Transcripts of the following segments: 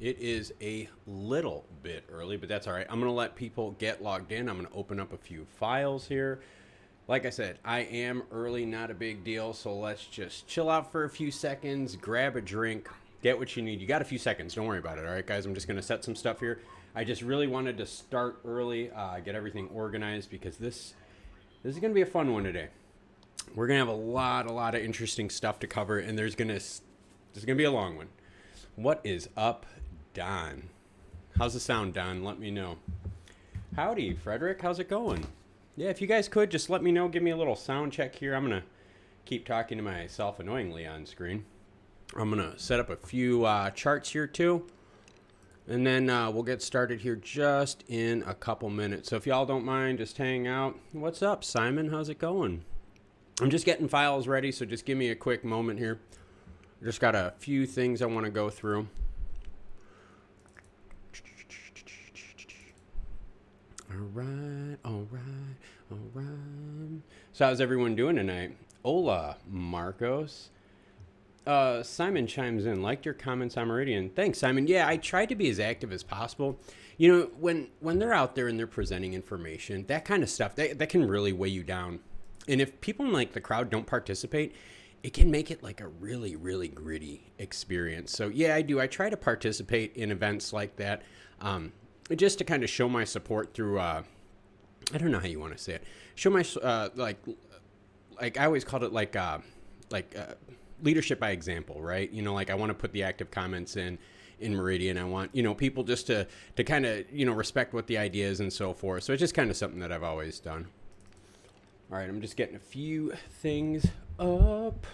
It is a little bit early, but that's all right. I'm going to let people get logged in. I'm going to open up a few files here. Like I said, I am early, not a big deal. So let's just chill out for a few seconds, grab a drink, get what you need. You got a few seconds. Don't worry about it. All right, guys, I'm just going to set some stuff here. I just really wanted to start early, get everything organized because this is going to be a fun one today. We're going to have a lot of interesting stuff to cover, and there's going to be a long one. What is up, Don? How's the sound, Don? Let me know. Howdy, Frederick. How's it going? Yeah, if you guys could, just let me know. Give me a little sound check here. I'm going to keep talking to myself annoyingly on screen. I'm going to set up a few charts here, too. And then we'll get started here just in a couple minutes. So if y'all don't mind, just hang out. What's up, Simon? How's it going? I'm just getting files ready, so just give me a quick moment here. Just got a few things I want to go through. All right. So how's everyone doing tonight? Hola, Marcos. Simon chimes in, liked your comments on Meridian. Thanks, Simon. Yeah, I tried to be as active as possible. You know, when they're out there and they're presenting information, that kind of stuff, that can really weigh you down. And if people in like the crowd don't participate, it can make it like a really gritty experience. So yeah, I do. I try to participate in events like that, just to kind of show my support through, I don't know how you want to say it. Show my, like I always called it like leadership by example, right? You know, like I want to put the active comments in Meridian. I want, you know, people just to kind of, you know, respect what the idea is and so forth. So it's just kind of something that I've always done. All right, I'm just getting a few things up.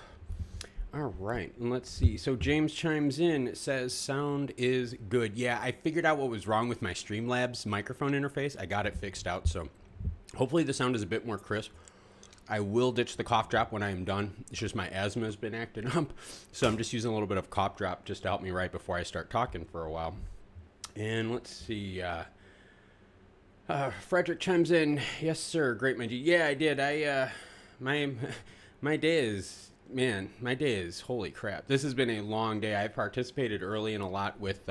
All right, and let's see. So James chimes in, says sound is good. Yeah, I figured out what was wrong with my Streamlabs microphone interface. I got it fixed out, so hopefully the sound is a bit more crisp. I will ditch the cough drop when I am done. It's just my asthma has been acting up, so I'm just using a little bit of cough drop just to help me right before I start talking for a while. And let's see. Frederick chimes in. Yes, sir. Great, my G. Yeah, I did. My day is holy crap. This has been a long day. I've participated early in a lot with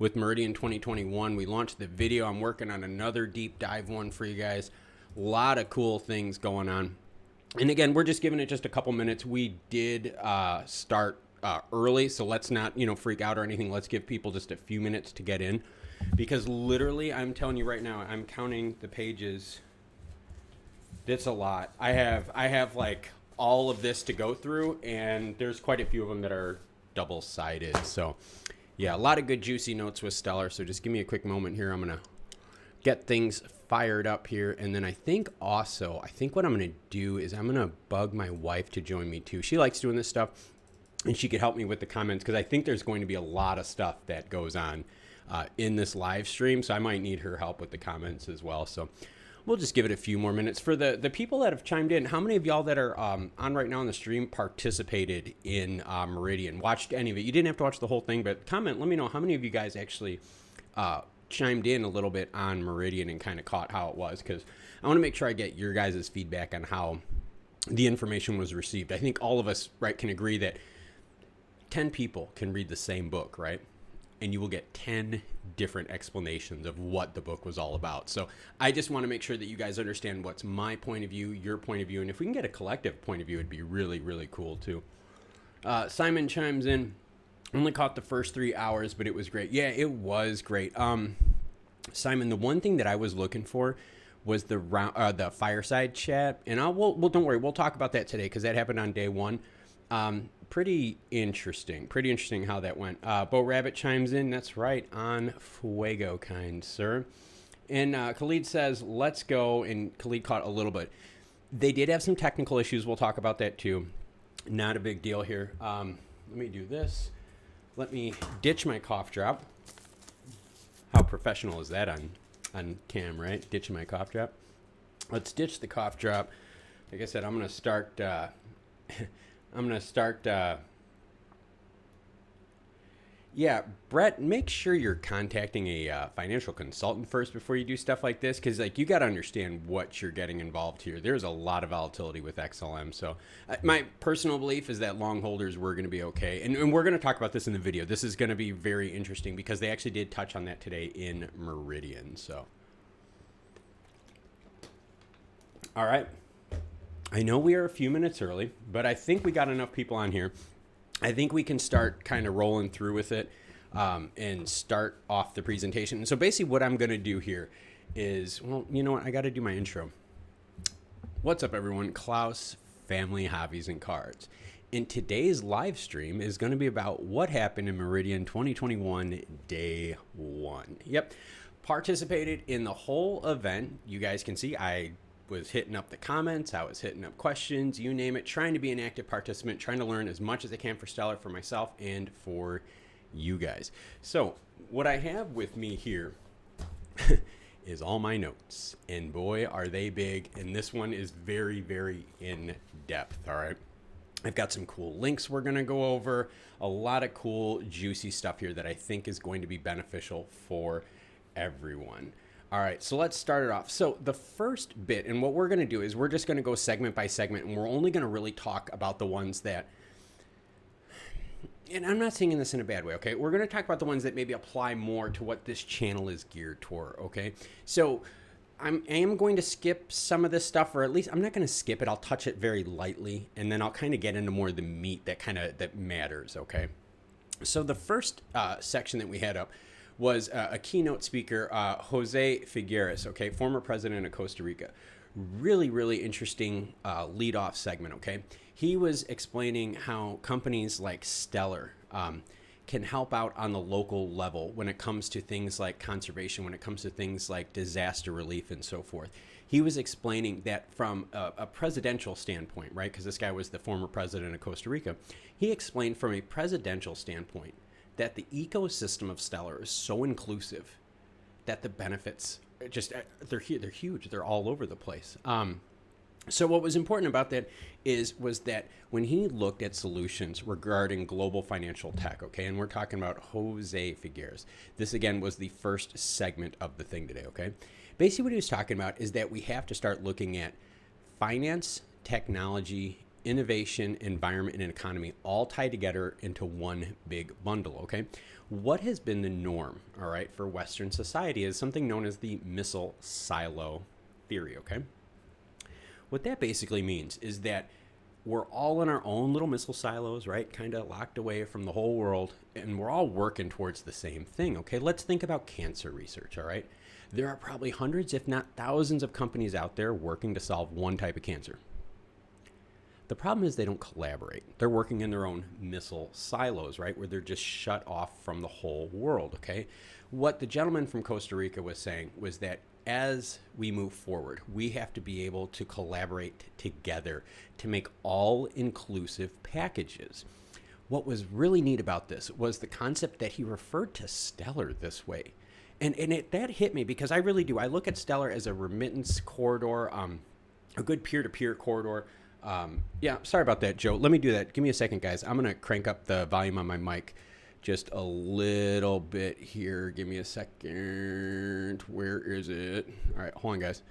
Meridian 2021. We launched the video. I'm working on another deep dive one for you guys. A lot of cool things going on. And again, we're just giving it just a couple minutes. We did start early, so let's not, you know, freak out or anything. Let's give people just a few minutes to get in. Because literally, I'm telling you right now, I'm counting the pages. It's a lot. I have like all of this to go through, and there's quite a few of them that are double-sided. So yeah, a lot of good juicy notes with Stellar. So just give me a quick moment here. I'm gonna get things fired up here, and then I think what I'm gonna do is I'm gonna bug my wife to join me too. She likes doing this stuff, and she could help me with the comments because I think there's going to be a lot of stuff that goes on in this live stream, so I might need her help with the comments as well. So we'll just give it a few more minutes. For the people that have chimed in, how many of y'all that are on right now on the stream participated in Meridian, watched any of it? You didn't have to watch the whole thing, but comment, let me know how many of you guys actually chimed in a little bit on Meridian and kind of caught how it was, because I want to make sure I get your guys' feedback on how the information was received. I think all of us, right, can agree that 10 people can read the same book, right? And you will get 10 different explanations of what the book was all about. So I just want to make sure that you guys understand what's my point of view, your point of view, and if we can get a collective point of view, it'd be really cool too. Simon chimes in, only caught the first 3 hours, but it was great. Yeah, it was great. Simon, the one thing that I was looking for was the fireside chat, and well, don't worry, we'll talk about that today because that happened on day one. Pretty interesting how that went. Bo Rabbit chimes in. That's right, on fuego, kind sir. And Khalid says, let's go. And Khalid caught a little bit. They did have some technical issues. We'll talk about that too. Not a big deal here. Let me do this. Let me ditch my cough drop. How professional is that on cam, right? Ditching my cough drop. Let's ditch the cough drop. Like I said, I'm going to start... Yeah, Brett, make sure you're contacting a financial consultant first before you do stuff like this, because like you got to understand what you're getting involved here. There's a lot of volatility with XLM. So my personal belief is that long holders were going to be okay. And we're going to talk about this in the video. This is going to be very interesting because they actually did touch on that today in Meridian. So, all right. I know we are a few minutes early, but I think we got enough people on here. I think we can start kind of rolling through with it and start off the presentation. And so basically what I'm going to do here is, well, you know what? I got to do my intro. What's up, everyone? Klaus, Family, Hobbies, and Cards. And today's live stream is going to be about what happened in Meridian 2021 Day 1. Yep. Participated in the whole event. You guys can see I was hitting up the comments, I was hitting up questions, you name it, trying to be an active participant, trying to learn as much as I can for Stellar, for myself, and for you guys. So what I have with me here is all my notes, and boy, are they big, and this one is very, very in depth, all right? I've got some cool links we're going to go over, a lot of cool, juicy stuff here that I think is going to be beneficial for everyone. All right, so let's start it off. So the first bit, and what we're going to do is we're just going to go segment by segment, and we're only going to really talk about the ones that, and I'm not saying this in a bad way, okay? We're going to talk about the ones that maybe apply more to what this channel is geared toward, okay? So I am going to skip some of this stuff, or at least I'm not going to skip it. I'll touch it very lightly, and then I'll kind of get into more of the meat that matters, okay? So the first section that we had up was a keynote speaker, Jose Figueres, okay, former president of Costa Rica. Really, really interesting lead-off segment, okay? He was explaining how companies like Stellar can help out on the local level when it comes to things like conservation, when it comes to things like disaster relief and so forth. He was explaining that from a presidential standpoint, right? Because this guy was the former president of Costa Rica. He explained from a presidential standpoint that the ecosystem of Stellar is so inclusive that the benefits they're huge. They're all over the place. So what was important about that was that when he looked at solutions regarding global financial tech, okay, and we're talking about Jose Figueres. This again was the first segment of the thing today, okay? Basically what he was talking about is that we have to start looking at finance, technology, innovation, environment, and economy all tied together into one big bundle, okay? What has been the norm, all right, for Western society is something known as the missile silo theory, okay? What that basically means is that we're all in our own little missile silos, right? Kind of locked away from the whole world, and we're all working towards the same thing, okay? Let's think about cancer research, all right? There are probably hundreds, if not thousands, of companies out there working to solve one type of cancer. The problem is they don't collaborate. They're working in their own missile silos, right? Where they're just shut off from the whole world, okay? What the gentleman from Costa Rica was saying was that as we move forward, we have to be able to collaborate together to make all-inclusive packages. What was really neat about this was the concept that he referred to Stellar this way. And that hit me because I really do. I look at Stellar as a remittance corridor, a good peer-to-peer corridor. Yeah, sorry about that, Joe. Let me do that. Give me a second, guys. I'm going to crank up the volume on my mic just a little bit here. Give me a second. Where is it? All right, hold on, guys.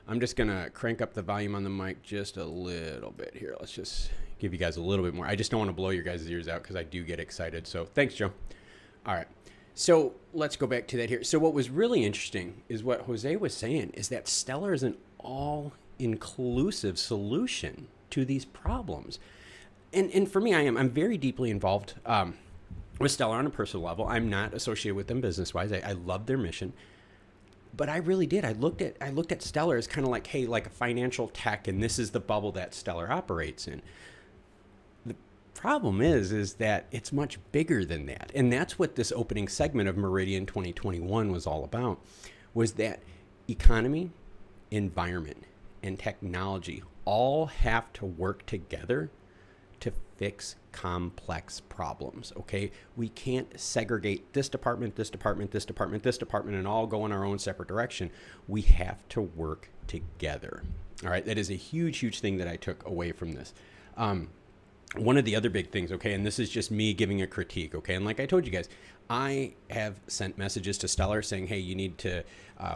I'm just going to crank up the volume on the mic just a little bit here. Let's just give you guys a little bit more. I just don't want to blow your guys' ears out because I do get excited. So thanks, Joe. All right. So let's go back to that here. So what was really interesting is what Jose was saying is that Stellar is an all-inclusive solution to these problems. And for me, I'm very deeply involved with Stellar on a personal level. I'm not associated with them business-wise. I love their mission. But I really did. I looked at Stellar as kind of like, hey, like a financial tech, and this is the bubble that Stellar operates in. The problem is that it's much bigger than that. And that's what this opening segment of Meridian 2021 was all about, was that economy, environment, and technology all have to work together to fix complex problems, okay? We can't segregate this department, this department, this department, this department, and all go in our own separate direction. We have to work together, all right? That is a huge, huge thing that I took away from this. one of the other big things, okay, and this is just me giving a critique, okay, and like I told you guys, I have sent messages to Stellar saying, hey, you need to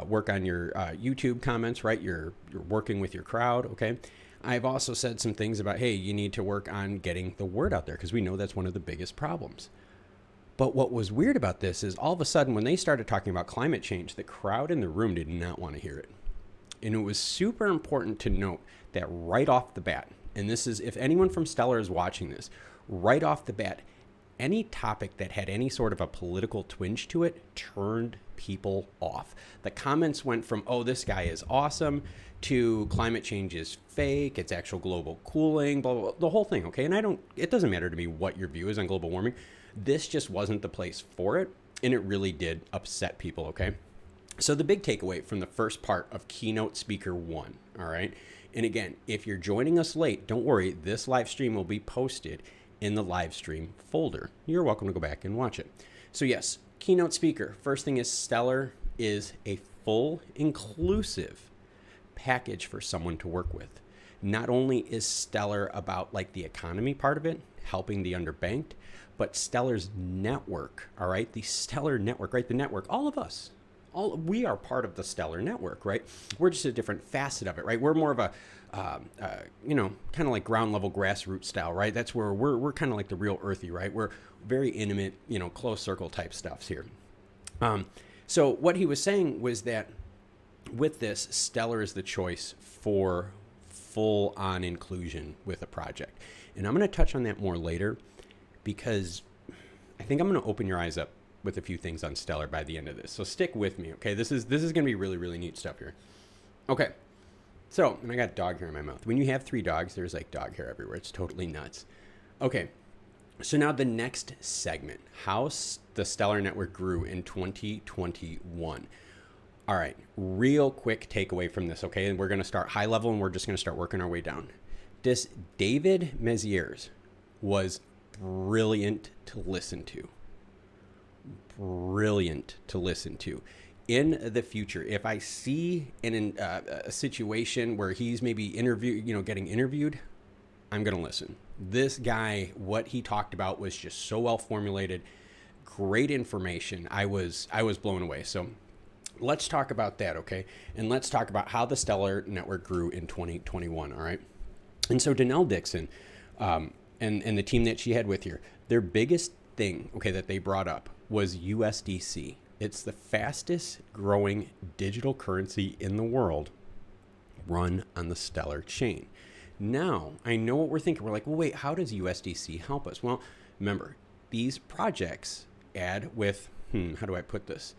work on your YouTube comments, right? You're working with your crowd, okay? I've also said some things about, hey, you need to work on getting the word out there because we know that's one of the biggest problems. But what was weird about this is all of a sudden when they started talking about climate change, the crowd in the room did not want to hear it. And it was super important to note that right off the bat, and this is, if anyone from Stellar is watching this, right off the bat, any topic that had any sort of a political twinge to it turned people off. The comments went from, oh, this guy is awesome, to climate change is fake, it's actual global cooling, blah, blah, blah, the whole thing, okay? And it doesn't matter to me what your view is on global warming. This just wasn't the place for it, and it really did upset people, okay? So the big takeaway from the first part of Keynote Speaker 1, all right? And again, if you're joining us late, don't worry, this live stream will be posted in the live stream folder. You're welcome to go back and watch it. So yes, Keynote Speaker, first thing is Stellar is a full inclusive package for someone to work with. Not only is Stellar about like the economy part of it, helping the underbanked, but Stellar's network, all right? The Stellar network, right? The network, all of us, we are part of the Stellar network, right? We're just a different facet of it, right? We're more of a, you know, kind of like ground level grassroots style, right? That's where we're kind of like the real earthy, right? We're very intimate, you know, close circle type stuffs here. So what he was saying was that with this, Stellar is the choice for full on inclusion with a project. And I'm going to touch on that more later because I think I'm going to open your eyes up with a few things on Stellar by the end of this. So stick with me, okay? This is going to be really, really neat stuff here. Okay. So, and I got dog hair in my mouth. When you have 3 dogs, there's like dog hair everywhere. It's totally nuts. Okay. So now the next segment, how the Stellar Network grew in 2021. All right, real quick takeaway from this, okay? And we're going to start high level and we're just going to start working our way down. This David Meziers was brilliant to listen to. Brilliant to listen to. In the future, if I see in a situation where he's maybe getting interviewed, I'm going to listen. This guy, what he talked about was just so well formulated, great information. I was blown away. So let's talk about that, okay? And let's talk about how the Stellar Network grew in 2021, all right? And so Danelle Dixon and the team that she had with her, their biggest thing, okay, that they brought up was USDC. It's the fastest growing digital currency in the world run on the Stellar chain. Now, I know what we're thinking. We're like, well, wait, how does USDC help us? Well, remember, these projects add with, how do I put this?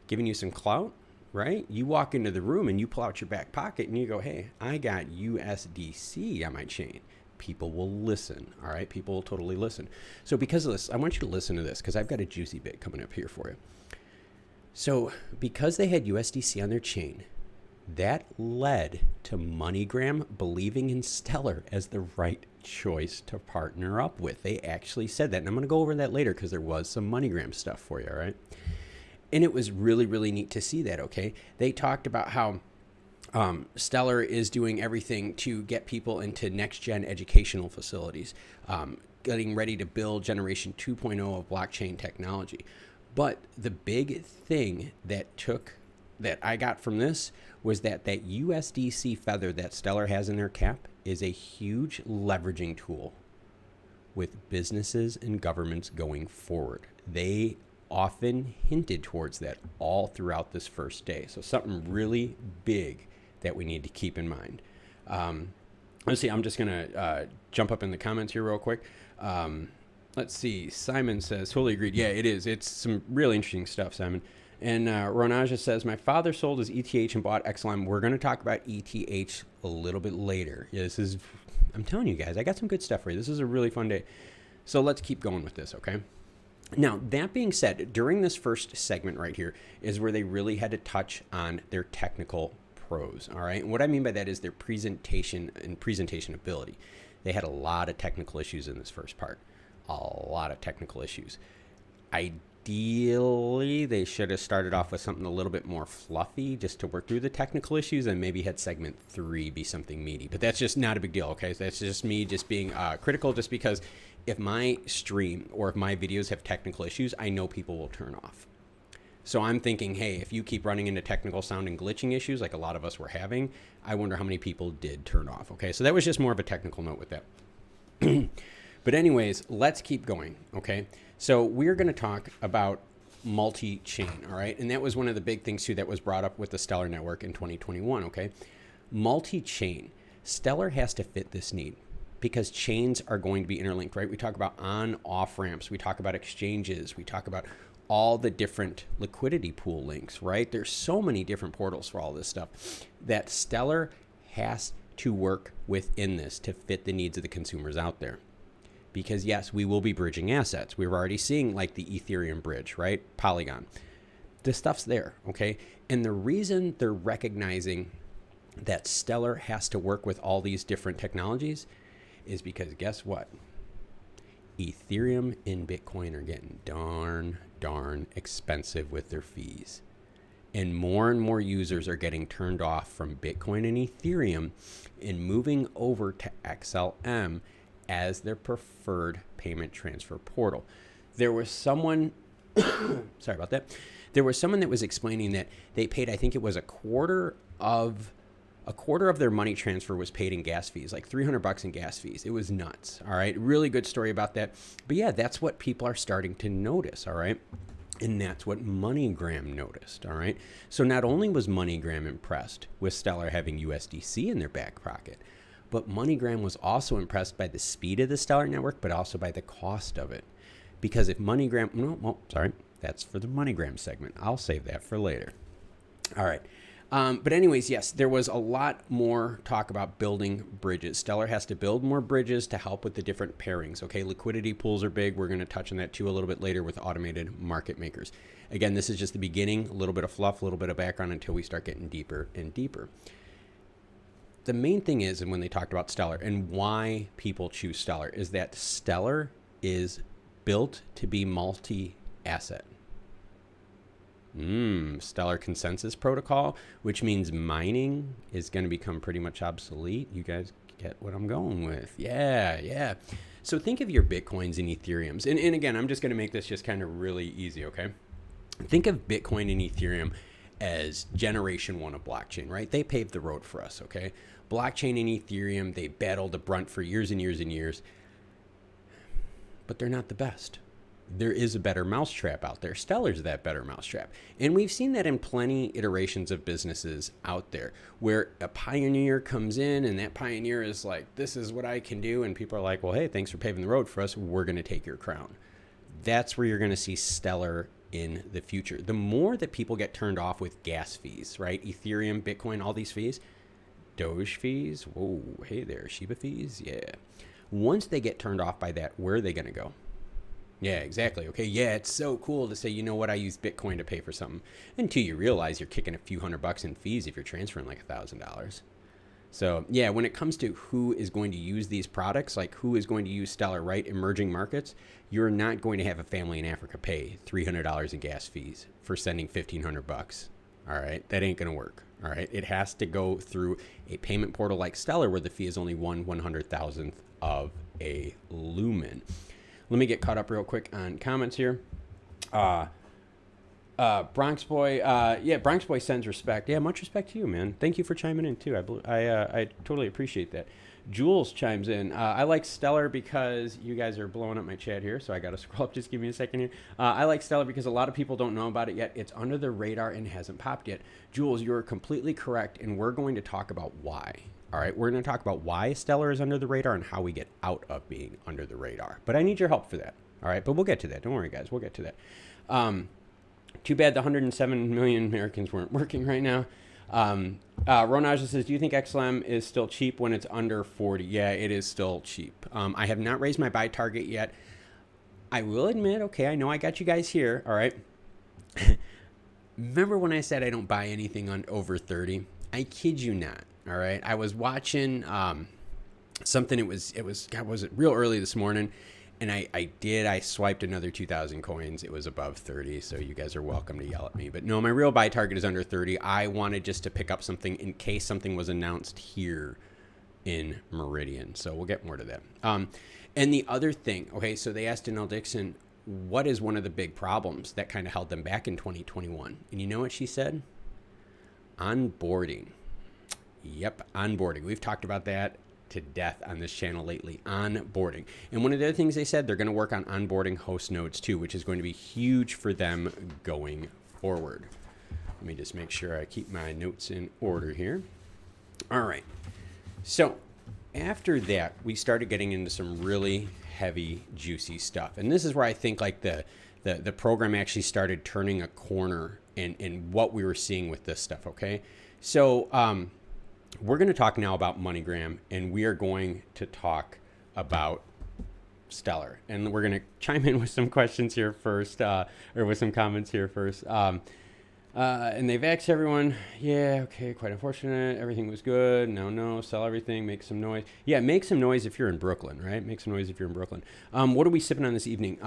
Giving you some clout, right? You walk into the room and you pull out your back pocket and you go, hey, I got USDC on my chain. People will listen, all right? People will totally listen. So because of this, I want you to listen to this because I've got a juicy bit coming up here for you. So because they had USDC on their chain, that led to Moneygram believing in Stellar as the right choice to partner up with. They actually said that. And I'm going to go over that later because there was some Moneygram stuff for you, all right? And it was really, really neat to see that, okay? They talked about how Stellar is doing everything to get people into next-gen educational facilities, getting ready to build Generation 2.0 of blockchain technology. But the big thing that I got from this was that USDC feather that Stellar has in their cap is a huge leveraging tool with businesses and governments going forward. They often hinted towards that all throughout this first day. So something really big that we need to keep in mind. Let's see, I'm just going to jump up in the comments here real quick. Let's see, Simon says, totally agreed. Yeah, it is. It's some really interesting stuff, Simon. And Ronaja says, my father sold his ETH and bought XLM. We're going to talk about ETH a little bit later. Yeah, I'm telling you guys, I got some good stuff for you. This is a really fun day. So let's keep going with this, okay? Now, that being said, during this first segment right here is where they really had to touch on their technical pros, all right? And what I mean by that is their presentation and presentation ability. They had a lot of technical issues in this first part, a lot of technical issues. I ideally, they should have started off with something a little bit more fluffy just to work through the technical issues, and maybe had segment 3 be something meaty. But that's just not a big deal, okay? That's just me just being critical, just because if my stream or if my videos have technical issues, I know people will turn off. So I'm thinking, hey, if you keep running into technical sound and glitching issues like a lot of us were having, I wonder how many people did turn off, okay? So that was just more of a technical note with that. But anyways, let's keep going, okay? So we're going to talk about multi-chain, all right? And that was one of the big things, too, that was brought up with the Stellar Network in 2021, okay? Multi-chain. Stellar has to fit this need because chains are going to be interlinked, right? We talk about on-off ramps. We talk about exchanges. We talk about all the different liquidity pool links, right? There's so many different portals for all this stuff that Stellar has to work within this to fit the needs of the consumers out there. Because yes, we will be bridging assets. We were already seeing like the Ethereum bridge, right? Polygon. This stuff's there, okay? And the reason they're recognizing that Stellar has to work with all these different technologies is because guess what? Ethereum and Bitcoin are getting darn expensive with their fees. And more users are getting turned off from Bitcoin and Ethereum and moving over to XLM as their preferred payment transfer portal. There was someone, sorry about that. There was someone that was explaining that they paid, I think it was a quarter of their money transfer was paid in gas fees, like $300 in gas fees. It was nuts. All right. Really good story about that. But yeah, that's what people are starting to notice. All right. And that's what Moneygram noticed. All right. So not only was Moneygram impressed with Stellar having USDC in their back pocket, but Moneygram was also impressed by the speed of the Stellar network, but also by the cost of it. Because if Moneygram, that's for the Moneygram segment. I'll save that for later. All right. But anyways, yes, there was a lot more talk about building bridges. Stellar has to build more bridges to help with the different pairings. Okay, liquidity pools are big. We're going to touch on that too a little bit later with automated market makers. Again, this is just the beginning, a little bit of fluff, a little bit of background until we start getting deeper and deeper. The main thing is, and when they talked about Stellar and why people choose Stellar, is that Stellar is built to be multi-asset. Stellar consensus protocol, which means mining is going to become pretty much obsolete. You guys get what I'm going with. Yeah. So think of your Bitcoins and Ethereums. And again, I'm just going to make this just kind of really easy, okay? Think of Bitcoin and Ethereum as generation 1 of blockchain, right? They paved the road for us, okay? Blockchain and Ethereum, they battled the brunt for years and years and years, but they're not the best. There is a better mousetrap out there. Stellar's that better mousetrap. And we've seen that in plenty iterations of businesses out there where a pioneer comes in and that pioneer is like, this is what I can do. And people are like, well, hey, thanks for paving the road for us. We're going to take your crown. That's where you're going to see Stellar in the future. The more that people get turned off with gas fees, right? Ethereum, Bitcoin, all these fees, Doge fees. Whoa, hey there, Shiba fees. Yeah. Once they get turned off by that, where are they going to go? Yeah, exactly. Okay. Yeah, it's so cool to say, you know what, I use Bitcoin to pay for something until you realize you're kicking a few $100 in fees if you're transferring like $1,000. So yeah, when it comes to who is going to use these products, like who is going to use Stellar, right? Emerging markets, you're not going to have a family in Africa pay $300 in gas fees for sending $1,500. All right. That ain't going to work. All right. It has to go through a payment portal like Stellar where the fee is only 1/100,000th of a lumen. Let me get caught up real quick on comments here. Bronx Boy, Bronx Boy sends respect. Yeah, much respect to you, man. Thank you for chiming in too. I totally appreciate that. Jules chimes in. I like Stellar because you guys are blowing up my chat here, so I got to scroll up. Just give me a second here. I like Stellar because a lot of people don't know about it yet. It's under the radar and hasn't popped yet. Jules, you're completely correct, and we're going to talk about why. All right, we're going to talk about why Stellar is under the radar and how we get out of being under the radar. But I need your help for that. All right, but we'll get to that. Don't worry, guys. We'll get to that. Too bad the 107 million Americans weren't working right now. Ronaja says, do you think XLM is still cheap when it's under 40? Yeah, it is still cheap. I have not raised my buy target yet. I will admit, okay, I know I got you guys here. All right. Remember when I said I don't buy anything on over 30? I kid you not. All right. I was watching something. It was real early this morning. And I swiped another 2,000 coins. It was above 30, so you guys are welcome to yell at me. But no, my real buy target is under 30. I wanted just to pick up something in case something was announced here in Meridian. So we'll get more to that. And the other thing, okay, so they asked Danelle Dixon, what is one of the big problems that kind of held them back in 2021? And you know what she said? Onboarding. Yep, onboarding. We've talked about that to death on this channel lately, onboarding. And one of the other things they said, they're going to work on onboarding host nodes too, which is going to be huge for them going forward. Let me just make sure I keep my notes in order here. All right. So after that, we started getting into some really heavy, juicy stuff. And this is where I think like the program actually started turning a corner in what we were seeing with this stuff, okay? So we're going to talk now about Moneygram, and we are going to talk about Stellar. And we're going to chime in with some questions here first, or with some comments here first. And they've asked everyone, yeah, okay, quite unfortunate. Everything was good. No, sell everything, make some noise. Yeah, make some noise if you're in Brooklyn, right? Make some noise if you're in Brooklyn. What are we sipping on this evening?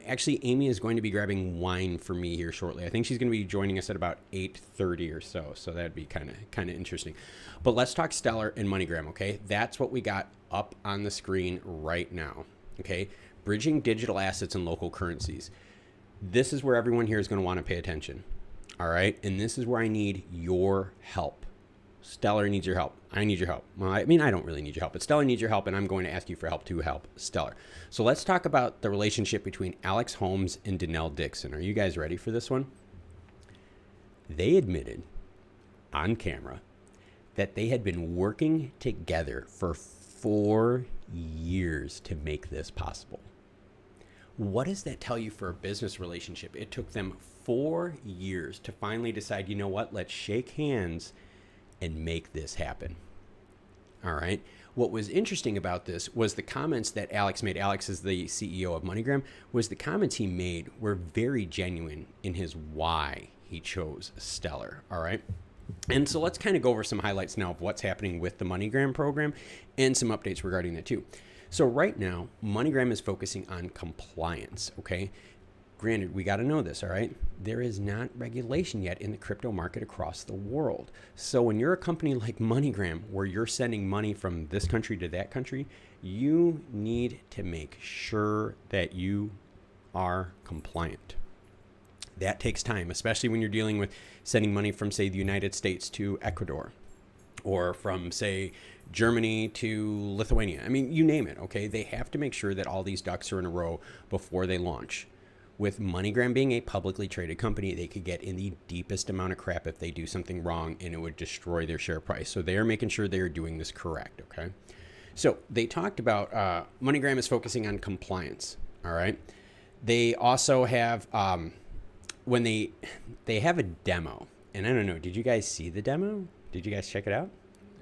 Actually, Amy is going to be grabbing wine for me here shortly. I think she's going to be joining us at about 8:30 or so. So that'd be kind of interesting. But let's talk Stellar and Moneygram, okay? That's what we got up on the screen right now, okay? Bridging digital assets and local currencies. This is where everyone here is going to want to pay attention. All right. And this is where I need your help. Stellar needs your help. I need your help. Well, I mean, I don't really need your help, but Stellar needs your help, and I'm going to ask you for help to help Stellar. So let's talk about the relationship between Alex Holmes and Danelle Dixon. Are you guys ready for this one? They admitted on camera that they had been working together for 4 years to make this possible. What does that tell you for a business relationship? It took them 4 years to finally decide, you know what, let's shake hands and make this happen. All right. What was interesting about this was the comments that Alex made. Alex is the CEO of Moneygram. Was the comments he made were very genuine in his why he chose Stellar. All right. And so let's kind of go over some highlights now of what's happening with the Moneygram program and some updates regarding that too. So right now, Moneygram is focusing on compliance, okay? Granted, we got to know this, all right? There is not regulation yet in the crypto market across the world. So when you're a company like Moneygram, where you're sending money from this country to that country, you need to make sure that you are compliant. That takes time, especially when you're dealing with sending money from, say, the United States to Ecuador, or from, say, Germany to Lithuania. I mean, you name it, okay? They have to make sure that all these ducks are in a row before they launch. With Moneygram being a publicly traded company, they could get in the deepest amount of crap if they do something wrong, and it would destroy their share price. So they are making sure they are doing this correct, okay? So they talked about Moneygram is focusing on compliance, all right? They also have, when they have a demo, and I don't know, did you guys see the demo? Did you guys check it out?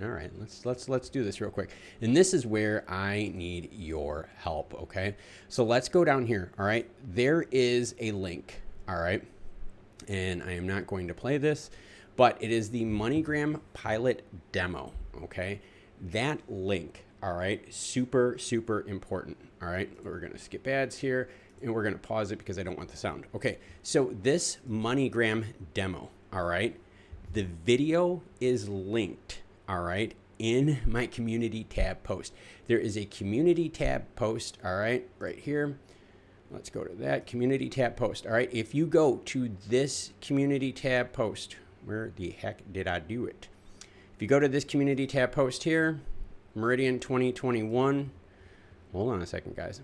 All right, let's do this real quick. And this is where I need your help, okay? So let's go down here, all right? There is a link, all right? And I am not going to play this, but it is the Moneygram pilot demo, okay? That link, all right, super, super important, all right? We're gonna skip ads here, and we're gonna pause it because I don't want the sound. Okay, so this Moneygram demo, all right? The video is linked, all right, in my community tab post. There is a community tab post, all right, right here. Let's go to that community tab post, all right? If you go to this community tab post, where the heck did I do it? If you go to this community tab post here, Meridian 2021, hold on a second, guys.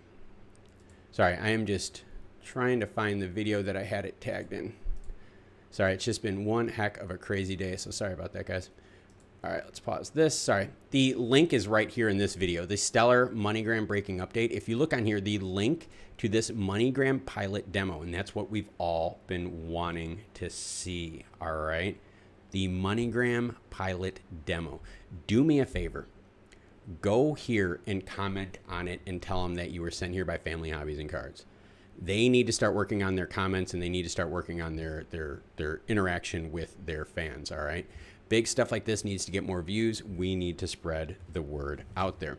Sorry, I am just trying to find the video that I had it tagged in. Sorry, it's just been one heck of a crazy day, so sorry about that, guys. All right, let's pause this. Sorry. The link is right here in this video, the Stellar Moneygram breaking update. If you look on here, the link to this Moneygram pilot demo, and that's what we've all been wanting to see, all right? The Moneygram pilot demo. Do me a favor. Go here and comment on it and tell them that you were sent here by Family Hobbies and Cards. They need to start working on their comments, and they need to start working on their interaction with their fans, all right? Big stuff like this needs to get more views. We need to spread the word out there.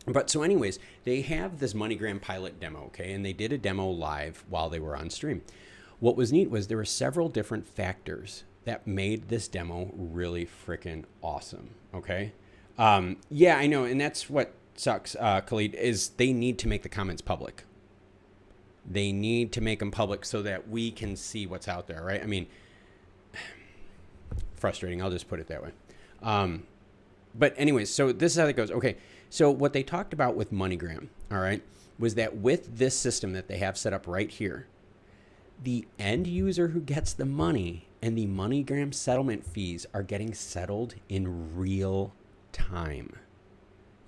But so anyways, they have this Moneygram pilot demo, okay? And they did a demo live while they were on stream. What was neat was there were several different factors that made this demo really freaking awesome, okay? Yeah, I know, and that's what sucks, Khalid, is they need to make the comments public. They need to make them public so that we can see what's out there, right? I mean, frustrating, I'll just put it that way. But anyways, so this is how it goes. Okay, so what they talked about with Moneygram, all right, was that with this system that they have set up right here, the end user who gets the money and the Moneygram settlement fees are getting settled in real time.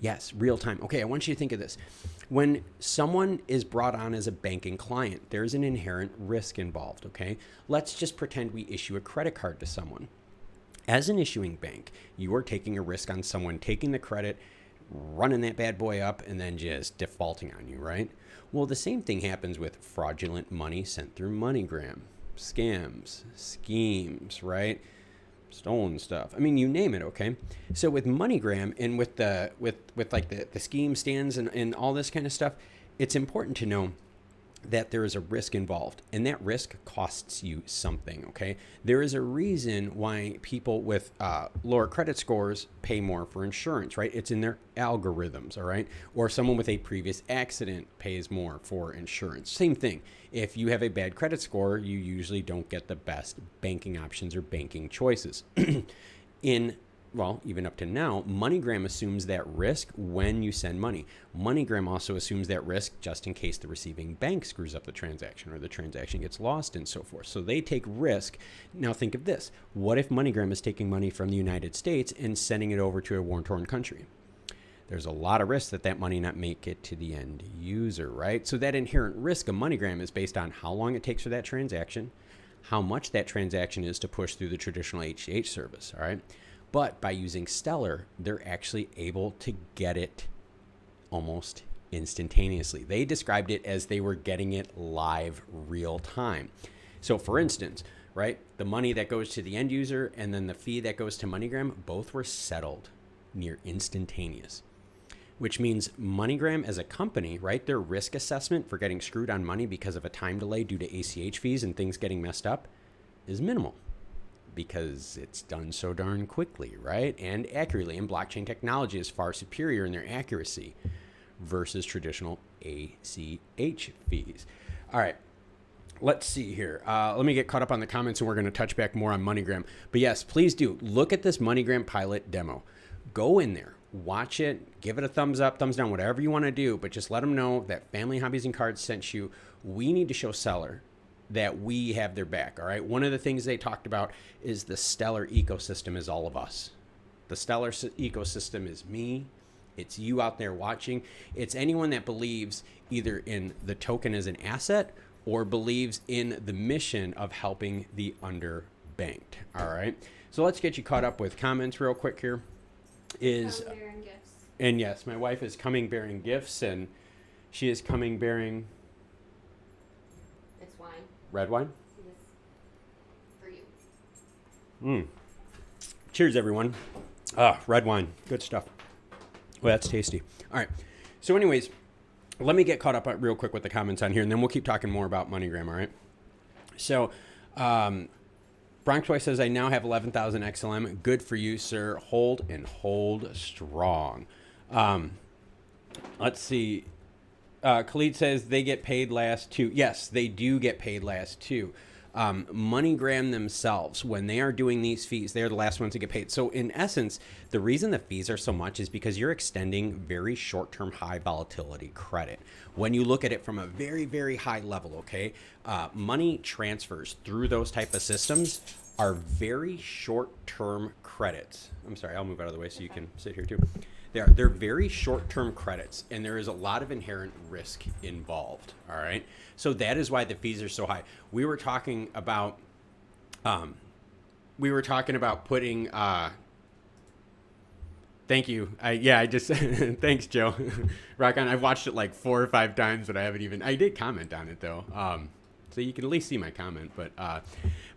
Yes, real time. Okay, I want you to think of this. When someone is brought on as a banking client, there's an inherent risk involved, okay? Let's just pretend we issue a credit card to someone. As an issuing bank, you are taking a risk on someone taking the credit, running that bad boy up, and then just defaulting on you, right? Well, the same thing happens with fraudulent money sent through Moneygram, scams, schemes, right? Stolen stuff. I mean, you name it, okay? So with Moneygram and with like the scheme stands and all this kind of stuff, it's important to know that there is a risk involved, and that risk costs you something, okay? There is a reason why people with lower credit scores pay more for insurance, right? It's in their algorithms, all right? Or someone with a previous accident pays more for insurance. Same thing. If you have a bad credit score, you usually don't get the best banking options or banking choices. Well, even up to now, Moneygram assumes that risk when you send money. Moneygram also assumes that risk just in case the receiving bank screws up the transaction or the transaction gets lost and so forth. So they take risk. Now think of this. What if Moneygram is taking money from the United States and sending it over to a war-torn country? There's a lot of risk that that money not make it to the end user, right? So that inherent risk of Moneygram is based on how long it takes for that transaction, how much that transaction is to push through the traditional ACH service, all right? But by using Stellar, they're actually able to get it almost instantaneously. They described it as they were getting it live real time. So for instance, right, the money that goes to the end user and then the fee that goes to Moneygram, both were settled near instantaneous, which means Moneygram as a company, right, their risk assessment for getting screwed on money because of a time delay due to ACH fees and things getting messed up is minimal, because it's done so darn quickly, right? And accurately. And blockchain technology is far superior in their accuracy versus traditional ACH fees. All right, let's see here. Let me get caught up on the comments and we're going to touch back more on Moneygram. But yes, please do look at this Moneygram pilot demo. Go in there, watch it, give it a thumbs up, thumbs down, whatever you want to do, but just let them know that Family Hobbies and Cards sent you. We need to show Stellar that we have their back, all right? One of the things they talked about is the Stellar ecosystem is all of us. The Stellar ecosystem is me. It's you out there watching. It's anyone that believes either in the token as an asset or believes in the mission of helping the underbanked, all right? So let's get you caught up with comments real quick here. Bearing gifts. And yes, my wife is coming bearing gifts, and she is coming bearing... It's wine. Red wine? This for you. Cheers, everyone. Red wine. Good stuff. Well, that's tasty. All right. So anyways, let me get caught up real quick with the comments on here, and then we'll keep talking more about Moneygram, all right? So Bronx Boy says, I now have 11,000 XLM. Good for you, sir. Hold and hold strong. Let's see. Khalid says they get paid last too. Yes, they do get paid last too. Moneygram themselves, when they are doing these fees, they're the last ones to get paid. So in essence, the reason the fees are so much is because you're extending very short-term high volatility credit. When you look at it from a very, very high level, okay, money transfers through those type of systems are very short-term credits. I'm sorry, I'll move out of the way so you can sit here too. They're very short-term credits, and there is a lot of inherent risk involved, all right? So that is why the fees are so high. We were talking about putting, thank you. I just, thanks, Joe. Rock on. I've watched it like 4 or 5 times, but I did comment on it though. So you can at least see my comment, but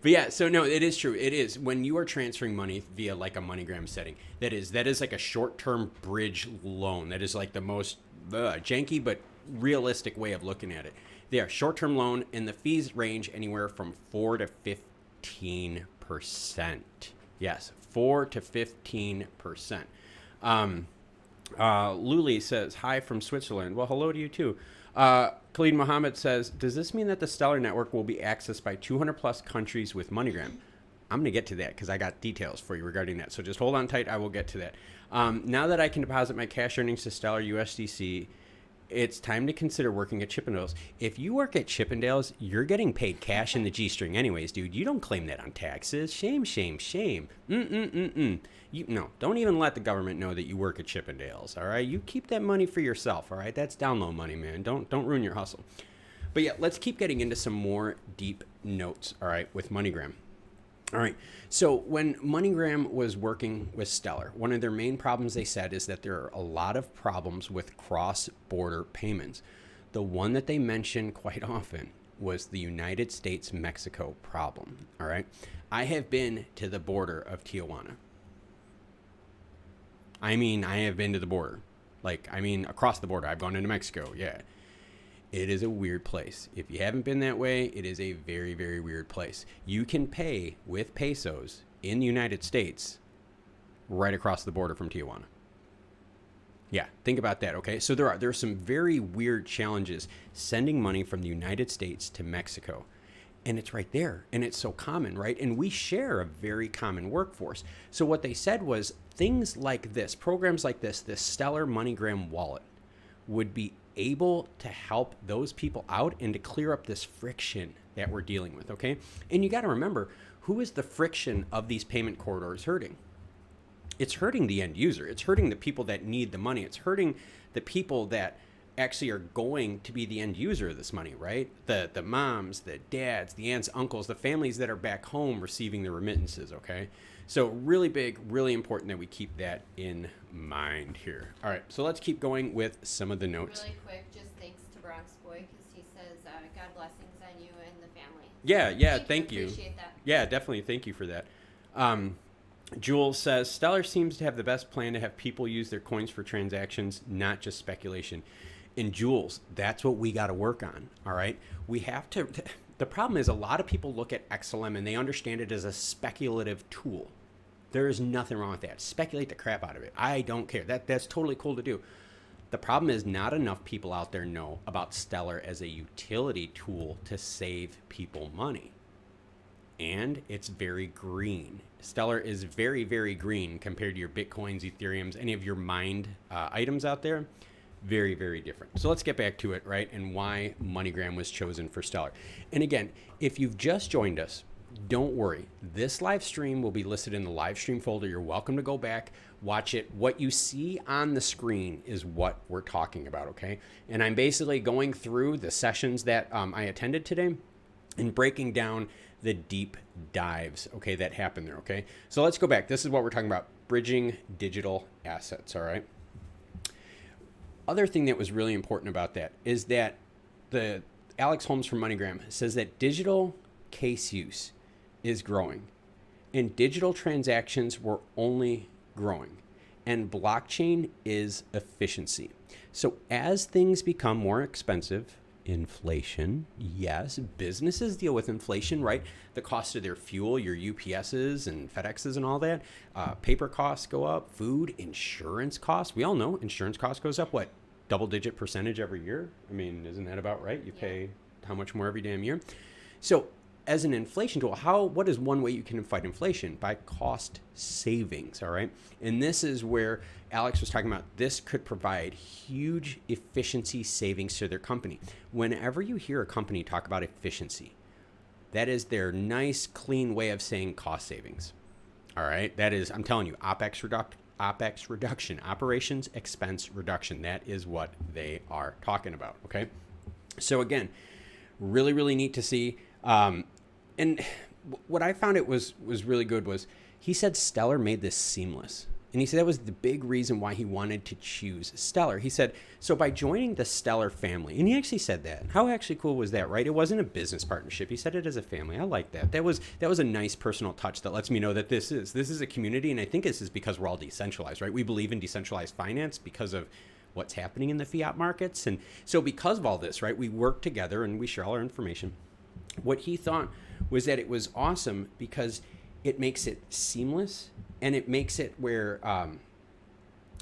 yeah, so no, it is true. It is when you are transferring money via like a Moneygram setting. That is like a short-term bridge loan. That is like the most janky but realistic way of looking at it. They are short-term loan, and the fees range anywhere from 4 to 15%. Yes, 4 to 15%. Luli says, hi from Switzerland. Well, hello to you too. Khalid Mohammed says, does this mean that the Stellar Network will be accessed by 200 plus countries with MoneyGram? I'm going to get to that because I got details for you regarding that. So just hold on tight. I will get to that. Now that I can deposit my cash earnings to Stellar USDC, it's time to consider working at Chippendales. If you work at Chippendales, you're getting paid cash in the G-string anyways, dude. You don't claim that on taxes. Shame, shame, shame. No, don't even let the government know that you work at Chippendales, all right? You keep that money for yourself, all right? That's down low money, man. Don't ruin your hustle. But yeah, let's keep getting into some more deep notes, all right, with MoneyGram. All right, so when MoneyGram was working with Stellar, one of their main problems they said is that there are a lot of problems with cross-border payments. The one that they mentioned quite often was the United States-Mexico problem, all right? I have been to the border of Tijuana. I have been to the border. Across the border. I've gone into Mexico, yeah. It is a weird place. If you haven't been that way, it is a very, very weird place. You can pay with pesos in the United States right across the border from Tijuana. Yeah, think about that, okay? So there are some very weird challenges sending money from the United States to Mexico. And it's right there, and it's so common, right? And we share a very common workforce. So what they said was things like this, programs like this Stellar MoneyGram wallet would be able to help those people out and to clear up this friction that we're dealing with, okay? And you got to remember, who is the friction of these payment corridors hurting? It's hurting the end user. It's hurting the people that need the money. It's hurting the people that actually are going to be the end user of this money, right? The moms, the dads, the aunts, uncles, the families that are back home receiving the remittances, okay? So really big, really important that we keep that in mind here. All right, so let's keep going with some of the notes. Really quick, just thanks to Bronx Boy because he says, God blessings on you and the family. Yeah, thank you. Appreciate that. Yeah, definitely. Thank you for that. Jules says, Stellar seems to have the best plan to have people use their coins for transactions, not just speculation. And Jules, that's what we got to work on, all right? We have to, the problem is a lot of people look at XLM and they understand it as a speculative tool. There is nothing wrong with that. Speculate the crap out of it. I don't care. That's totally cool to do. The problem is not enough people out there know about Stellar as a utility tool to save people money. And it's very green. Stellar is very, very green compared to your Bitcoins, Ethereums, any of your mined items out there. Very, very different. So let's get back to it, right? And why MoneyGram was chosen for Stellar. And again, if you've just joined us, don't worry. This live stream will be listed in the live stream folder. You're welcome to go back, watch it. What you see on the screen is what we're talking about, okay? And I'm basically going through the sessions that I attended today and breaking down the deep dives, okay, that happened there, okay? So let's go back. This is what we're talking about, bridging digital assets, all right? Other thing that was really important about that is that the Alex Holmes from MoneyGram says that digital case use is growing and digital transactions were only growing and blockchain is efficiency. So as things become more expensive, inflation, yes, businesses deal with inflation, right? The cost of their fuel, your UPSs and FedExes and all that, paper costs go up, food, insurance costs. We all know insurance cost goes up, what, double-digit percentage every year? I mean, isn't that about right? You pay how much more every damn year? So as an inflation tool, what is one way you can fight inflation? By cost savings, all right? And this is where Alex was talking about this could provide huge efficiency savings to their company. Whenever you hear a company talk about efficiency, that is their nice, clean way of saying cost savings, all right? That is, I'm telling you, OpEx reduction, operations expense reduction. That is what they are talking about, okay? So again, really, really neat to see. And what I found it was really good was he said Stellar made this seamless. And he said that was the big reason why he wanted to choose Stellar. He said, so by joining the Stellar family, and he actually said that. How actually cool was that, right? It wasn't a business partnership. He said it as a family. I like that. That was a nice personal touch that lets me know that this is a community. And I think this is because we're all decentralized, right? We believe in decentralized finance because of what's happening in the fiat markets. And so because of all this, right, we work together and we share all our information. What he thought was that it was awesome because it makes it seamless, and it makes it where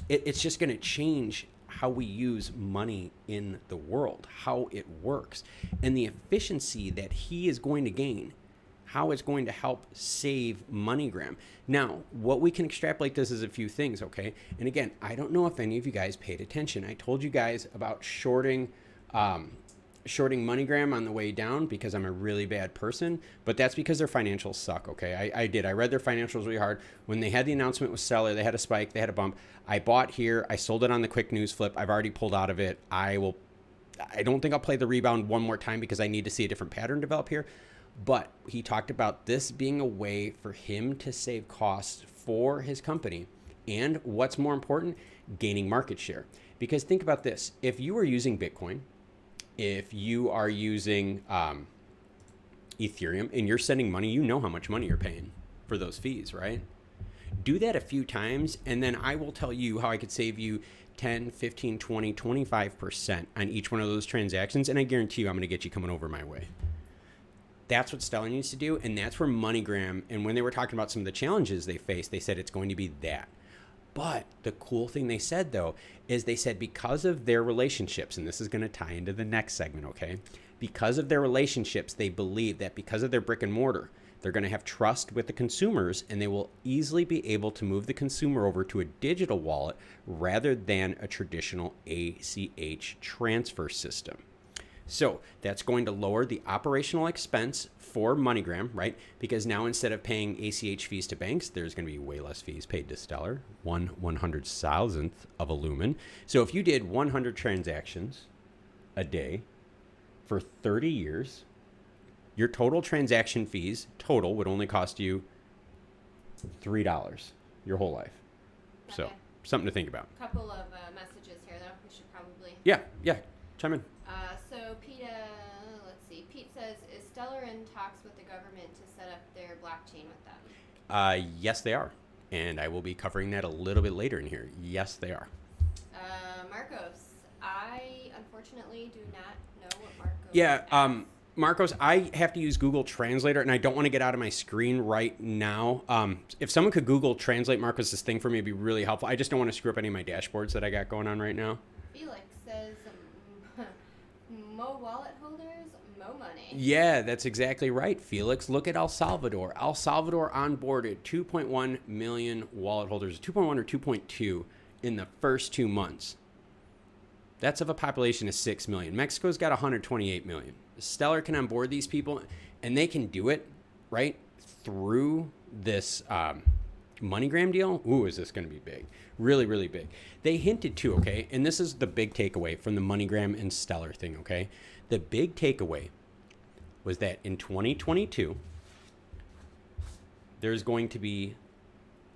it's just going to change how we use money in the world, how it works, and the efficiency that he is going to gain, how it's going to help save Moneygram. Now, what we can extrapolate this is a few things, okay? And again, I don't know if any of you guys paid attention. I told you guys about shorting Moneygram on the way down because I'm a really bad person, but that's because their financials suck, okay? I did. I read their financials really hard. When they had the announcement with Stellar, they had a spike, they had a bump. I bought here. I sold it on the quick news flip. I've already pulled out of it. I don't think I'll play the rebound one more time because I need to see a different pattern develop here. But he talked about this being a way for him to save costs for his company. And what's more important, gaining market share. Because think about this. If you are using Bitcoin, if you are using Ethereum and you're sending money, you know how much money you're paying for those fees, right? Do that a few times, and then I will tell you how I could save you 10, 15, 20, 25% on each one of those transactions, and I guarantee you I'm going to get you coming over my way. That's what Stellar needs to do, and that's where Moneygram, and when they were talking about some of the challenges they faced, they said it's going to be that. But the cool thing they said, though, is they said because of their relationships, and this is going to tie into the next segment, okay? Because of their relationships, they believe that because of their brick and mortar, they're going to have trust with the consumers, and they will easily be able to move the consumer over to a digital wallet rather than a traditional ACH transfer system. So that's going to lower the operational expense for Moneygram, right? Because now instead of paying ACH fees to banks, there's going to be way less fees paid to Stellar, 1/100,000th of a lumen. So if you did 100 transactions a day for 30 years, your total transaction fees total would only cost you $3 your whole life. So Okay. something to think about. Couple of messages here, though. We should probably. Yeah, chime in. So Pete, let's see. Pete says, is Stellar in talks with the government to set up their blockchain with them? Yes, they are. And I will be covering that a little bit later in here. Yes, they are. Marcos, I unfortunately do not know what Marcos Yeah, asks. Marcos, I have to use Google Translator, and I don't want to get out of my screen right now. If someone could Google Translate Marcos's thing for me, it'd be really helpful. I just don't want to screw up any of my dashboards that I got going on right now. Felix says, mo wallet holders, mo money. Yeah, that's exactly right, Felix. Look at El Salvador. El Salvador onboarded 2.1 million wallet holders, 2.1 or 2.2 in the first 2 months. That's of a population of 6 million. Mexico's got 128 million. Stellar can onboard these people, and they can do it, right, through this Moneygram deal. Ooh, is this going to be big? Really, really big. They hinted too, okay, and this is the big takeaway from the Moneygram and Stellar thing, okay? The big takeaway was that in 2022, there's going to be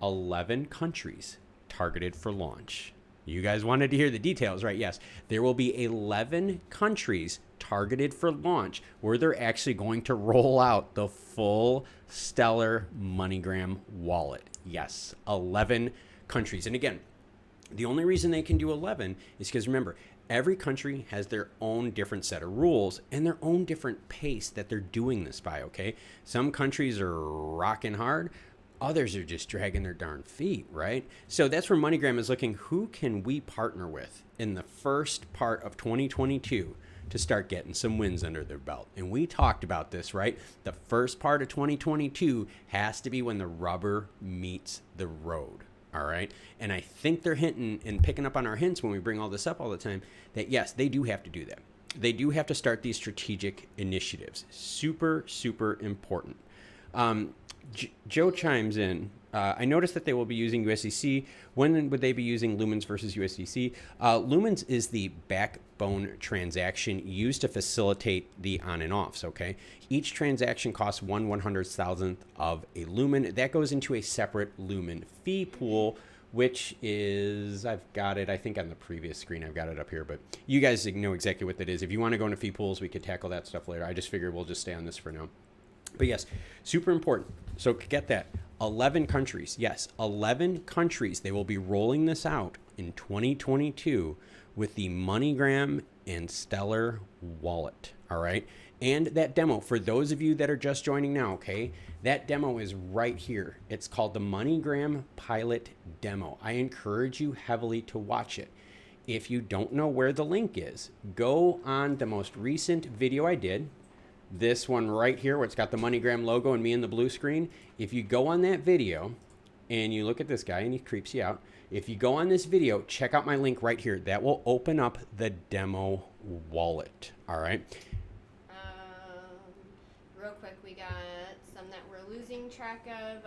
11 countries targeted for launch. You guys wanted to hear the details, right? Yes. There will be 11 countries targeted for launch where they're actually going to roll out the full Stellar Moneygram wallet. Yes, 11 countries. And again, the only reason they can do 11 is because remember, every country has their own different set of rules and their own different pace that they're doing this by, okay? Some countries are rocking hard. Others are just dragging their darn feet, right? So that's where Moneygram is looking. Who can we partner with in the first part of 2022 to start getting some wins under their belt? And we talked about this, right? The first part of 2022 has to be when the rubber meets the road, all right? And I think they're hinting and picking up on our hints when we bring all this up all the time that, yes, they do have to do that. They do have to start these strategic initiatives. Super, super important. Joe chimes in. I noticed that they will be using USDC. When would they be using Lumens versus USDC? Lumens is the backbone transaction used to facilitate the on and offs, okay? Each transaction costs 1/100,000th of a lumen. That goes into a separate lumen fee pool which is, I've got it, I think on the previous screen, I've got it up here, but you guys know exactly what that is. If you want to go into fee pools, we could tackle that stuff later. I just figured we'll just stay on this for now. But yes, super important. So get that. 11 countries. Yes, 11 countries. They will be rolling this out in 2022 with the Moneygram and Stellar wallet. All right. And that demo, for those of you that are just joining now, okay, that demo is right here. It's called the Moneygram Pilot Demo. I encourage you heavily to watch it. If you don't know where the link is, go on the most recent video I did. This one right here, where it's got the Moneygram logo and me in the blue screen. If you go on that video and you look at this guy and he creeps you out, if you go on this video, check out my link right here. That will open up the demo wallet. All right. Real quick, we got some that we're losing track of.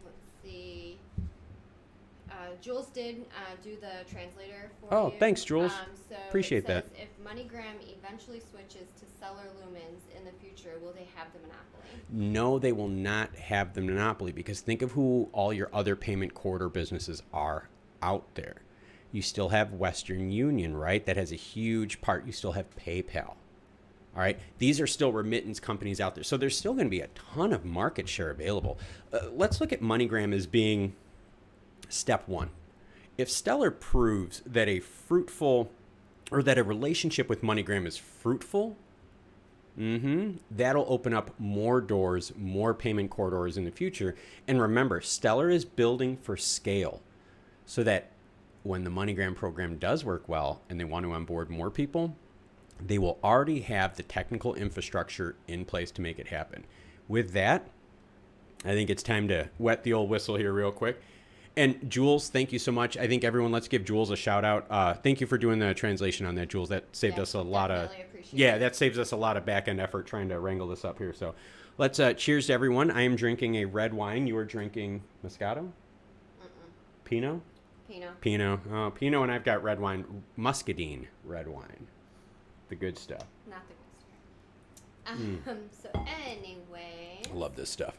Let's see. Jules did do the translator for you. Oh, thanks, Jules. So appreciate that. If Moneygram eventually switches to STELLAR LUMENS in the future, will they have the monopoly? No, they will not have the monopoly, because think of who all your other payment corridor businesses are out there. You still have Western Union, right? That has a huge part. You still have PayPal. All right. These are still remittance companies out there. So there's still going to be a ton of market share available. Let's look at Moneygram as being step one. If Stellar proves that a fruitful, or that a relationship with Moneygram is fruitful, that'll open up more doors, more payment corridors in the future. And remember, Stellar is building for scale so that when the Moneygram program does work well and they want to onboard more people, they will already have the technical infrastructure in place to make it happen. With that, I think it's time to wet the old whistle here real quick. And Jules, thank you so much. I think everyone, let's give Jules a shout out. Thank you for doing the translation on that, Jules. That saved us a lot of, that saves us a lot of back end effort trying to wrangle this up here. So let's cheers to everyone. I am drinking a red wine. You are drinking Moscato? Pinot? Pinot. Oh, Pinot, and I've got red wine, Muscadine red wine. The good stuff. Not the good stuff. So anyway. I love this stuff.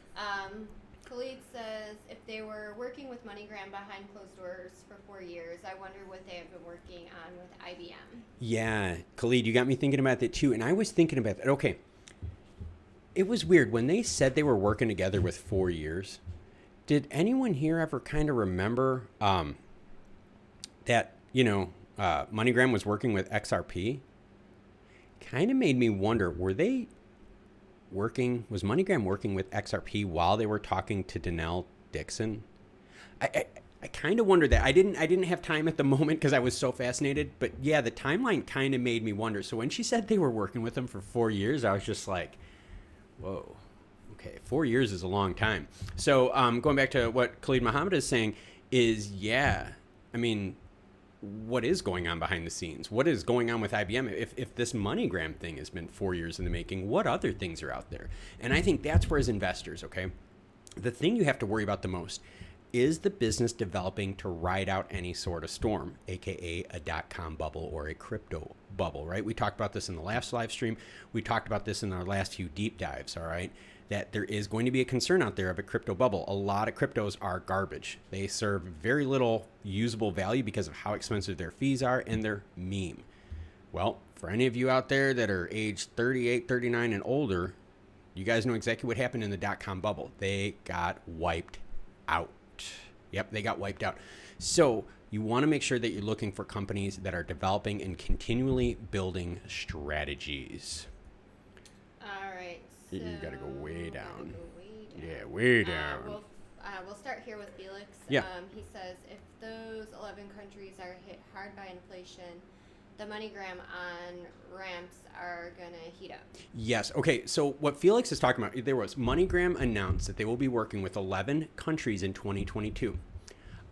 Khalid says, if they were working with Moneygram behind closed doors for 4 years, I wonder what they have been working on with IBM. Yeah, Khalid, you got me thinking about that too. And I was thinking about that. Okay. It was weird. When they said they were working together with 4 years, did anyone here ever kind of remember that, Moneygram was working with XRP? Kind of made me wonder, was Moneygram working with XRP while they were talking to Danelle, Dixon? I kind of wondered that. I didn't have time at the moment because I was so fascinated, but yeah, the timeline kind of made me wonder. So when she said they were working with them for 4 years, I was just like, whoa, okay, 4 years is a long time. So going back to what Khalid Muhammad is saying is, yeah, I mean, what is going on behind the scenes? What is going on with IBM? If this Moneygram thing has been 4 years in the making, what other things are out there? And I think that's where, as investors, okay, the thing you have to worry about the most is the business developing to ride out any sort of storm, aka a .com bubble or a crypto bubble, right? We talked about this in the last live stream. We talked about this in our last few deep dives, all right? That there is going to be a concern out there of a crypto bubble. A lot of cryptos are garbage. They serve very little usable value because of how expensive their fees are, and they're meme. Well, for any of you out there that are age 38, 39 and older, you guys know exactly what happened in the .com bubble. They got wiped out. Yep, they got wiped out. So you want to make sure that you're looking for companies that are developing and continually building strategies. All right. So you got to go way down. Yeah, way down. We'll start here with Felix. Yeah. He says, if those 11 countries are hit hard by inflation, the Moneygram on ramps are going to heat up. Yes. Okay. So what Felix is talking about, there was Moneygram announced that they will be working with 11 countries in 2022.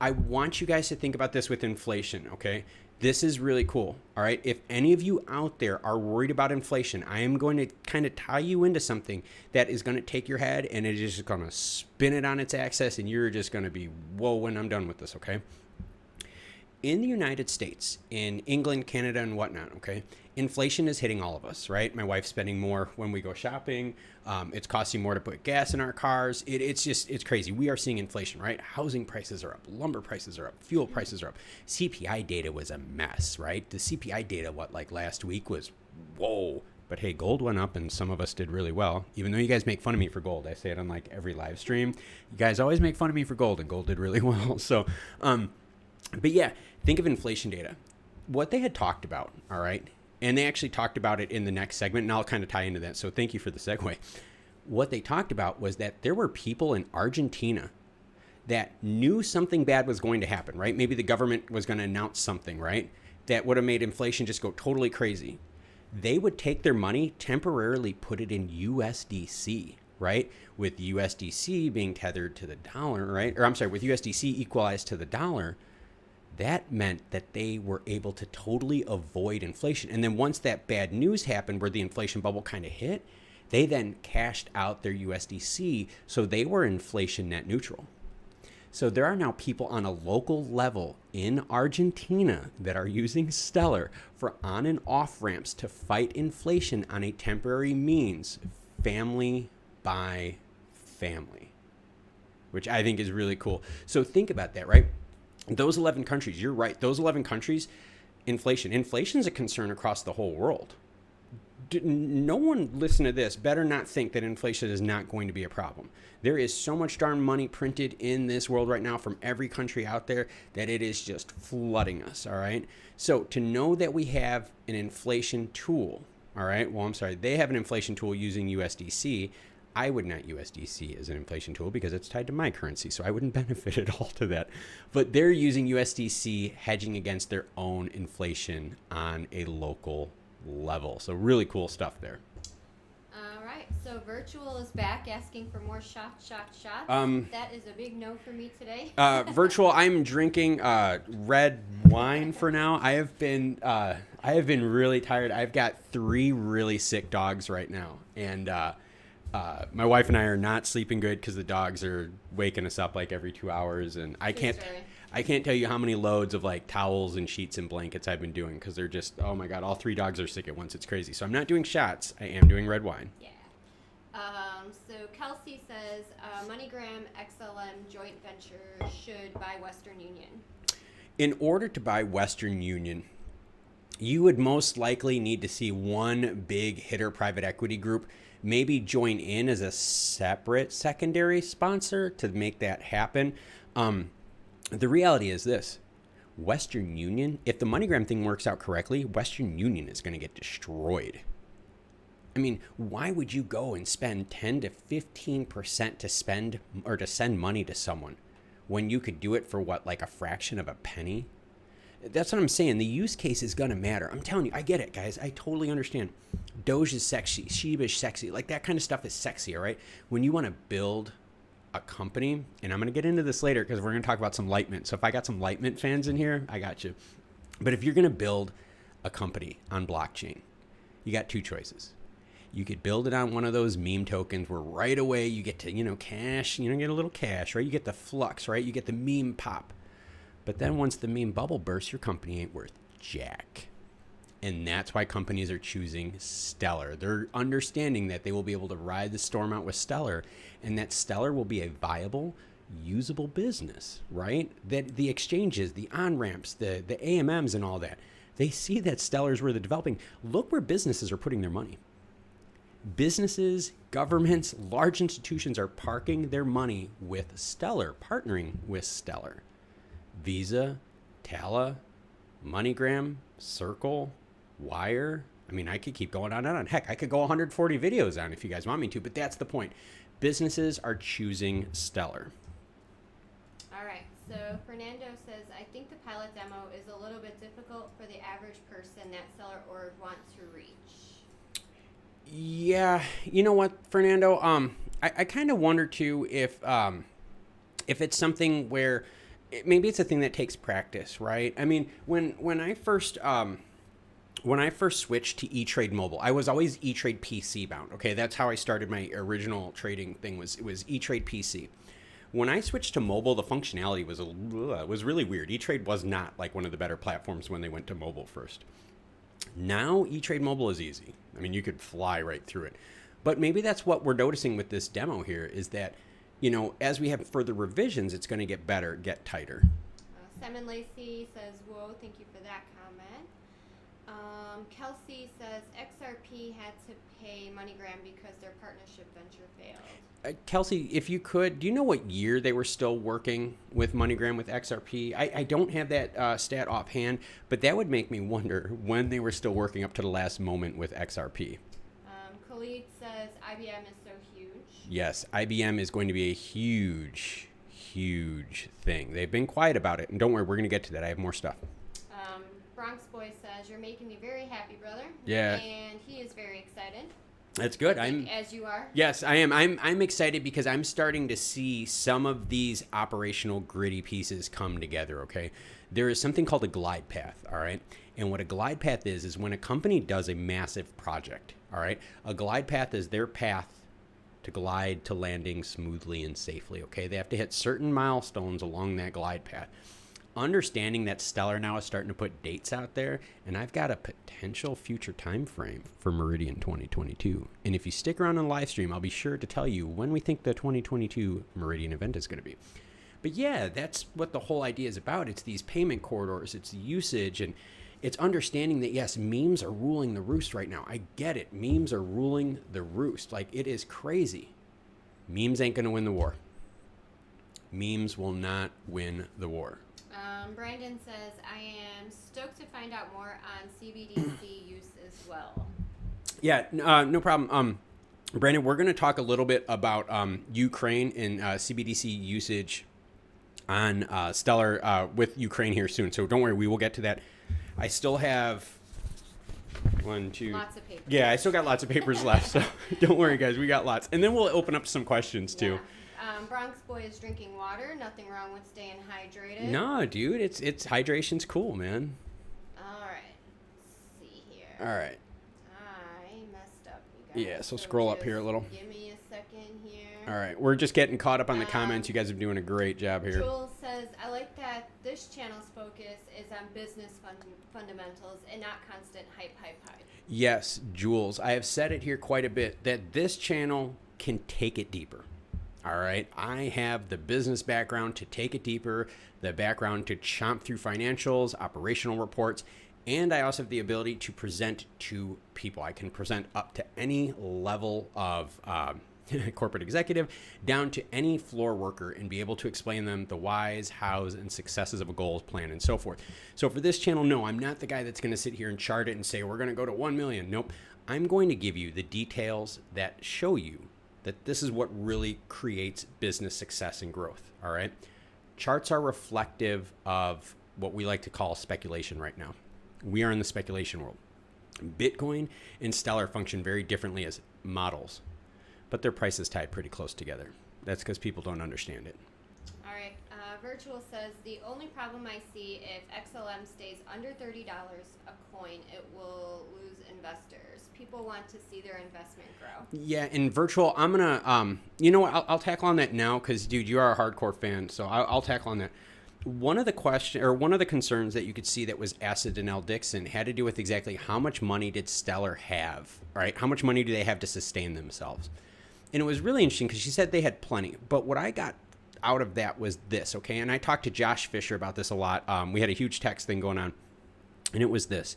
I want you guys to think about this with inflation. Okay. This is really cool. All right. If any of you out there are worried about inflation, I am going to kind of tie you into something that is going to take your head and it is just going to spin it on its axis and you're just going to be, whoa, when I'm done with this. Okay. in the United States, in England, Canada, and whatnot, okay, inflation is hitting all of us, right? My wife's spending more when we go shopping. It's costing more to put gas in our cars. It's crazy. We are seeing inflation, right? Housing prices are up, lumber prices are up, fuel prices are up. CPI data was a mess, right? The CPI data, last week was, whoa. But hey, gold went up and some of us did really well. Even though you guys make fun of me for gold, I say it on like every live stream. You guys always make fun of me for gold, and gold did really well. So, but yeah, think of inflation data. What they had talked about, all right, and they actually talked about it in the next segment, and I'll kind of tie into that. So thank you for the segue. What they talked about was that there were people in Argentina that knew something bad was going to happen, right? Maybe the government was going to announce something, right? That would have made inflation just go totally crazy. They would take their money, temporarily put it in USDC, right? With USDC being tethered to the dollar, right? Or I'm sorry, with USDC equalized to the dollar, that meant that they were able to totally avoid inflation. And then once that bad news happened where the inflation bubble kind of hit, they then cashed out their USDC, so they were inflation net neutral. So there are now people on a local level in Argentina that are using Stellar for on and off ramps to fight inflation on a temporary means, family by family, which I think is really cool. So think about that, right? Those 11 countries, you're right. Those 11 countries, inflation is a concern across the whole world. No one listen to this better not think that inflation is not going to be a problem. There is so much darn money printed in this world right now from every country out there that it is just flooding us, all right? So to know that we have an inflation tool, all right? Well, I'm sorry, they have an inflation tool using USDC. I would not USDC as an inflation tool because it's tied to my currency, so I wouldn't benefit at all to that. But they're using USDC hedging against their own inflation on a local level. So really cool stuff there. All right. So Virtual is back asking for more shots. That is a big no for me today. Virtual, I'm drinking red wine for now. I have been really tired. I've got 3 really sick dogs right now, and my wife and I are not sleeping good because the dogs are waking us up like every 2 hours, and I can't tell you how many loads of like towels and sheets and blankets I've been doing because they're just, oh my God, all 3 dogs are sick at once. It's crazy. So I'm not doing shots. I am doing red wine. Yeah. So Kelsey says Moneygram XLM joint venture should buy Western Union. In order to buy Western Union, you would most likely need to see one big hitter private equity group maybe join in as a separate secondary sponsor to make that happen. The reality is this: Western Union, if the MoneyGram thing works out correctly, Western Union is going to get destroyed. I mean, why would you go and spend 10 to 15% to spend or to send money to someone when you could do it for what, like a fraction of a penny? That's what I'm saying. The use case is going to matter. I'm telling you, I get it, guys. I totally understand. Doge is sexy. Shiba is sexy. Like that kind of stuff is sexy, all right? When you want to build a company, and I'm going to get into this later because we're going to talk about some Lightmint. So if I got some Lightmint fans in here, I got you. But if you're going to build a company on blockchain, you got 2 choices. You could build it on one of those meme tokens where right away you get to, cash, get a little cash, right? You get the flux, right? You get the meme pop. But then once the meme bubble bursts, your company ain't worth jack. And that's why companies are choosing Stellar. They're understanding that they will be able to ride the storm out with Stellar, and that Stellar will be a viable, usable business, right? That the exchanges, the on-ramps, the AMMs and all that, they see that Stellar is where they're developing. Look where businesses are putting their money. Businesses, governments, large institutions are parking their money with Stellar, partnering with Stellar. Visa, Tala, MoneyGram, Circle, Wire. I mean, I could keep going on and on. Heck, I could go 140 videos on if you guys want me to, but that's the point. Businesses are choosing Stellar. All right. So Fernando says, I think the pilot demo is a little bit difficult for the average person that Stellar org wants to reach. Yeah, you know what, Fernando? I kind of wonder too if it's something where maybe it's a thing that takes practice, right? I mean, when I first switched to E-Trade Mobile, I was always E-Trade PC bound. Okay, that's how I started my original trading thing. Was E-Trade PC. When I switched to mobile, the functionality was really weird. E-Trade was not like one of the better platforms when they went to mobile first. Now, E-Trade Mobile is easy. I mean, you could fly right through it. But maybe that's what we're noticing with this demo here is that, as we have further revisions, it's going to get better, get tighter. Simon Lacey says, whoa, thank you for that comment. Kelsey says, XRP had to pay MoneyGram because their partnership venture failed. Kelsey, if you could, do you know what year they were still working with MoneyGram with XRP? I don't have that stat offhand, but that would make me wonder when they were still working up to the last moment with XRP. Khalid says, IBM is so huge. Yes, IBM is going to be a huge thing. They've been quiet about it, and don't worry, we're going to get to that. I have more stuff. Bronx Boy says, you're making me very happy, brother. Yeah. And he is very excited. That's good. As you are. Yes, I am. I'm excited because I'm starting to see some of these operational gritty pieces come together, okay? There is something called a glide path, all right? And what a glide path is when a company does a massive project, all right? A glide path is their path to glide to landing smoothly and safely, okay? They have to hit certain milestones along that glide path. Understanding that Stellar now is starting to put dates out there, and I've got a potential future time frame for Meridian 2022. And if you stick around on the live stream, I'll be sure to tell you when we think the 2022 Meridian event is going to be. But yeah, that's what the whole idea is about. It's these payment corridors, it's usage, and it's understanding that, yes, memes are ruling the roost right now. I get it. Memes are ruling the roost. Like, it is crazy. Memes ain't going to win the war. Memes will not win the war. Brandon says, I am stoked to find out more on CBDC use as well. Yeah, no problem. Brandon, we're going to talk a little bit about Ukraine and CBDC usage on Stellar with Ukraine here soon. So don't worry, we will get to that. I still have lots of papers. Yeah, I still got lots of papers left. So don't worry, guys, we got lots. And then we'll open up some questions too. Yeah. Bronx Boy is drinking water. Nothing wrong with staying hydrated. No, dude, it's hydration's cool, man. All right. Let's see here. All right. I messed up, you guys. Yeah, so scroll up here a little. Give me a second here. All right, we're just getting caught up on the comments. You guys are doing a great job here. Jules says, I like that this channel's focus is on business fundamentals and not constant hype. Yes, Jules, I have said it here quite a bit that this channel can take it deeper. All right, I have the business background to take it deeper, the background to chomp through financials, operational reports, and I also have the ability to present to people. I can present up to any level of corporate executive down to any floor worker and be able to explain them the whys, hows, and successes of a goals plan and so forth. So for this channel, no, I'm not the guy that's going to sit here and chart it and say, we're going to go to 1 million. Nope. I'm going to give you the details that show you that this is what really creates business success and growth, all right? Charts are reflective of what we like to call speculation right now. We are in the speculation world. Bitcoin and Stellar function very differently as models, but their prices tied pretty close together. That's because people don't understand it. All right. Virtual says, the only problem I see if XLM stays under $30 a coin, it will lose investors. People want to see their investment grow. Yeah, in Virtual, I'm going to, you know what, I'll tackle on that now because, dude, you are a hardcore fan, so I'll tackle on that. One of the concerns that you could see that was asked of Danelle Dixon had to do with exactly how much money did Stellar have, right? How much money do they have to sustain themselves? And it was really interesting because she said they had plenty. But what I got out of that was this, okay? And I talked to Josh Fisher about this a lot. We had a huge text thing going on, and it was this.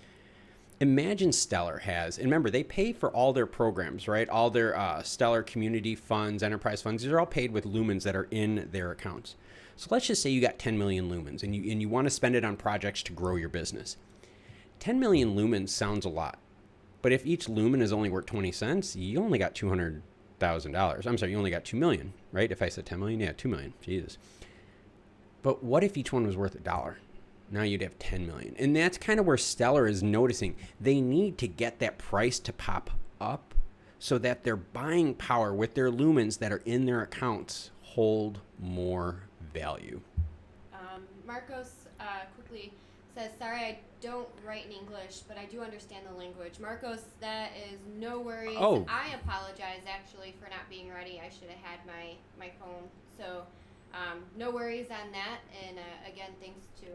Imagine Stellar has, and remember, they pay for all their programs, right? All their Stellar community funds, enterprise funds, these are all paid with lumens that are in their accounts. So let's just say you got 10 million lumens and you want to spend it on projects to grow your business. 10 million lumens sounds a lot, but if each lumen is only worth 20 cents, you only got $200,000. I'm sorry, you only got 2 million, right? If I said 10 million, yeah, 2 million, Jesus. But what if each one was worth $1? Now you'd have 10 million. And that's kind of where Stellar is noticing they need to get that price to pop up so that their buying power with their lumens that are in their accounts hold more value. Marcos quickly says, sorry, I don't write in English, but I do understand the language. Marcos, that is no worries. Oh. I apologize, actually, for not being ready. I should have had my phone. So No worries on that. And again, thanks to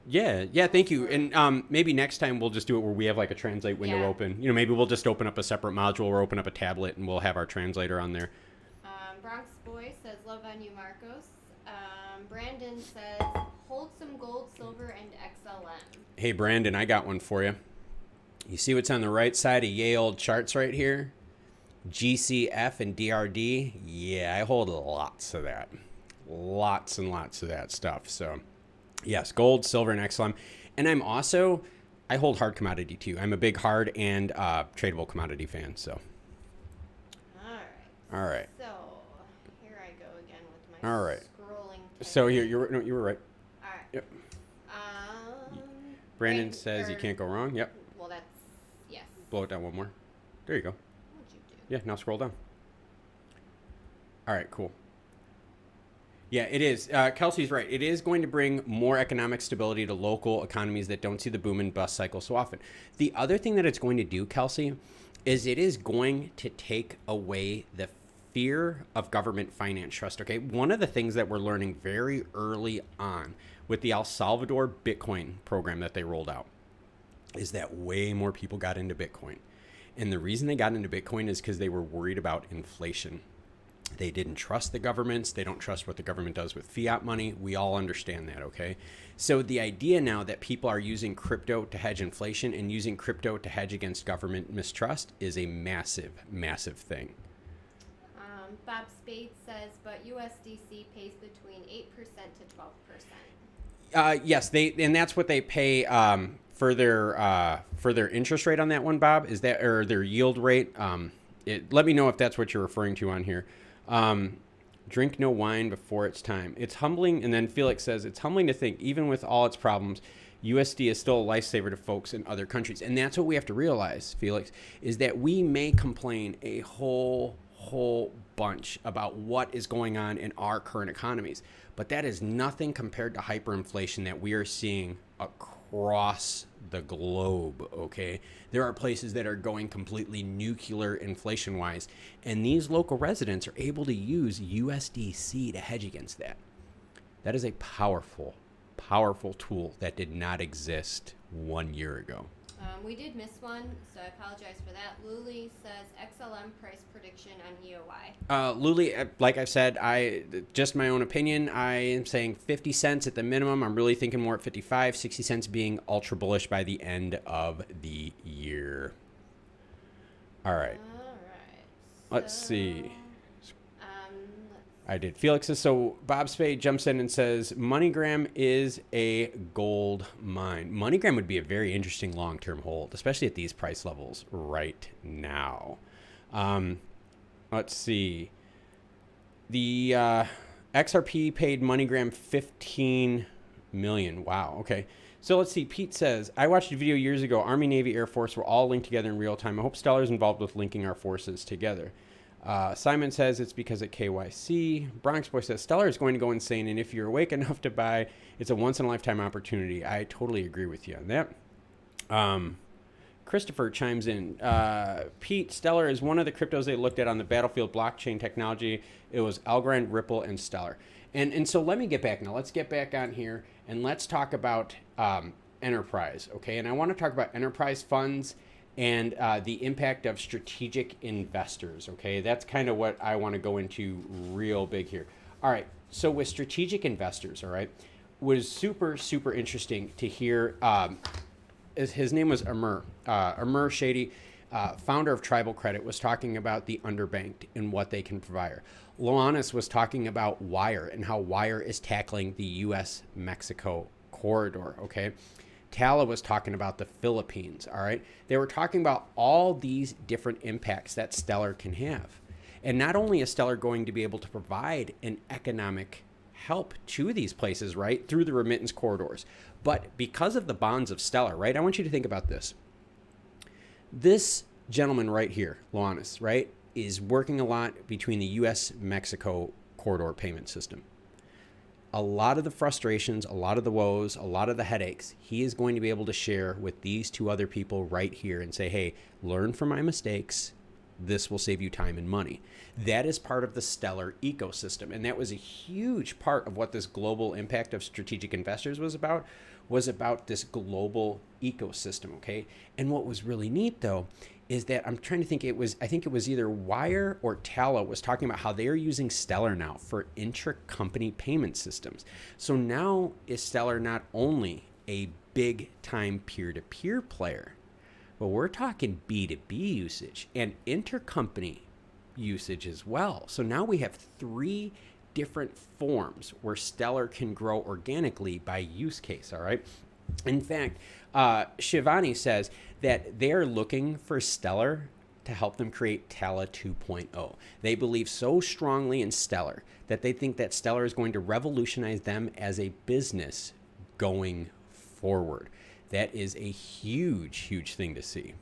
Yeah, thank you. And maybe next time we'll just do it where we have like a translate window open. You know, maybe we'll just open up a separate module or open up a tablet and we'll have our translator on there. Bronx Boy says, love on you, Marcos. Brandon says, hold some gold, silver, and XLM. Hey, Brandon, I got one for you. You see what's on the right side of yay old charts right here? GCF and DRD. Yeah, I hold lots of that. Lots and lots of that stuff. So, yes, gold, silver, and XLM. And I hold hard commodity too. I'm a big hard and tradable commodity fan. So, all right. So, here I go again with my scrolling. So you were right. All right. Yep. Brandon says you can't go wrong. Yep. Well, that's yes. Blow it down one more. There you go. What'd you do? Yeah. Now scroll down. All right. Cool. Yeah, it is. Kelsey's right. It is going to bring more economic stability to local economies that don't see the boom and bust cycle so often. The other thing that it's going to do, Kelsey, is it is going to take away the fear of government finance trust. Okay, one of the things that we're learning very early on with the El Salvador Bitcoin program that they rolled out is that way more people got into Bitcoin. And the reason they got into Bitcoin is because they were worried about inflation. They didn't trust the governments. They don't trust what the government does with fiat money. We all understand that, okay? So the idea now that people are using crypto to hedge inflation and using crypto to hedge against government mistrust is a massive, massive thing. Bob Spade says, but USDC pays between 8% to 12%. Yes, and that's what they pay for their interest rate on that one, Bob. Is that or their yield rate? Let me know if that's what you're referring to on here. Drink no wine before it's time. It's humbling. And then Felix says, it's humbling to think, even with all its problems, USD is still a lifesaver to folks in other countries. And that's what we have to realize, Felix, is that we may complain a whole bunch about what is going on in our current economies. But that is nothing compared to hyperinflation that we are seeing across the globe, okay? There are places that are going completely nuclear inflation-wise, and these local residents are able to use USDC to hedge against that. That is a powerful, powerful tool that did not exist 1 year ago. We did miss one, so I apologize for that. Luli says XLM price prediction on EOI. Luli, like I said, just my own opinion, I am saying 50 cents at the minimum. I'm really thinking more at 55, 60 cents being ultra bullish by the end of the year. All right. Let's see. I did. Felix says, so Bob Spade jumps in and says, Moneygram is a gold mine. Moneygram would be a very interesting long-term hold, especially at these price levels right now. Let's see. The XRP paid Moneygram $15 million. Wow. Okay. So let's see. Pete says, I watched a video years ago. Army, Navy, Air Force were all linked together in real time. I hope Stellar is involved with linking our forces together. Simon says it's because of KYC. Bronx Boy says Stellar is going to go insane, and if you're awake enough to buy, it's a once-in-a-lifetime opportunity. I totally agree with you on that. Christopher chimes in. Pete, Stellar is one of the cryptos they looked at on the Battlefield blockchain technology. It was Algorand, Ripple, and Stellar. And so let me get back now. Let's get back on here, and let's talk about enterprise, okay? And I want to talk about enterprise funds and the impact of strategic investors, okay? That's kind of what I want to go into real big here. All right, so with strategic investors, all right, was super, super interesting to hear. His name was Amr Shady, founder of Tribal Credit, was talking about the underbanked and what they can provide. Loanis was talking about Wire and how Wire is tackling the U.S.-Mexico corridor, okay? Tala was talking about the Philippines, all right? They were talking about all these different impacts that Stellar can have. And not only is Stellar going to be able to provide an economic help to these places, right, through the remittance corridors, but because of the bonds of Stellar, right, I want you to think about this. This gentleman right here, Loanis, right, is working a lot between the U.S.-Mexico corridor payment system. A lot of the frustrations, a lot of the woes, a lot of the headaches, he is going to be able to share with these two other people right here and say, hey, learn from my mistakes, This will save you time and money. That is part of the Stellar ecosystem. And that was a huge part of what this global impact of strategic investors was about this global ecosystem, okay? And what was really neat though, is that I'm trying to think, I think it was either Wire or Tala was talking about how they are using Stellar now for intra-company payment systems. So now is Stellar not only a big time peer-to-peer player, but we're talking B2B usage and intercompany usage as well. So now we have 3 different forms where Stellar can grow organically by use case, all right? In fact, Shivani says that they're looking for Stellar to help them create Tala 2.0. They believe so strongly in Stellar that they think that Stellar is going to revolutionize them as a business going forward. That is a huge, huge thing to see.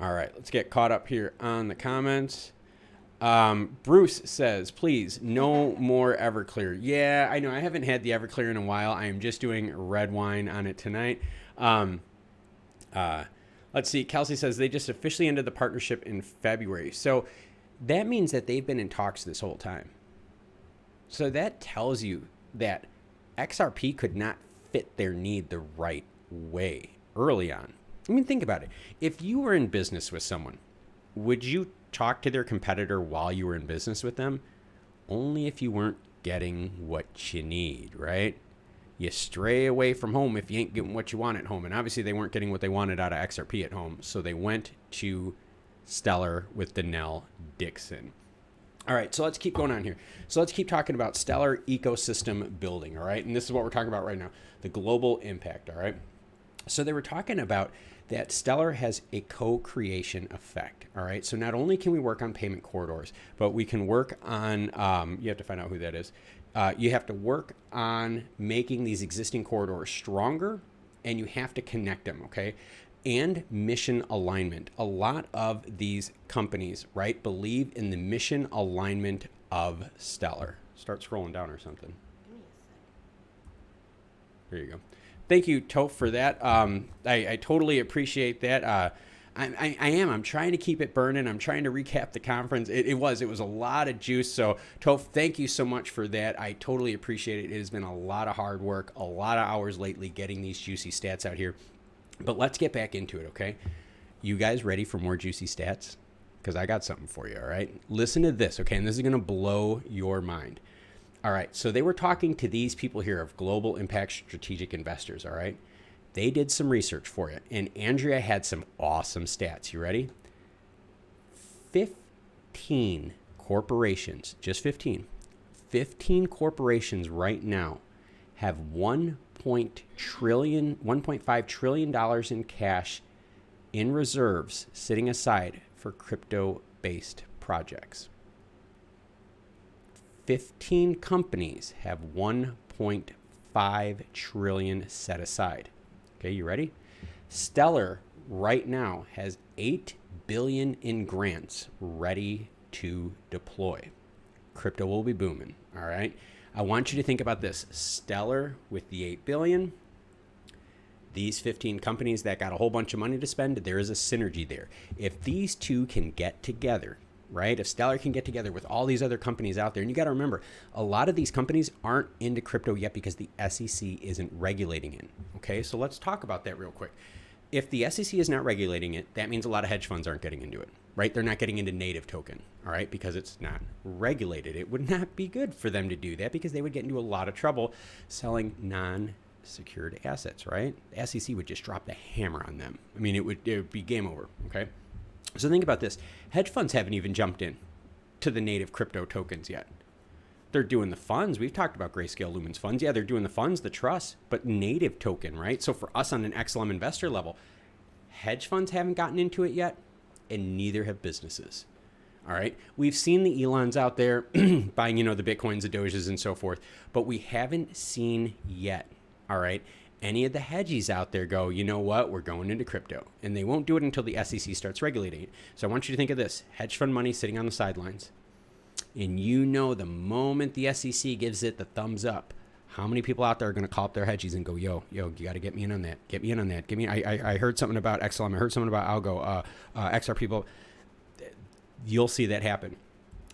All right, let's get caught up here on the comments. Bruce says, please, no more Everclear. Yeah, I know. I haven't had the Everclear in a while. I am just doing red wine on it tonight. Let's see. Kelsey says they just officially ended the partnership in February. So that means that they've been in talks this whole time. So that tells you that XRP could not fit their need the right way early on. I mean, think about it. If you were in business with someone, would you talk to their competitor while you were in business with them? Only if you weren't getting what you need, right? You stray away from home if you ain't getting what you want at home. And obviously they weren't getting what they wanted out of XRP at home. So they went to Stellar with Danelle Dixon. All right, so let's keep going on here. So let's keep talking about Stellar ecosystem building, all right? And this is what we're talking about right now, the global impact, all right? So they were talking about that Stellar has a co-creation effect, all right? So not only can we work on payment corridors, but we can work on, you have to find out who that is. You have to work on making these existing corridors stronger, and you have to connect them, okay? And mission alignment. A lot of these companies, right, believe in the mission alignment of Stellar. Start scrolling down or something. There you go. Thank you, Toph, for that. I totally appreciate that. I'm trying to keep it burning. I'm trying to recap the conference. It was a lot of juice. So Toph, thank you so much for that. I totally appreciate it. It has been a lot of hard work, a lot of hours lately getting these juicy stats out here. But let's get back into it, okay? You guys ready for more juicy stats? Because I got something for you, all right? Listen to this, okay? And this is going to blow your mind. All right, so they were talking to these people here of Global Impact Strategic Investors, all right? They did some research for you, and Andrea had some awesome stats. You ready? 15 corporations, just 15 corporations right now have $1.5 trillion in cash in reserves sitting aside for crypto-based projects. 15 companies have 1.5 trillion set aside. Okay, you ready? Stellar right now has 8 billion in grants ready to deploy. Crypto will be booming, all right? I want you to think about this. Stellar with the 8 billion, these 15 companies that got a whole bunch of money to spend, there is a synergy there. If these two can get together, right? If Stellar can get together with all these other companies out there, and you got to remember, a lot of these companies aren't into crypto yet because the SEC isn't regulating it. Okay, so let's talk about that real quick. If the SEC is not regulating it, that means a lot of hedge funds aren't getting into it, right? They're not getting into native token, all right, because it's not regulated. It would not be good for them to do that because they would get into a lot of trouble selling non-secured assets, right? The SEC would just drop the hammer on them. I mean, it would be game over, okay? So think about this. Hedge funds haven't even jumped in to the native crypto tokens yet. They're doing the funds. We've talked about Grayscale Lumens funds. Yeah, they're doing the funds, the trust, but native token, right? So for us on an XLM investor level, hedge funds haven't gotten into it yet, and neither have businesses. All right. We've seen the Elons out there buying, the Bitcoins, the Doges, and so forth, but we haven't seen yet, all right, any of the hedgies out there go, you know what, we're going into crypto. And they won't do it until the SEC starts regulating it. So I want you to think of this. Hedge fund money sitting on the sidelines. And the moment the SEC gives it the thumbs up, how many people out there are going to call up their hedgies and go, yo, you got to get me in on that. Get me in on that. I heard something about XLM. I heard something about Algo, XR people. You'll see that happen.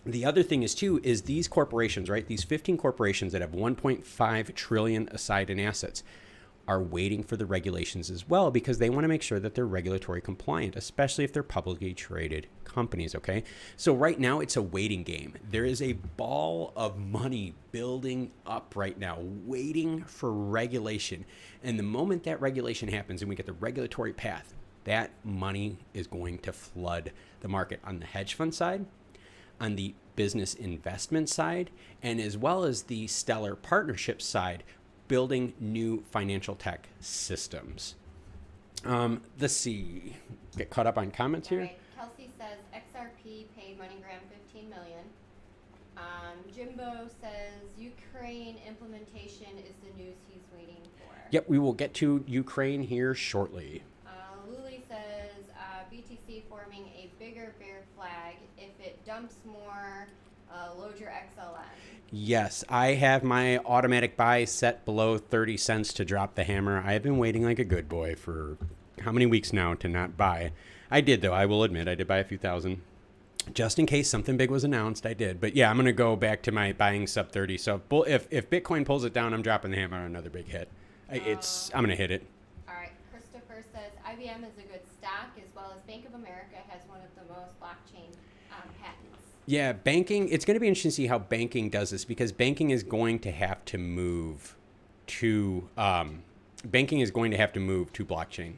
The other thing is too, is these corporations, right? These 15 corporations that have 1.5 trillion aside in assets are waiting for the regulations as well, because they want to make sure that they're regulatory compliant, especially if they're publicly traded companies, okay? So right now it's a waiting game. There is a ball of money building up right now, waiting for regulation. And the moment that regulation happens and we get the regulatory path, that money is going to flood the market on the hedge fund side, on the business investment side, and as well as the Stellar partnership side, building new financial tech systems. Let's see. Get caught up on comments here. Right. Kelsey says XRP paid MoneyGram $15 million. Jimbo says Ukraine implementation is the news he's waiting for. Yep, we will get to Ukraine here shortly. Luli says BTC forming a bigger bear flag. If it dumps more, load your XLM. Yes, I have my automatic buy set below 30 cents to drop the hammer. I have been waiting like a good boy for how many weeks now to not buy. I did, though. I will admit I did buy a few thousand. Just in case something big was announced, I did. But yeah, I'm going to go back to my buying sub 30. So if Bitcoin pulls it down, I'm dropping the hammer on another big hit. I'm going to hit it. All right. Christopher says IBM is a good stock, as well as Bank of America has one of the most blockchain patents. Yeah, banking, it's going to be interesting to see how banking does this, because banking is going to have to move to blockchain.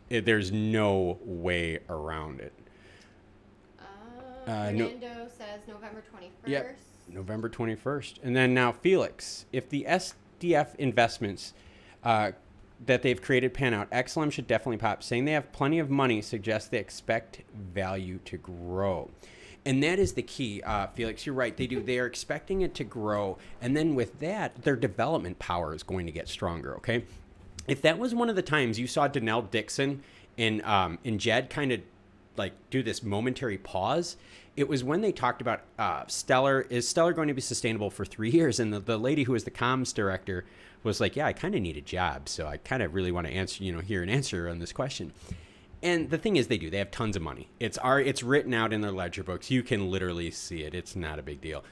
There's no way around it. Fernando says November 21st. Yep, November 21st. And then now Felix, if the SDF investments that they've created pan out, XLM should definitely pop. Saying they have plenty of money suggests they expect value to grow. And that is the key, Felix. You're right. They do. They are expecting it to grow. And then with that, their development power is going to get stronger, okay? If that was one of the times you saw Danelle, Dixon, and Jed kind of like do this momentary pause, it was when they talked about Stellar. Is Stellar going to be sustainable for 3 years? And the lady who was the comms director was like, yeah, I kind of need a job. So I kind of really want to answer, hear an answer on this question. And the thing is, they have tons of money. It's written out in their ledger books. You can literally see it. It's not a big deal.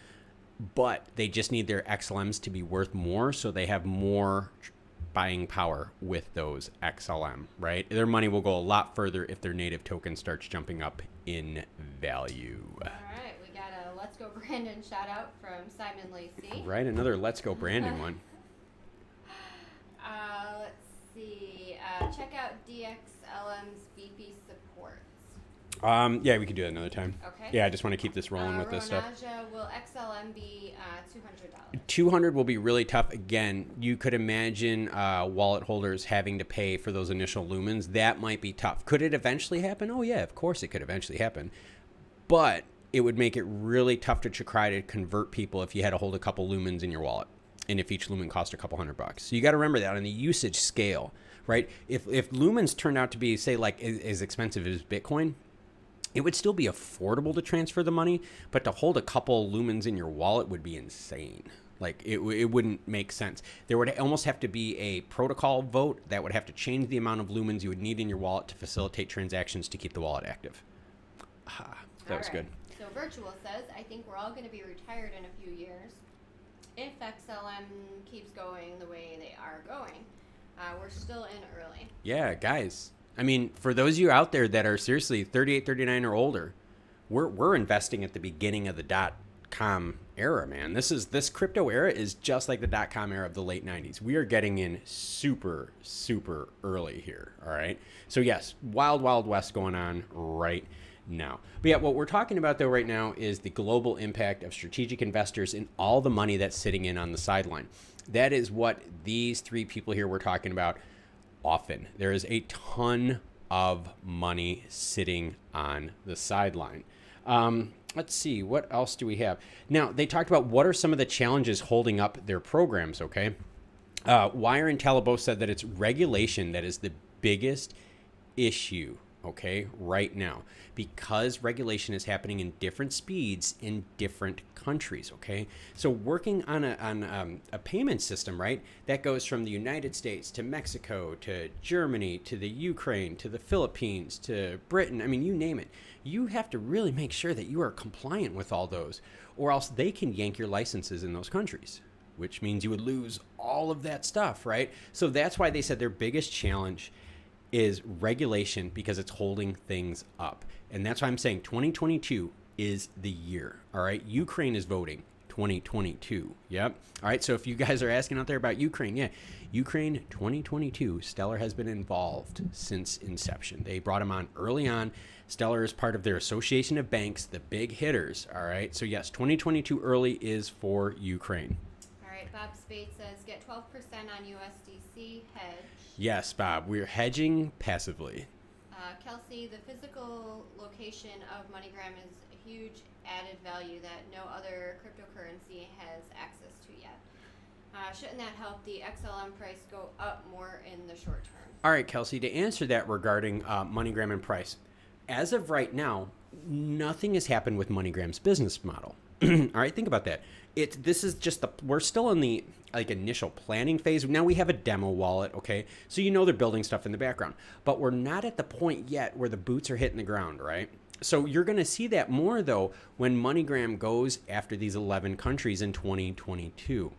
But they just need their XLMs to be worth more, so they have more buying power with those XLM, right? Their money will go a lot further if their native token starts jumping up in value. All right, we got a Let's Go Brandon shout out from Simon Lacey. Right, another Let's Go Brandon one. Let's see. Check out DXLM's BP supports. Yeah, we could do that another time. Okay. Yeah, I just want to keep this rolling with this stuff. Will XLM be $200? 200 will be really tough. Again, you could imagine wallet holders having to pay for those initial lumens. That might be tough. Could it eventually happen? Oh yeah, of course it could eventually happen. But it would make it really tough to try to convert people if you had to hold a couple lumens in your wallet, and if each lumen cost a couple $100. So you got to remember that on the usage scale, right? If lumens turned out to be, say, like as expensive as Bitcoin, it would still be affordable to transfer the money, but to hold a couple lumens in your wallet would be insane. Like it wouldn't make sense. There would almost have to be a protocol vote that would have to change the amount of lumens you would need in your wallet to facilitate transactions to keep the wallet active. That was good. So Virtual says, I think we're all going to be retired in a few years if XLM keeps going the way they are going. We're still in early. Yeah, guys. I mean, for those of you out there that are seriously 38, 39 or older, we're investing at the beginning of the .com era, man. This crypto era is just like the .com era of the late 90s. We are getting in super, super early here, all right? So yes, wild, wild west going on right now. But yeah, what we're talking about though right now is the global impact of strategic investors and all the money that's sitting in on the sideline. That is what these three people here we're talking about often. There is a ton of money sitting on the sideline. Let's see, what else do we have? Now, they talked about what are some of the challenges holding up their programs, okay? Wire and Talabo said that it's regulation that is the biggest issue okay, right now, because regulation is happening in different speeds in different countries, okay? So working on a payment system, right, that goes from the United States to Mexico to Germany to the Ukraine to the Philippines to Britain, I mean, you name it. You have to really make sure that you are compliant with all those, or else they can yank your licenses in those countries, which means you would lose all of that stuff, right? So that's why they said their biggest challenge is regulation, because it's holding things up. And that's why I'm saying 2022 is the year. All right. Ukraine is voting 2022. Yep. All right. So if you guys are asking out there about Ukraine, yeah, Ukraine 2022, Stellar has been involved since inception. They brought them on early on. Stellar is part of their association of banks, the big hitters. All right. So yes, 2022 early is for Ukraine. All right. Bob Spade says get 12% on USDC hedge. Yes, Bob, we're hedging passively. Kelsey, the physical location of Moneygram is a huge added value that no other cryptocurrency has access to yet. Shouldn't that help the XLM price go up more in the short term? All right, Kelsey, to answer that regarding Moneygram and price, as of right now, nothing has happened with Moneygram's business model. All right, think about that. This is just we're still in the initial planning phase. Now we have a demo wallet, okay? So they're building stuff in the background, but we're not at the point yet where the boots are hitting the ground, right? So you're going to see that more though when MoneyGram goes after these 11 countries in 2022.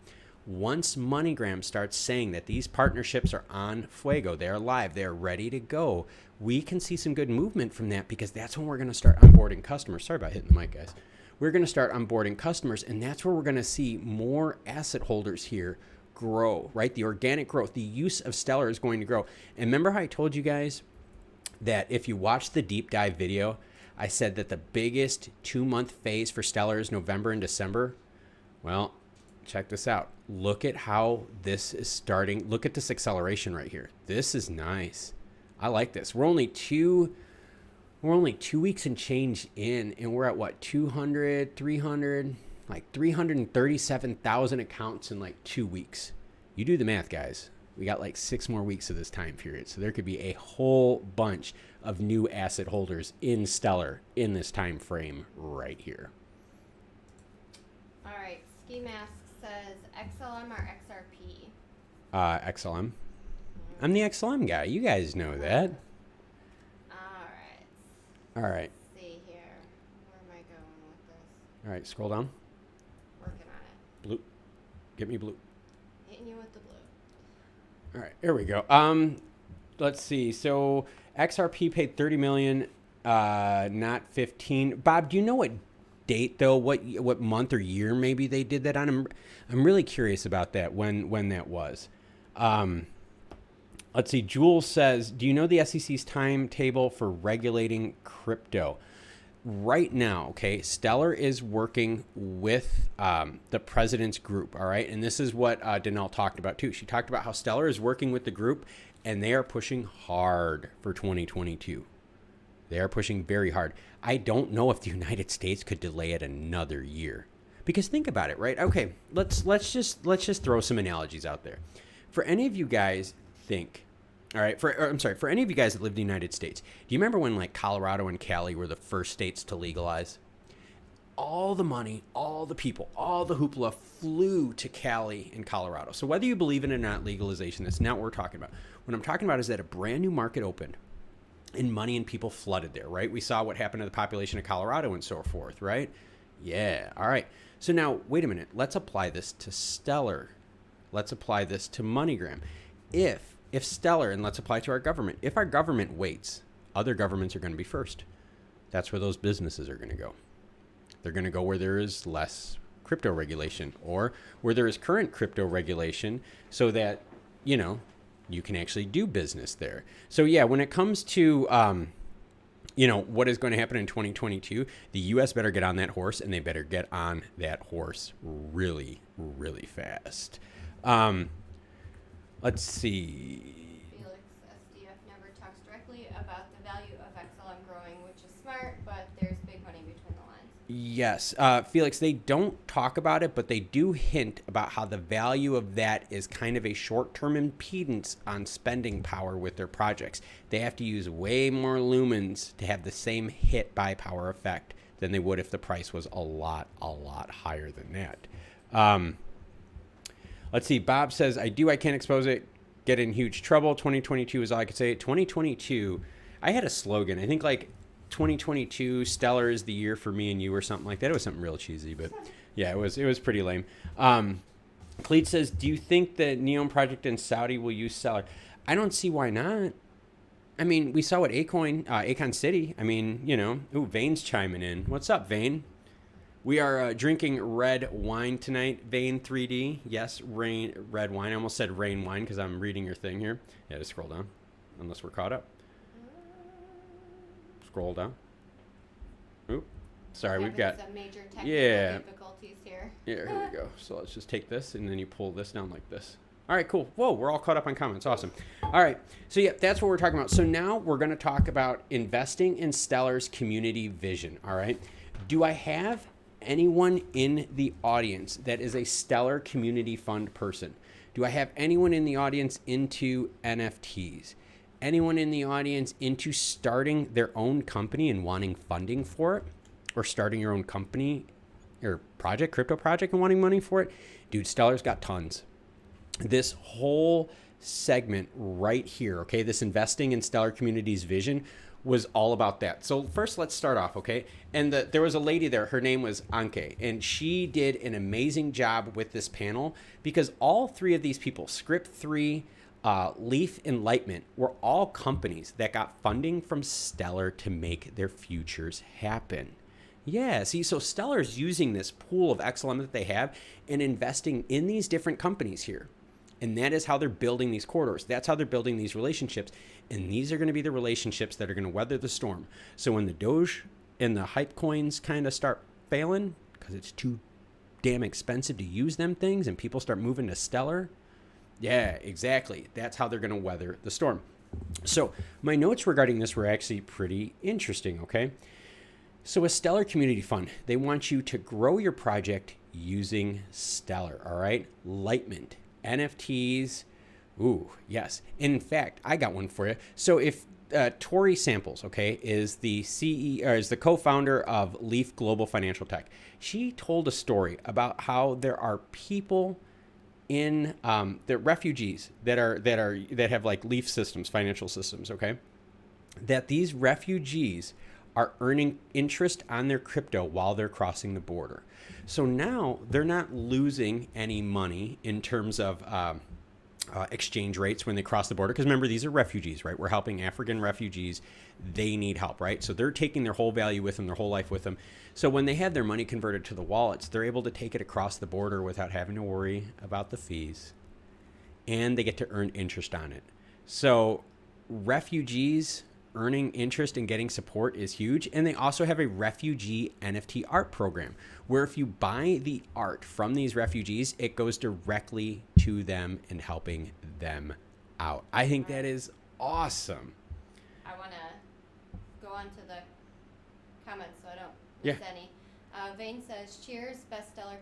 Once MoneyGram starts saying that these partnerships are on fuego, they're live, they're ready to go, we can see some good movement from that, because that's when we're going to start onboarding customers. Sorry about hitting the mic, guys. We're going to start onboarding customers, and that's where we're going to see more asset holders here grow, right? The organic growth, the use of Stellar is going to grow. And remember how I told you guys that if you watch the deep dive video, I said that the biggest 2-month phase for Stellar is November and December? Well, check this out. Look at how this is starting. Look at this acceleration right here. This is nice. I like this. We're only 2 weeks and change in, and we're at what, 337,000 accounts in 2 weeks. You do the math, guys. We got 6 more weeks of this time period. So there could be a whole bunch of new asset holders in Stellar in this time frame right here. All right. Ski Mask says XLM or XRP? XLM. I'm the XLM guy. You guys know that. All right. Let's see here. Where am I going with this? All right, scroll down. Working on it. Blue. Get me blue. Hitting you with the blue. All right, there we go. Let's see. So XRP paid 30 million, not 15. Bob, do you know what date though? What month or year maybe they did that on? I'm really curious about that. When that was. Let's see. Jules says, do you know the SEC's timetable for regulating crypto? Right now, okay, Stellar is working with the president's group, all right? And this is what Danelle talked about too. She talked about how Stellar is working with the group, and they are pushing hard for 2022. They are pushing very hard. I don't know if the United States could delay it another year. Because think about it, right? Okay, let's just throw some analogies out there. For any of you guys all right, for any of you guys that live in the United States, do you remember when Colorado and Cali were the first states to legalize? All the money, all the people, all the hoopla flew to Cali and Colorado. So whether you believe in it or not, legalization, that's not what we're talking about. What I'm talking about is that a brand new market opened and money and people flooded there, right? We saw what happened to the population of Colorado and so forth, right? Yeah, all right. So now, wait a minute. Let's apply this to Stellar. Let's apply this to MoneyGram. If Stellar, and let's apply to our government, if our government waits, other governments are going to be first. That's where those businesses are going to go. They're going to go where there is less crypto regulation, or where there is current crypto regulation, so that, you can actually do business there. So yeah, when it comes to, what is going to happen in 2022, the U.S. better get on that horse, and they better get on that horse really, really fast. Let's see. Felix SDF never talks directly about the value of XLM growing, which is smart, but there's big money between the lines. Yes. Felix, they don't talk about it, but they do hint about how the value of that is kind of a short-term impedance on spending power with their projects. They have to use way more lumens to have the same hit buy power effect than they would if the price was a lot higher than that. Let's see. Bob says, I can't expose it. Get in huge trouble. 2022 is all I could say. 2022, I had a slogan. I think like 2022 Stellar is the year for me and you or something like that. It was something real cheesy, but yeah, it was pretty lame. Cleet says, do you think the Neon project in Saudi will use Stellar? I don't see why not. I mean, we saw what Acon City. I mean, you know, ooh, Vane's chiming in. What's up, Vane? We are drinking red wine tonight. Vane 3D. Yes, red wine. I almost said rain wine because I'm reading your thing here. Yeah, just scroll down, unless we're caught up. Scroll down. Oop. Sorry, we've got some major technical difficulties here. Yeah, here we go. So let's just take this and then you pull this down like this. All right, cool. Whoa, we're all caught up on comments. Awesome. All right. So yeah, that's what we're talking about. So now we're going to talk about investing in Stellar's community vision. All right. Do I have anyone in the audience that is a Stellar community fund person? Do I have anyone in the audience into NFTs? Anyone in the audience into starting their own company and wanting funding for it, or starting your own company or project, crypto project, and wanting money for it? Dude, Stellar's got tons. This whole segment right here, okay, this investing in Stellar community's vision was all about that. So first, let's start off, okay? And there was a lady there. Her name was Anke, and she did an amazing job with this panel because all three of these people, Script 3, Leaf, Enlightenment, were all companies that got funding from Stellar to make their futures happen. Yeah, see, so Stellar's using this pool of XLM that they have and investing in these different companies here. And that is how they're building these corridors. That's how they're building these relationships. And these are going to be the relationships that are going to weather the storm. So when the Doge and the hype coins kind of start failing because it's too damn expensive to use them things and people start moving to Stellar, yeah, exactly. That's how they're going to weather the storm. So my notes regarding this were actually pretty interesting, okay? So a Stellar Community Fund, they want you to grow your project using Stellar, all right? Lightment, NFTs, ooh, yes. In fact, I got one for you. So if Tori Samples, okay, is the CEO or is the co-founder of Leaf Global Financial Tech, she told a story about how there are people in the refugees that have like Leaf systems, financial systems, okay, that these refugees are earning interest on their crypto while they're crossing the border. So now they're not losing any money in terms of exchange rates when they cross the border. Because remember, these are refugees, right? We're helping African refugees. They need help, right? So they're taking their whole value with them, their whole life with them. So when they have their money converted to the wallets, they're able to take it across the border without having to worry about the fees. And they get to earn interest on it. So refugees earning interest and getting support is huge. And they also have a refugee NFT art program where if you buy the art from these refugees, it goes directly to them and helping them out. I think that is awesome. I want to go on to the comments so I don't miss any. Vane says, cheers, best Stellar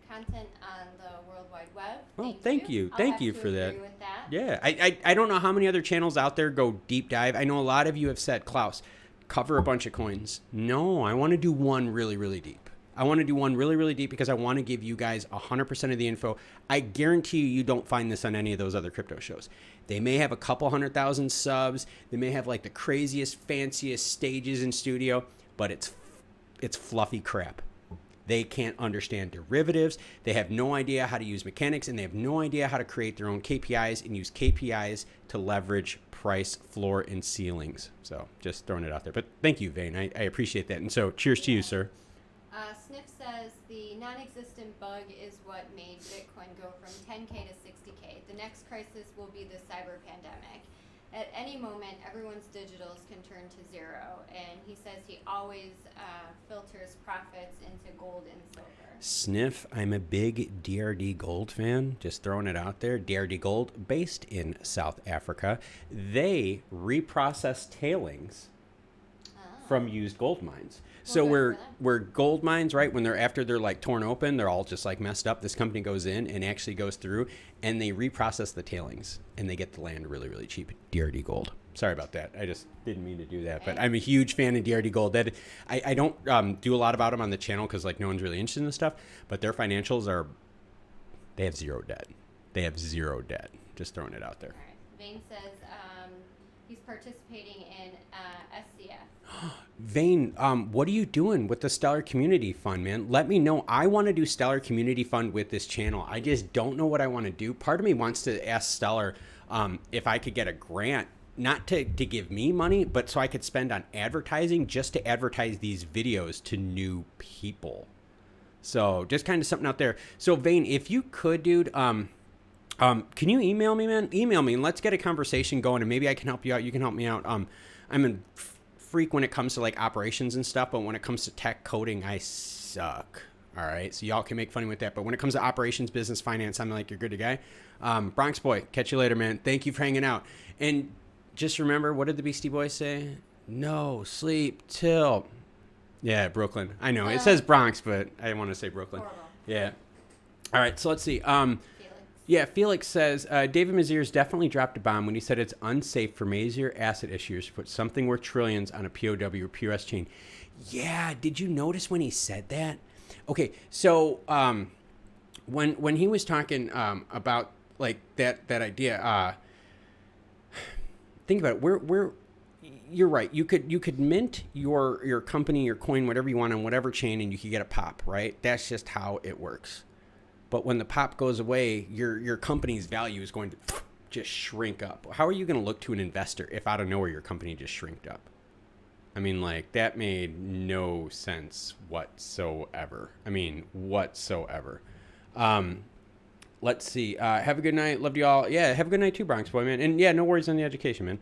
content on the World Wide Web. Thank you. Thank you for that. With that. Yeah, I don't know how many other channels out there go deep dive. I know a lot of you have said, Klaus, cover a bunch of coins. No, I want to do one really, really deep. I want to do one really, really deep because I want to give you guys 100% of the info. I guarantee you don't find this on any of those other crypto shows. They may have a couple 100,000 subs. They may have like the craziest, fanciest stages in studio, but it's fluffy crap. They can't understand derivatives. They have no idea how to use mechanics, and they have no idea how to create their own KPIs and use KPIs to leverage price, floor, and ceilings. So just throwing it out there. But thank you, Vane. I appreciate that. And so cheers to you, sir. Sniff says the non-existent bug is what made Bitcoin go from 10K to 60K. The next crisis will be the cyber pandemic. At any moment, everyone's digitals can turn to zero. And he says he always filters profits into gold and silver. Sniff, I'm a big DRDGOLD fan. Just throwing it out there. DRDGOLD, based in South Africa. They reprocess tailings from used gold mines. So where gold mines, right, when after they're like torn open, they're all just like messed up. This company goes in and actually goes through and they reprocess the tailings and they get the land really, really cheap. DRDGOLD. Sorry about that. I just didn't mean to do that, but I'm a huge fan of DRDGOLD. That I don't do a lot about them on the channel because like no one's really interested in this stuff, but their financials they have zero debt. They have zero debt. Just throwing it out there. All right. Vane says he's participating in SCF. Vane, what are you doing with the Stellar Community Fund, man? Let me know. I want to do Stellar Community Fund with this channel. I just don't know what I want to do. Part of me wants to ask Stellar if I could get a grant, not to give me money, but so I could spend on advertising just to advertise these videos to new people. So just kind of something out there. So Vane, if you could, dude, can you email me, man? Email me and let's get a conversation going and maybe I can help you out. You can help me out. I'm a freak when it comes to like operations and stuff, but when it comes to tech coding, I suck. All right. So y'all can make fun with that. But when it comes to operations, business, finance, I'm like, you're good to guy. Bronx boy, catch you later, man. Thank you for hanging out. And just remember, what did the Beastie Boys say? No sleep till. Yeah, Brooklyn. I know. It says Bronx, but I want to say Brooklyn. Horrible. Yeah. All right. So let's see. Yeah, Felix says, David Maziers definitely dropped a bomb when he said it's unsafe for major asset issuers to put something worth trillions on a POW or POS chain. Yeah, did you notice when he said that? Okay, so when he was talking about like that idea, think about it. You're right. You could mint your company, your coin, whatever you want on whatever chain, and you could get a pop, right? That's just how it works. But when the pop goes away, your company's value is going to just shrink up. How are you going to look to an investor if out of nowhere your company just shrinked up? I mean, like, that made no sense whatsoever. I mean, whatsoever. Let's see. Have a good night. Loved you all. Yeah, have a good night too, Bronx boy, man. And yeah, no worries on the education,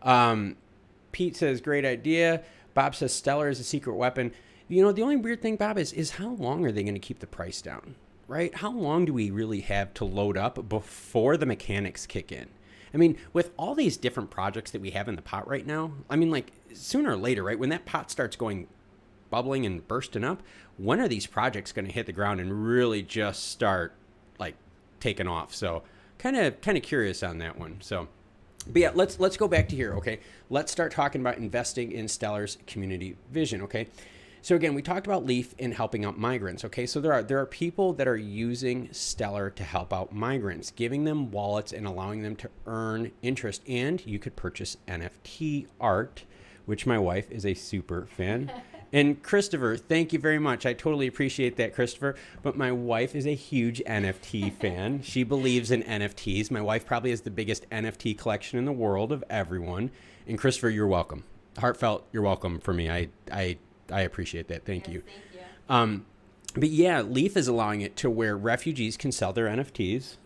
man. Pete says, great idea. Bob says, Stellar is a secret weapon. You know, the only weird thing, Bob, is how long are they going to keep the price down? Right? How long do we really have to load up before the mechanics kick in? I mean, with all these different projects that we have in the pot right now, I mean, like sooner or later, right? When that pot starts going bubbling and bursting up, when are these projects going to hit the ground and really just start like taking off? So kind of curious on that one. So, but yeah, let's go back to here. Okay. Let's start talking about investing in Stellar's community vision. Okay. So again, we talked about Leaf in helping out migrants. Okay, so there are people that are using Stellar to help out migrants, giving them wallets and allowing them to earn interest. And you could purchase NFT art, which my wife is a super fan. And Christopher, thank you very much. I totally appreciate that, Christopher. But my wife is a huge NFT fan. She believes in NFTs. My wife probably has the biggest NFT collection in the world of everyone. And Christopher, you're welcome. Heartfelt, you're welcome for me. I appreciate that. Thank you. Thank you. But yeah, Leaf is allowing it to where refugees can sell their NFTs.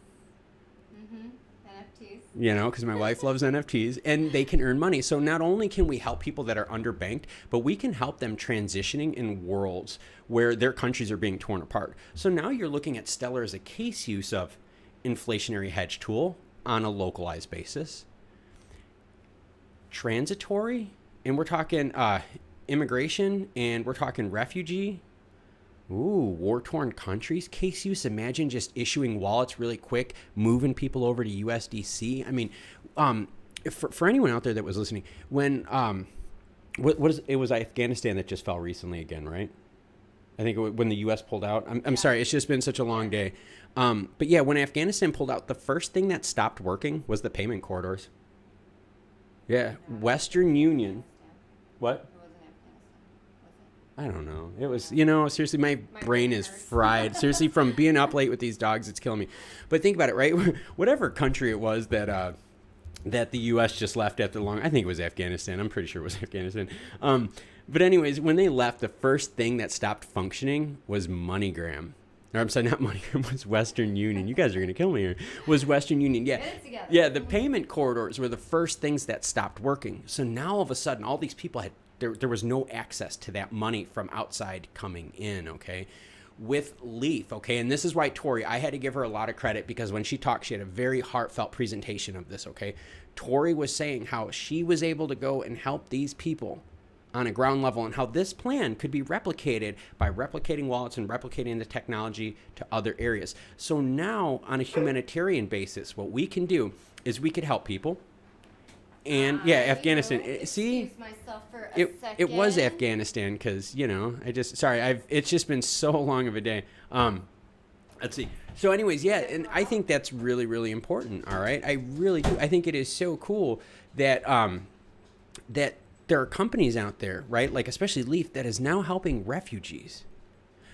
NFTs. You know, because my wife loves NFTs and they can earn money. So not only can we help people that are underbanked, but we can help them transitioning in worlds where their countries are being torn apart. So now you're looking at Stellar as a case use of inflationary hedge tool on a localized basis. Transitory, and we're talking immigration, and we're talking refugee. Ooh, war-torn countries. Case use, imagine just issuing wallets really quick, moving people over to USDC. I mean, for anyone out there that was listening, when it was Afghanistan that just fell recently again, right? I think when the U.S. pulled out. I'm sorry, it's just been such a long day. But yeah, when Afghanistan pulled out, the first thing that stopped working was the payment corridors. Yeah, Western Union. What? I don't know. It was, you know, seriously, my brain is fried. Seriously, from being up late with these dogs, it's killing me. But think about it, right? Whatever country it was that the U.S. just left after long, I think it was Afghanistan. I'm pretty sure it was Afghanistan. But anyways, when they left, the first thing that stopped functioning was Moneygram. Or I'm sorry, not Moneygram, was Western Union. You guys are going to kill me here. Was Western Union. Yeah. Get it together. Yeah, the payment corridors were the first things that stopped working. So now all of a sudden, all these people had, there was no access to that money from outside coming in, okay? With Leaf, okay? And this is why Tori, I had to give her a lot of credit because when she talked, she had a very heartfelt presentation of this, okay? Tori was saying how she was able to go and help these people on a ground level, and how this plan could be replicated by replicating wallets and replicating the technology to other areas. So now, on a humanitarian basis, what we can do is we could help people. And yeah, Afghanistan. See, it was Afghanistan because it's just been so long of a day. Let's see. So anyways, yeah, and I think that's really, really important. All right, I really do. I think it is so cool that that there are companies out there, right? Like especially Leaf, that is now helping refugees.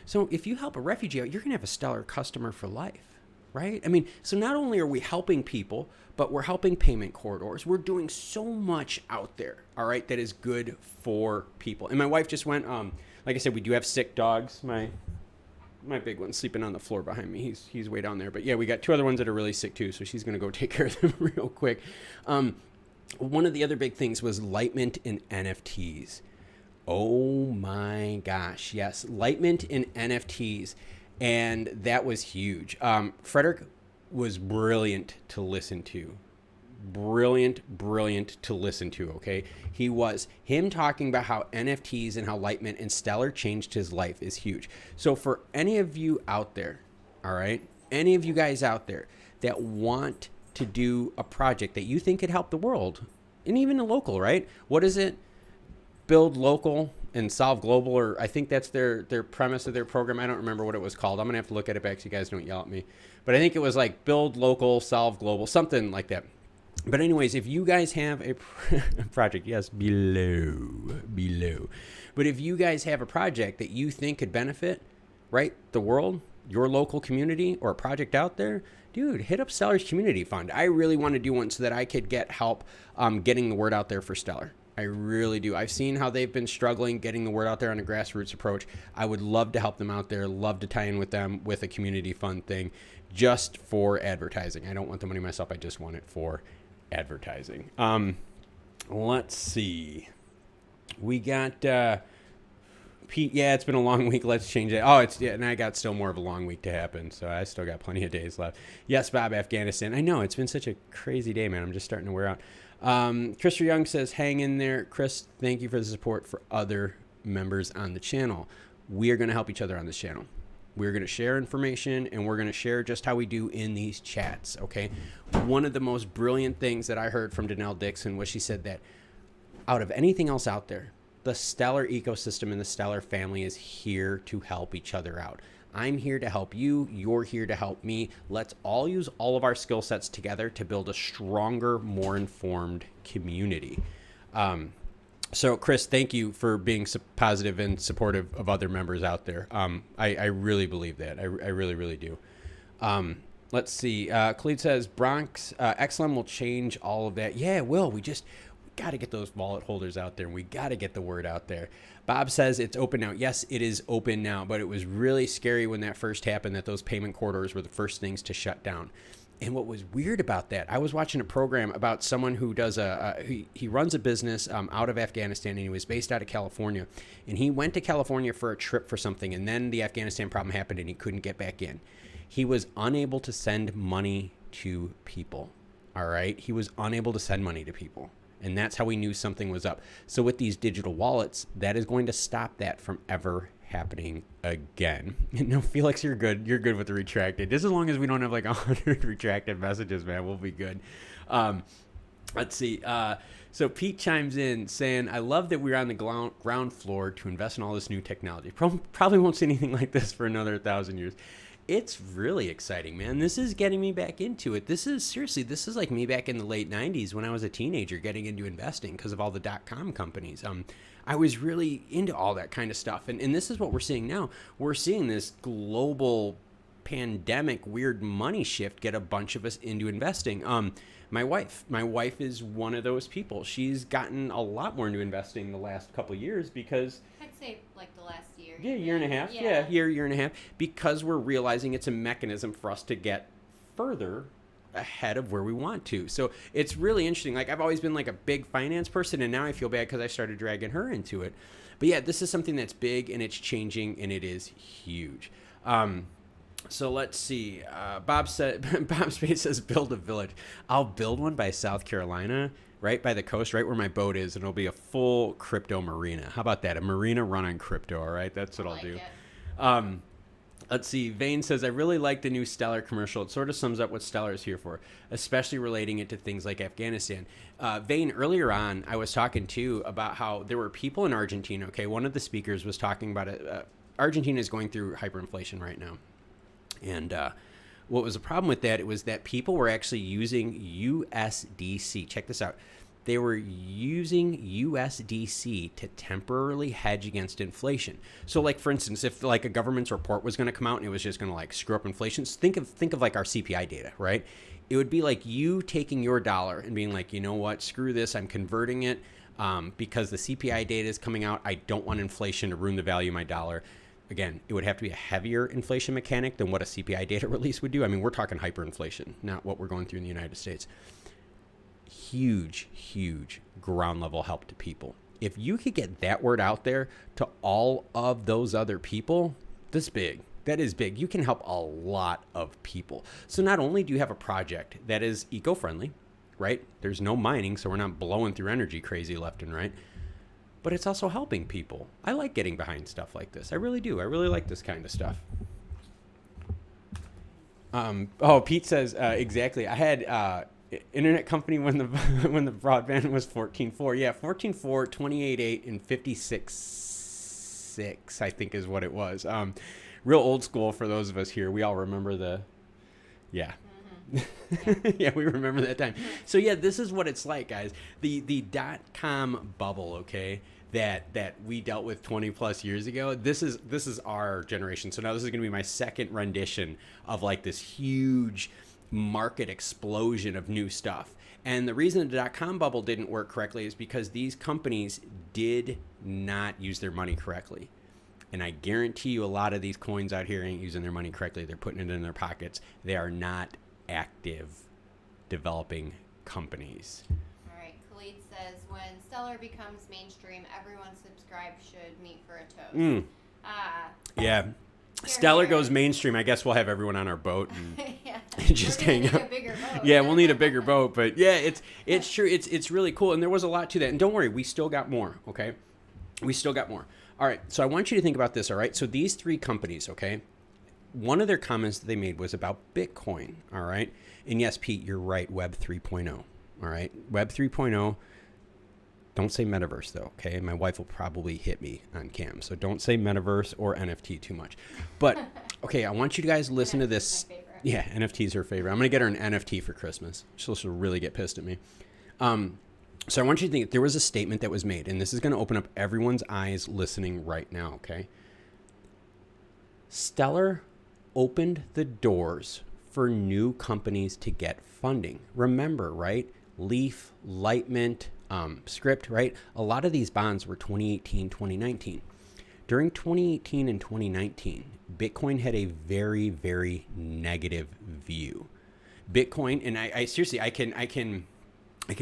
So if you help a refugee out, you're gonna have a stellar customer for life, right? I mean, so not only are we helping people, but we're helping payment corridors. We're doing so much out there, all right, that is good for people. And my wife just went, like I said, we do have sick dogs. My big one's sleeping on the floor behind me. He's way down there. But yeah, we got two other ones that are really sick too, so she's going to go take care of them real quick. One of the other big things was Lightment in NFTs. Oh my gosh, yes, Lightment in NFTs. And that was huge. Frederick was brilliant to listen to. Brilliant to listen to, okay? Him talking about how NFTs and how Lightment and Stellar changed his life is huge. So for any of you out there, all right, any of you guys out there that want to do a project that you think could help the world, and even the local, right? What is it? Build local and solve global, or I think that's their premise of their program. I don't remember what it was called. I'm gonna have to look at it back so you guys don't yell at me. But I think it was like build local, solve global, something like that. But anyways, if you guys have a project, yes, below. But if you guys have a project that you think could benefit, right, the world, your local community, or a project out there, dude, hit up Stellar's Community Fund. I really want to do one so that I could get help getting the word out there for Stellar. I really do. I've seen how they've been struggling getting the word out there on a grassroots approach. I would love to help them out there, love to tie in with them with a community fund thing just for advertising. I don't want the money myself. I just want it for advertising. Let's see. We got Pete. Yeah, it's been a long week. Let's change it. And I got still more of a long week to happen, so I still got plenty of days left. Yes, Bob, Afghanistan. I know it's been such a crazy day, man. I'm just starting to wear out. Christopher Young says, hang in there. Chris, thank you for the support for other members on the channel. We are going to help each other on this channel. We're going to share information, and we're going to share just how we do in these chats, okay? One of the most brilliant things that I heard from Danelle Dixon was she said that out of anything else out there, the Stellar ecosystem and the Stellar family is here to help each other out. I'm here to help you. You're here to help me. Let's all use all of our skill sets together to build a stronger, more informed community. So, Chris, thank you for being positive and supportive of other members out there. I really believe that. I really, really do. Let's see. Khalid says, Bronx, XLM will change all of that. Yeah, it will. We got to get those wallet holders out there, and we got to get the word out there. Bob says it's open now. Yes, it is open now, but it was really scary when that first happened, that those payment corridors were the first things to shut down. And what was weird about that, I was watching a program about someone who does he runs a business out of Afghanistan, and he was based out of California. And he went to California for a trip for something, and then the Afghanistan problem happened, and he couldn't get back in. He was unable to send money to people, all right? He was unable to send money to people. And that's how we knew something was up. So with these digital wallets, that is going to stop that from ever happening again. No, Felix, you're good. You're good with the retracted. Just as long as we don't have like 100 retracted messages, man, we'll be good. Let's see. So Pete chimes in saying, I love that we're on the ground floor to invest in all this new technology. Probably won't see anything like this for another 1,000 years. It's really exciting, man. This is getting me back into it. This is like me back in the late 90s when I was a teenager getting into investing because of all the .com companies. I was really into all that kind of stuff. And this is what we're seeing now. We're seeing this global pandemic weird money shift get a bunch of us into investing. My wife is one of those people. She's gotten a lot more into investing the last couple of years because I'd say like the last year. Yeah, year and a half. Yeah, year and a half. Because we're realizing it's a mechanism for us to get further ahead of where we want to. So it's really interesting. Like I've always been like a big finance person, and now I feel bad because I started dragging her into it. But yeah, this is something that's big and it's changing and it is huge. So let's see. Bob Spade says build a village. I'll build one by South Carolina, right by the coast, right where my boat is, and it'll be a full crypto marina. How about that? A marina run on crypto. All right, that's what I'll do. Let's see. Vane says, I really like the new Stellar commercial. It sort of sums up what Stellar is here for, especially relating it to things like Afghanistan. Vane, earlier on, I was talking too about how there were people in Argentina. Okay, one of the speakers was talking about it. Argentina is going through hyperinflation right now. And what was the problem with that? It was that people were actually using USDC. Check this out. They were using USDC to temporarily hedge against inflation. So like, for instance, if like a government's report was going to come out and it was just going to like screw up inflation, so think of like our CPI data, right? It would be like you taking your dollar and being like, you know what, screw this, I'm converting it because the CPI data is coming out. I don't want inflation to ruin the value of my dollar. Again, it would have to be a heavier inflation mechanic than what a CPI data release would do. I mean, we're talking hyperinflation, not what we're going through in the United States. Huge, huge ground level help to people. If you could get that word out there to all of those other people, that's big. That is big. You can help a lot of people. So not only do you have a project that is eco-friendly, right? There's no mining, so we're not blowing through energy crazy left and right. But it's also helping people. I like getting behind stuff like this. I really do. I really like this kind of stuff. Pete says, exactly. I had internet company when the when the broadband was 14.4. Yeah, 14.4, 28.8, and 56.6, I think is what it was. Real old school for those of us here. We all remember the, yeah. Yeah, we remember that time. So yeah, this is what it's like, guys. The .com bubble, okay, that we dealt with 20 plus years ago. This is our generation. So now this is going to be my second rendition of like this huge market explosion of new stuff. And the reason the .com bubble didn't work correctly is because these companies did not use their money correctly. And I guarantee you a lot of these coins out here ain't using their money correctly. They're putting it in their pockets. They are not active developing companies. All right, Khalid says, when Stellar becomes mainstream, everyone subscribed should meet for a toast. Yeah. Stellar goes mainstream. I guess we'll have everyone on our boat and yeah. just hang out. A bigger boat. Yeah, we'll need a bigger boat. But yeah, it's true. It's really cool. And there was a lot to that. And don't worry, we still got more. Okay, we still got more. All right. So I want you to think about this. All right. So these three companies. Okay. One of their comments that they made was about Bitcoin. All right. And yes, Pete, you're right. Web 3.0. All right. Web 3.0. Don't say metaverse, though, okay? My wife will probably hit me on cam. So don't say metaverse or NFT too much. But, okay, I want you guys to listen to this. Yeah, NFT is her favorite. I'm going to get her an NFT for Christmas. She'll really get pissed at me. So I want you to think, there was a statement that was made, and this is going to open up everyone's eyes listening right now, okay? Stellar opened the doors for new companies to get funding. Remember, right? Leaf, Lightmint, Script, right? A lot of these bonds were 2018, 2019. During 2018 and 2019, Bitcoin had a very, very negative view. Bitcoin, and I seriously, I can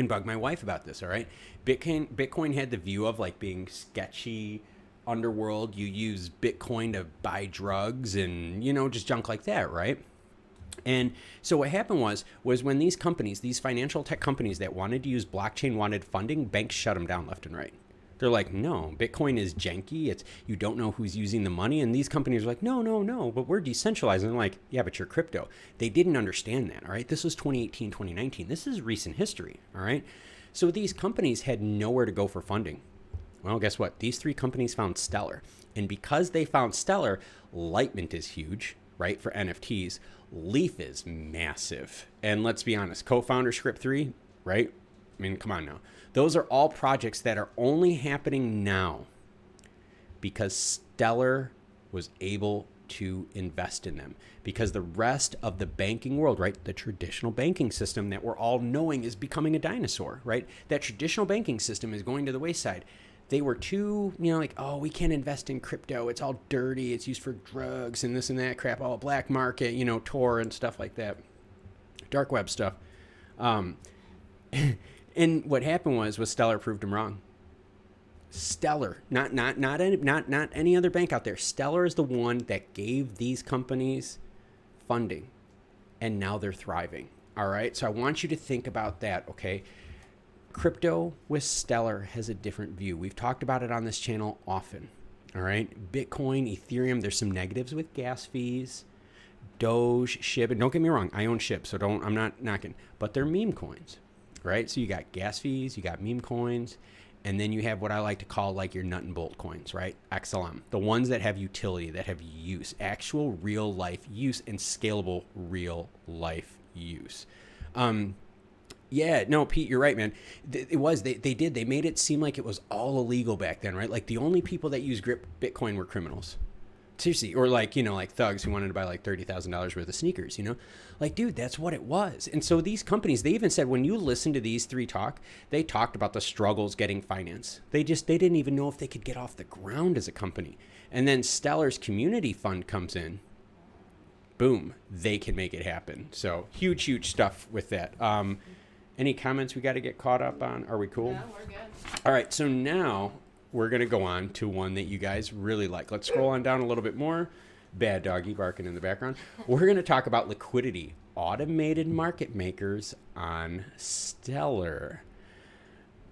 bug my wife about this, all right? Bitcoin had the view of like being sketchy underworld. You use Bitcoin to buy drugs and, just junk like that, right? And so what happened was when these companies, these financial tech companies that wanted to use blockchain, wanted funding, banks shut them down left and right. They're like, no, Bitcoin is janky. You don't know who's using the money. And these companies are like, no, but we're decentralized. And they're like, yeah, but you're crypto. They didn't understand that, all right? This was 2018, 2019. This is recent history, all right? So these companies had nowhere to go for funding. Well, guess what? These three companies found Stellar. And because they found Stellar, Lightmint is huge, right, for NFTs. Leaf is massive. And let's be honest, co-founder Script3, right? I mean, come on now. Those are all projects that are only happening now because Stellar was able to invest in them. Because the rest of the banking world, right, the traditional banking system that we're all knowing is becoming a dinosaur, right? That traditional banking system is going to the wayside. They were too, like, oh, we can't invest in crypto. It's all dirty. It's used for drugs and this and that crap, all black market, Tor and stuff like that. Dark web stuff. And what happened was Stellar proved them wrong. Stellar, not any other bank out there. Stellar is the one that gave these companies funding, and now they're thriving. All right. So I want you to think about that. Okay. Crypto with Stellar has a different view. We've talked about it on this channel often. All right. Bitcoin, Ethereum, there's some negatives with gas fees, Doge, SHIB. And don't get me wrong, I own SHIB, so I'm not knocking, but they're meme coins, right? So you got gas fees, you got meme coins, and then you have what I like to call like your nut and bolt coins, right? XLM, the ones that have utility, that have use, actual real life use and scalable real life use. Yeah, no, Pete, you're right, man. They made it seem like it was all illegal back then, right? Like the only people that used Bitcoin were criminals. Seriously, or like, like thugs who wanted to buy like $30,000 worth of sneakers, like, dude, that's what it was. And so these companies, they even said, when you listen to these three talk, they talked about the struggles getting finance. They didn't even know if they could get off the ground as a company. And then Stellar's community fund comes in, boom, they can make it happen. So huge stuff with that. Any comments we got to get caught up on? Are we cool? No, we're good. All right. So now we're going to go on to one that you guys really like. Let's scroll on down a little bit more. Bad doggy barking in the background. We're going to talk about liquidity, automated market makers on Stellar.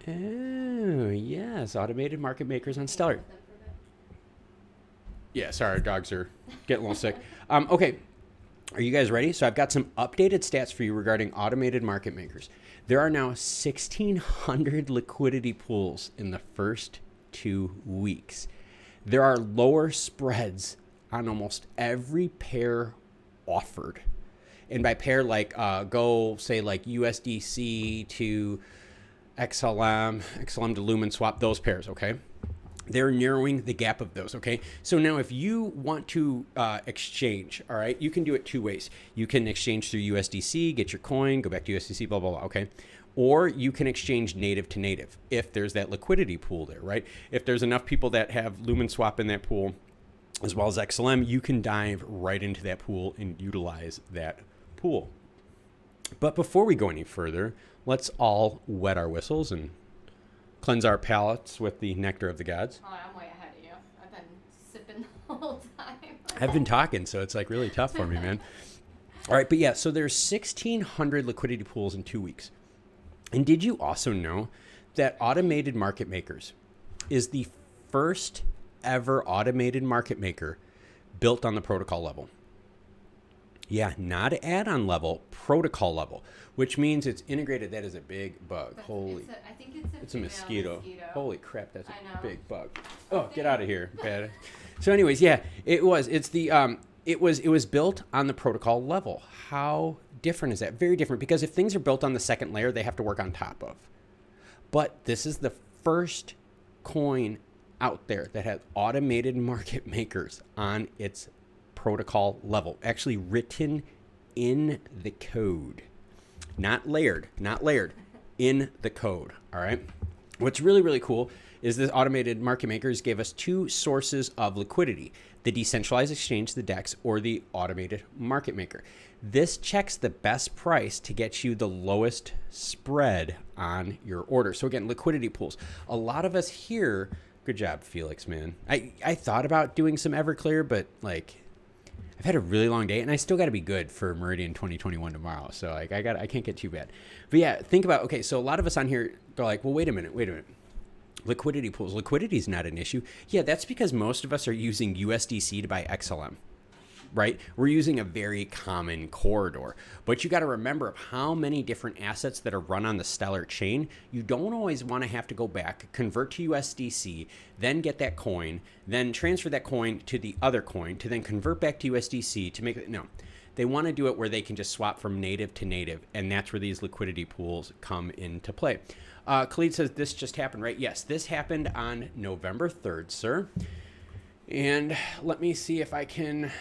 Oh, yes. Automated market makers on Stellar. Yeah, sorry. Our dogs are getting a little sick. Okay. Are you guys ready? So I've got some updated stats for you regarding automated market makers. There are now 1,600 liquidity pools in the first 2 weeks. There are lower spreads on almost every pair offered. And by pair, like go say like USDC to XLM to Lumen swap, those pairs, okay? They're narrowing the gap of those, okay? So now if you want to exchange, all right, you can do it two ways. You can exchange through USDC, get your coin, go back to USDC, blah, blah, blah, okay? Or you can exchange native to native if there's that liquidity pool there, right? If there's enough people that have Lumen swap in that pool, as well as XLM, you can dive right into that pool and utilize that pool. But before we go any further, let's all wet our whistles and cleanse our palates with the nectar of the gods. Oh, I'm way ahead of you. I've been sipping the whole time. I've been talking, so it's like really tough for me, man. All right, but yeah, so there's 1,600 liquidity pools in 2 weeks. And did you also know that automated market makers is the first ever automated market maker built on the protocol level? Yeah, not add-on level, protocol level, which means it's integrated. That is a big bug. Holy. I think it's a mosquito. Holy crap, that's a big bug. Oh, Thank get out of here. Bad. So anyways, yeah, it was built on the protocol level. How different is that? Very different, because if things are built on the second layer, they have to work on top of. But this is the first coin out there that has automated market makers on its protocol level, actually written in the code, not layered, in the code. All right. What's really, really cool is this automated market makers gave us two sources of liquidity: the decentralized exchange, the DEX, or the automated market maker. This checks the best price to get you the lowest spread on your order. So again, liquidity pools. A lot of us here, good job, Felix, man. I thought about doing some Everclear, but like, I've had a really long day, and I still got to be good for Meridian 2021 tomorrow. So like, I can't get too bad. But yeah, think about, okay, so a lot of us on here go like, well, wait a minute. Liquidity pools. Liquidity is not an issue. Yeah, that's because most of us are using USDC to buy XLM, right? We're using a very common corridor. But you got to remember how many different assets that are run on the Stellar chain. You don't always want to have to go back, convert to USDC, then get that coin, then transfer that coin to the other coin, to then convert back to USDC to make it. No, they want to do it where they can just swap from native to native. And that's where these liquidity pools come into play. Khalid says this just happened, right? Yes, this happened on November 3rd, sir. And let me see if I can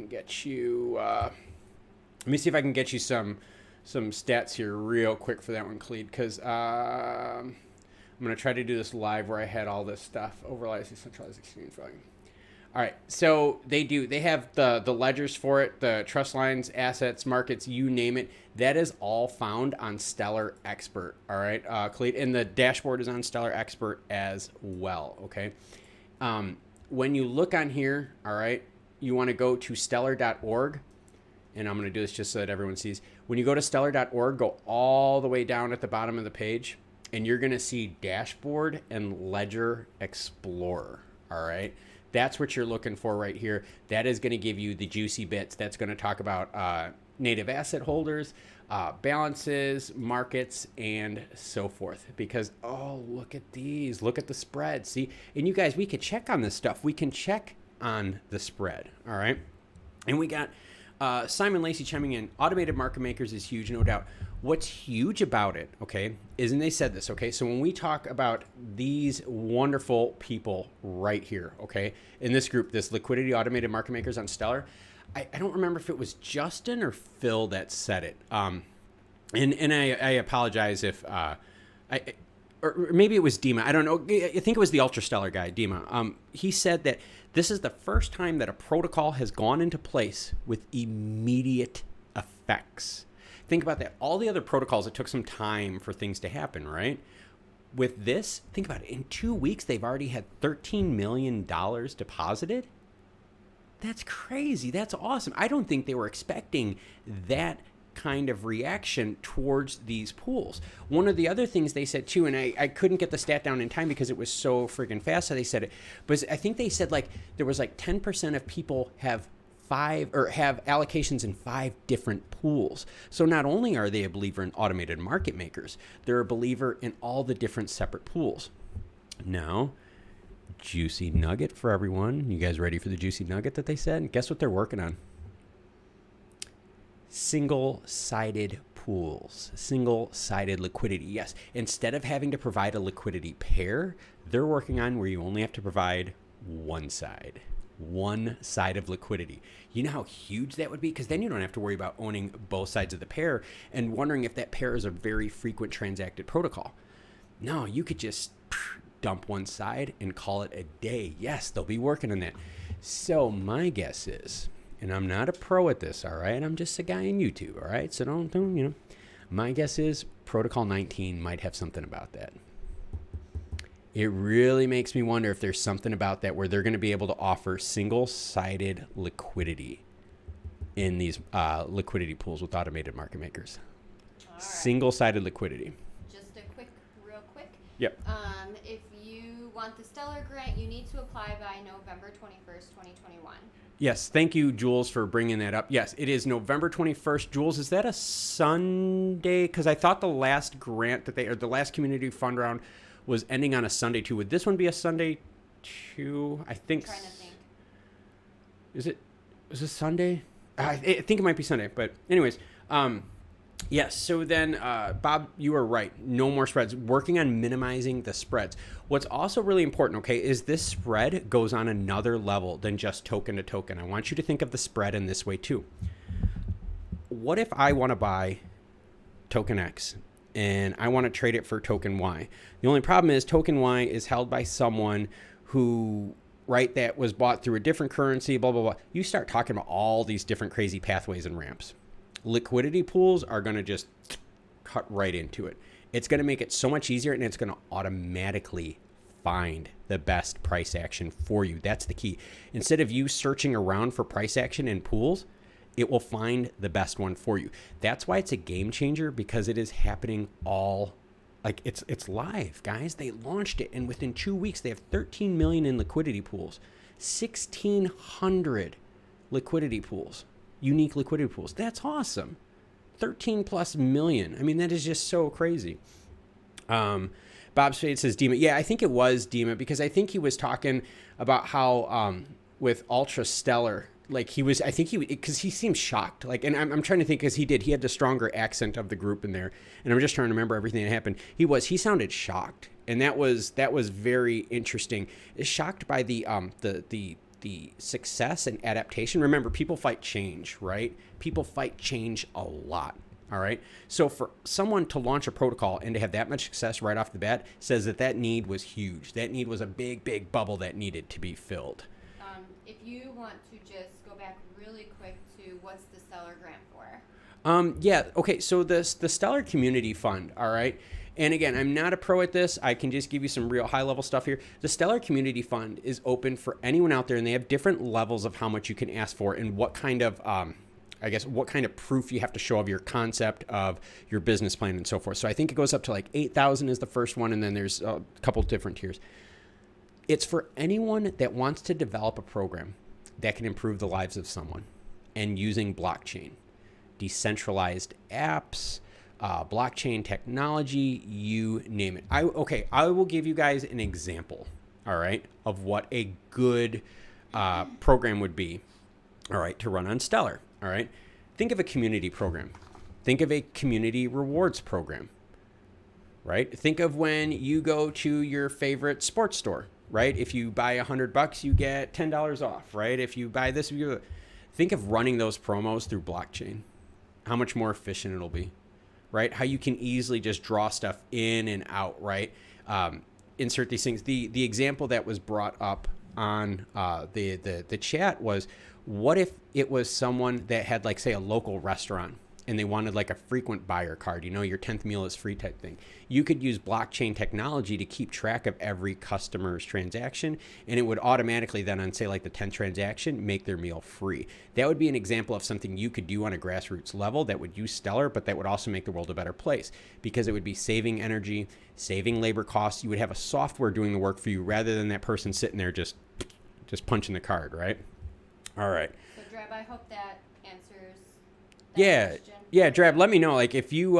get you. Let me see if I can get you some stats here real quick for that one, Khalid, because I'm gonna try to do this live where I had all this stuff. Overlies decentralized exchange volume. All right, so they have the ledgers for it, the trust lines, assets, markets, you name it. That is all found on Stellar Expert. All right, Khalid, and the dashboard is on Stellar Expert as well. Okay, when you look on here, all right, you want to go to stellar.org, and I'm going to do this just so that everyone sees. When you go to stellar.org, go all the way down at the bottom of the page, and you're going to see Dashboard and Ledger Explorer. All right. That's what you're looking for right here. That is going to give you the juicy bits. That's going to talk about native asset holders, balances, markets, and so forth. Because, oh, look at these. Look at the spread. See? And you guys, we could check on this stuff. We can check on the spread. All right. And we got Simon Lacey chiming in. Automated market makers is huge, no doubt. What's huge about it, okay, is, and they said this, okay, so when we talk about these wonderful people right here, okay, in this group, this liquidity automated market makers on Stellar, I don't remember if it was Justin or Phil that said it. And I apologize if, or maybe it was Dima. I don't know. I think it was the Ultra Stellar guy, Dima. He said that this is the first time that a protocol has gone into place with immediate effects. Think about that. All the other protocols, it took some time for things to happen, right? With this, think about it. In 2 weeks, they've already had $13 million deposited. That's crazy. That's awesome. I don't think they were expecting that kind of reaction towards these pools. One of the other things they said too, and I couldn't get the stat down in time because it was so friggin' fast how they said it, but I think they said like there was like 10% of people have allocations in 5 different pools. So not only are they a believer in automated market makers, they're a believer in all the different separate pools. Now, juicy nugget for everyone. You guys ready for the juicy nugget that they said? Guess what they're working on? Single-sided pools, single-sided liquidity. Yes, instead of having to provide a liquidity pair, they're working on where you only have to provide one side of liquidity. You know how huge that would be? Because then you don't have to worry about owning both sides of the pair and wondering if that pair is a very frequent transacted protocol. No, you could just dump one side and call it a day. Yes, they'll be working on that. So my guess is, and I'm not a pro at this, all right? I'm just a guy on YouTube, all right? So don't, you know. My guess is Protocol 19 might have something about that. It really makes me wonder if there's something about that where they're going to be able to offer single-sided liquidity in these liquidity pools with automated market makers. All right. Single-sided liquidity. Just a real quick. Yep. If you want the Stellar grant, you need to apply by November 21st, 2021. Yes, thank you, Jules, for bringing that up. Yes, it is November 21st. Jules, is that a Sunday? Because I thought the last grant that the last community fund round was ending on a Sunday too. Would this one be a Sunday too? I think. I'm trying to think. Is it Sunday? I think it might be Sunday. But anyways, yes. So then, Bob, you are right. No more spreads. Working on minimizing the spreads. What's also really important, okay, is this spread goes on another level than just token to token. I want you to think of the spread in this way too. What if I want to buy token X and I want to trade it for token Y? The only problem is token Y is held by someone who, right, that was bought through a different currency, blah, blah, blah. You start talking about all these different crazy pathways and ramps. Liquidity pools are going to just cut right into it. It's going to make it so much easier, and it's going to automatically find the best price action for you. That's the key. Instead of you searching around for price action in pools, it will find the best one for you. That's why it's a game changer, because it is happening all, like it's live, guys. They launched it, and within 2 weeks, they have 13 million in liquidity pools, 1,600 liquidity pools. Unique liquidity pools. That's awesome. 13 plus million. I mean, that is just so crazy. Bob Spade says Dima. Yeah, I think it was Dima, because I think he was talking about how with Ultra Stellar, like because he seemed shocked. Like, and I'm trying to think, because he had the stronger accent of the group in there, and I'm just trying to remember everything that happened. He sounded shocked, and that was very interesting. Shocked by the success and adaptation. Remember, people fight change, right? People fight change a lot. All right. So for someone to launch a protocol and to have that much success right off the bat says that need was huge. That need was a big, big bubble that needed to be filled. If you want to just go back really quick to what's the Stellar grant for? Yeah. Okay. So the Stellar Community Fund. All right. And again, I'm not a pro at this. I can just give you some real high-level stuff here. The Stellar Community Fund is open for anyone out there, and they have different levels of how much you can ask for and what kind of, I guess, what kind of proof you have to show of your concept of your business plan and so forth. So I think it goes up to like 8,000 is the first one. And then there's a couple different tiers. It's for anyone that wants to develop a program that can improve the lives of someone and using blockchain, decentralized apps, blockchain technology, you name it. I will give you guys an example, all right, of what a good program would be, all right, to run on Stellar, all right? Think of a community program. Think of a community rewards program, right? Think of when you go to your favorite sports store, right? If you buy $100, you get $10 off, right? If you buy this, think of running those promos through blockchain. How much more efficient it'll be, right? How you can easily just draw stuff in and out, right? Insert these things. The example that was brought up on the chat was, what if it was someone that had, like, say, a local restaurant and they wanted like a frequent buyer card, you know, your 10th meal is free type thing. You could use blockchain technology to keep track of every customer's transaction, and it would automatically then, on say like the 10th transaction, make their meal free. That would be an example of something you could do on a grassroots level that would use Stellar, but that would also make the world a better place, because it would be saving energy, saving labor costs. You would have a software doing the work for you rather than that person sitting there just punching the card, right? All right. So, Dreb, I hope that answers that question. Yeah, Drab, let me know, like, if you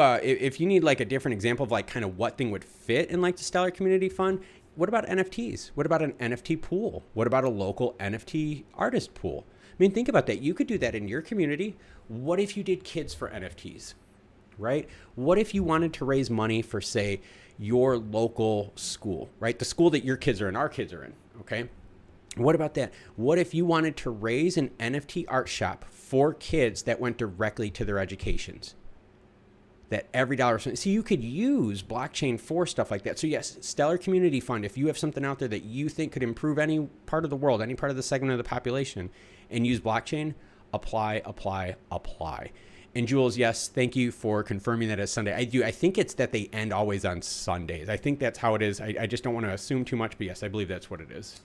need like a different example of like kind of what thing would fit in like the Stellar Community Fund. What about NFTs? What about an NFT pool? What about a local NFT artist pool? I mean, think about that. You could do that in your community. What if you did kids for NFTs, right? What if you wanted to raise money for, say, your local school, right? The school that your kids are in, our kids are in, okay? What about that? What if you wanted to raise an NFT art shop for kids that went directly to their educations? That every dollar, so you could use blockchain for stuff like that. So yes, Stellar Community Fund, if you have something out there that you think could improve any part of the world, any part of the segment of the population, and use blockchain, apply. And Jules, yes, thank you for confirming that as Sunday. I think it's that they end always on Sundays. I think that's how it is. I just don't want to assume too much, but yes, I believe that's what it is.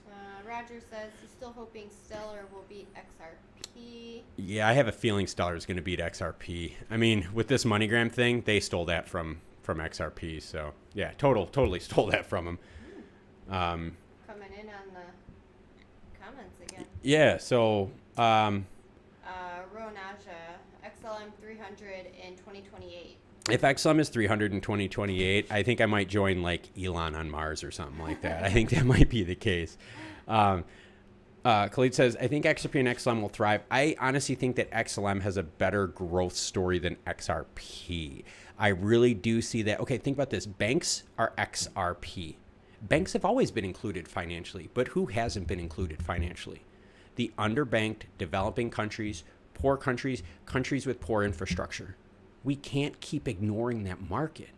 Roger says he's still hoping Stellar will beat XRP. Yeah, I have a feeling Stellar is going to beat XRP. I mean, with this Moneygram thing, they stole that from XRP. So yeah, totally stole that from them. Coming in on the comments again. Yeah. So. Ronaja, XLM 300 in 2028. If XLM is 300 in 2028, I think I might join like Elon on Mars or something like that. I think that might be the case. Khalid says, I think XRP and XLM will thrive. I honestly think that XLM has a better growth story than XRP. I really do see that. Okay, think about this. Banks are XRP. Banks have always been included financially, but who hasn't been included financially? The underbanked, developing countries, poor countries, countries with poor infrastructure. We can't keep ignoring that market.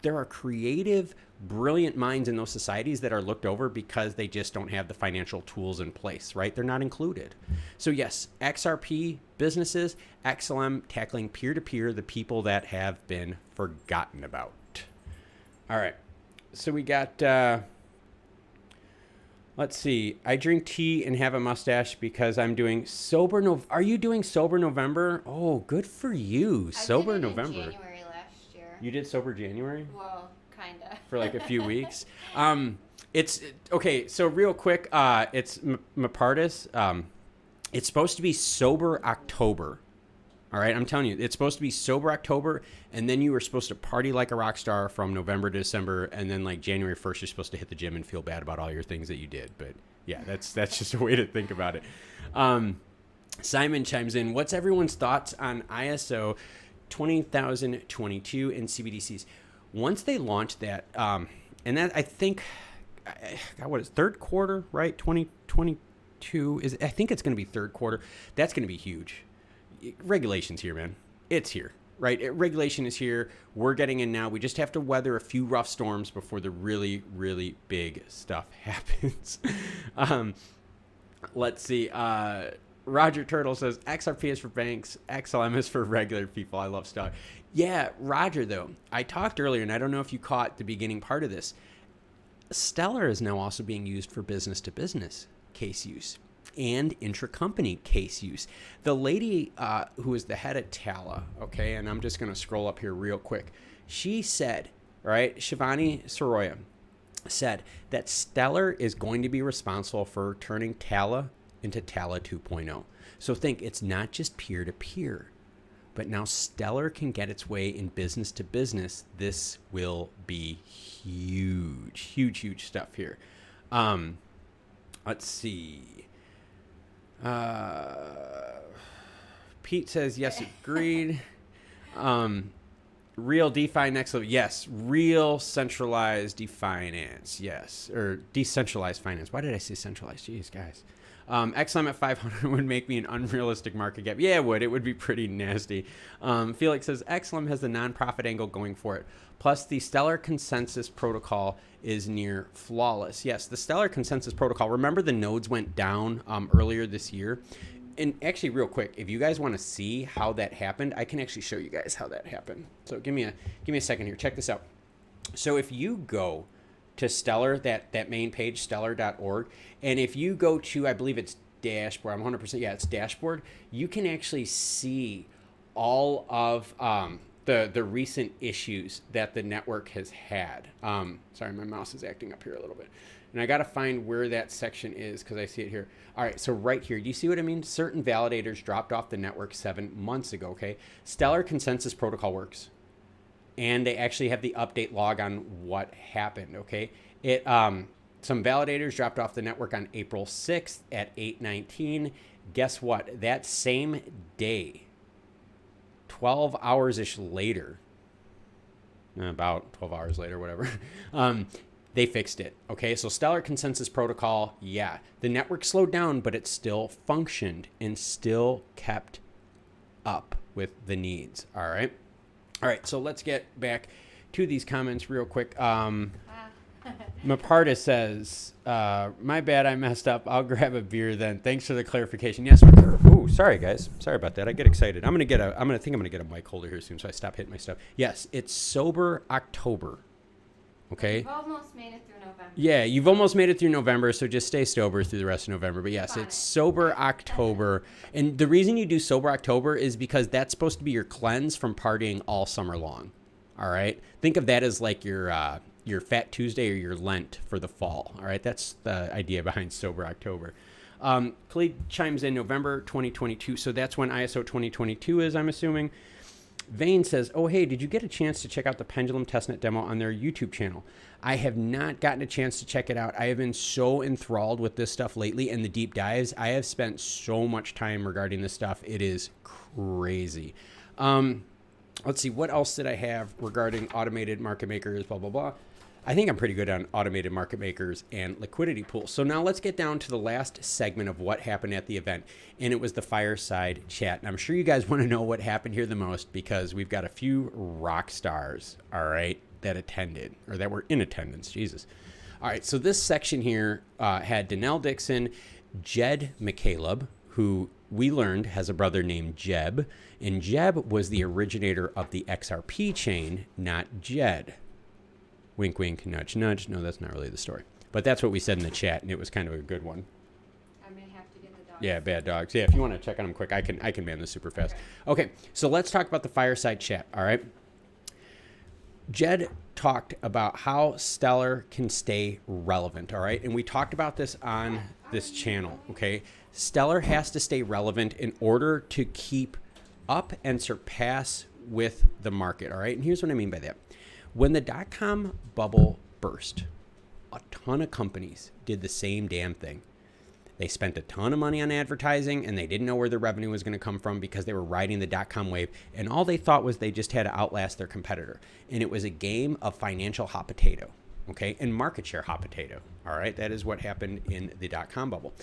There are creative, brilliant minds in those societies that are looked over because they just don't have the financial tools in place, right? They're not included. So yes, XRP businesses, XLM tackling peer-to-peer, the people that have been forgotten about. All right. So we got, let's see. I drink tea and have a mustache because I'm doing sober. Are you doing sober November? Oh, good for you. Sober November. I did it in January last year. You did sober January? Well, kind of. For like a few weeks. It's okay. So real quick, it's Mapartis. It's supposed to be sober October. All right. I'm telling you, it's supposed to be sober October. And then you were supposed to party like a rock star from November to December. And then like January 1st, you're supposed to hit the gym and feel bad about all your things that you did. But yeah, that's just a way to think about it. Simon chimes in. What's everyone's thoughts on ISO 20022 and CBDCs? Once they launch that, and that I think, what is third quarter, right? 2022 is. I think it's going to be third quarter. That's going to be huge. Regulation's here, man. It's here, right? Regulation is here. We're getting in now. We just have to weather a few rough storms before the really, really big stuff happens. Let's see. Roger Turtle says, XRP is for banks. XLM is for regular people. I love stock. Yeah, Roger, though. I talked earlier, and I don't know if you caught the beginning part of this. Stellar is now also being used for business-to-business case use. and intracompany case use. The lady who is the head of Tala, okay, and I'm just going to scroll up here real quick. She said, right, Shivani Soroya said that Stellar is going to be responsible for turning Tala into Tala 2.0. So think, it's not just peer-to-peer, but now Stellar can get its way in business to business. This will be huge, huge, huge stuff here. Let's see. Pete says, yes, agreed. Real DeFi next level. Yes. Real centralized finance. Yes. Or decentralized finance. Why did I say centralized? Jeez, guys. XLM at 500 would make me an unrealistic market cap. Yeah, it would. It would be pretty nasty. Felix says, XLM has the nonprofit angle going for it. Plus, the Stellar Consensus Protocol is near flawless. Yes, the Stellar Consensus Protocol. Remember the nodes went down earlier this year? And actually, real quick, if you guys want to see how that happened, I can actually show you guys how that happened. So give me a second here. Check this out. So if you go to Stellar, that main page, stellar.org, and if you go to, I believe it's dashboard, I'm 100%, yeah, it's dashboard, you can actually see all of the recent issues that the network has had. Sorry, my mouse is acting up here a little bit. And I got to find where that section is because I see it here. All right, so right here, do you see what I mean? Certain validators dropped off the network 7 months ago, okay? Stellar Consensus Protocol works. And they actually have the update log on what happened, okay? Some validators dropped off the network on April 6th at 8:19. Guess what? That same day, 12 hours-ish later, about 12 hours later, whatever, they fixed it, okay? So Stellar Consensus Protocol, yeah. The network slowed down, but it still functioned and still kept up with the needs, all right? All right, so let's get back to these comments real quick. Maparta says, my bad, I messed up. I'll grab a beer then. Thanks for the clarification. Yes. Ooh, sorry guys. Sorry about that. I get excited. I'm think I'm gonna get a mic holder here soon, so I stop hitting my stuff. Yes, it's Sober October. Okay. You've almost made it through November. Yeah, you've almost made it through November, so just stay sober through the rest of November. But yes, it's Sober October. And the reason you do Sober October is because that's supposed to be your cleanse from partying all summer long. All right? Think of that as like your Fat Tuesday or your Lent for the fall. All right? That's the idea behind Sober October. Khalid chimes in November 2022, so that's when ISO 2022 is, I'm assuming. Vane says, oh, hey, did you get a chance to check out the Pendulum testnet demo on their YouTube channel? I have not gotten a chance to check it out. I have been so enthralled with this stuff lately and the deep dives. I have spent so much time regarding this stuff. It is crazy. Let's see, what else did I have regarding automated market makers, blah, blah, blah. I think I'm pretty good on automated market makers and liquidity pools. So now let's get down to the last segment of what happened at the event. And it was the fireside chat. And I'm sure you guys want to know what happened here the most because we've got a few rock stars, all right, that attended or that were in attendance. Jesus. All right. So this section here had Danelle Dixon, Jed McCaleb, who we learned has a brother named Jeb. And Jeb was the originator of the XRP chain, not Jed. Wink, wink, nudge, nudge. No, that's not really the story. But that's what we said in the chat, and it was kind of a good one. I may have to get the dogs. Yeah, bad dogs. Yeah, if you want to check on them quick, I can man this super fast. Okay, so let's talk about the fireside chat, all right? Jed talked about how Stellar can stay relevant, all right? And we talked about this on this channel, okay? Stellar has to stay relevant in order to keep up and surpass with the market, all right? And here's what I mean by that. When the dot-com bubble burst, a ton of companies did the same damn thing. They spent a ton of money on advertising, and they didn't know where their revenue was going to come from because they were riding the dot-com wave, and all they thought was they just had to outlast their competitor. And it was a game of financial hot potato, okay, and market share hot potato, all right? That is what happened in the dot-com bubble.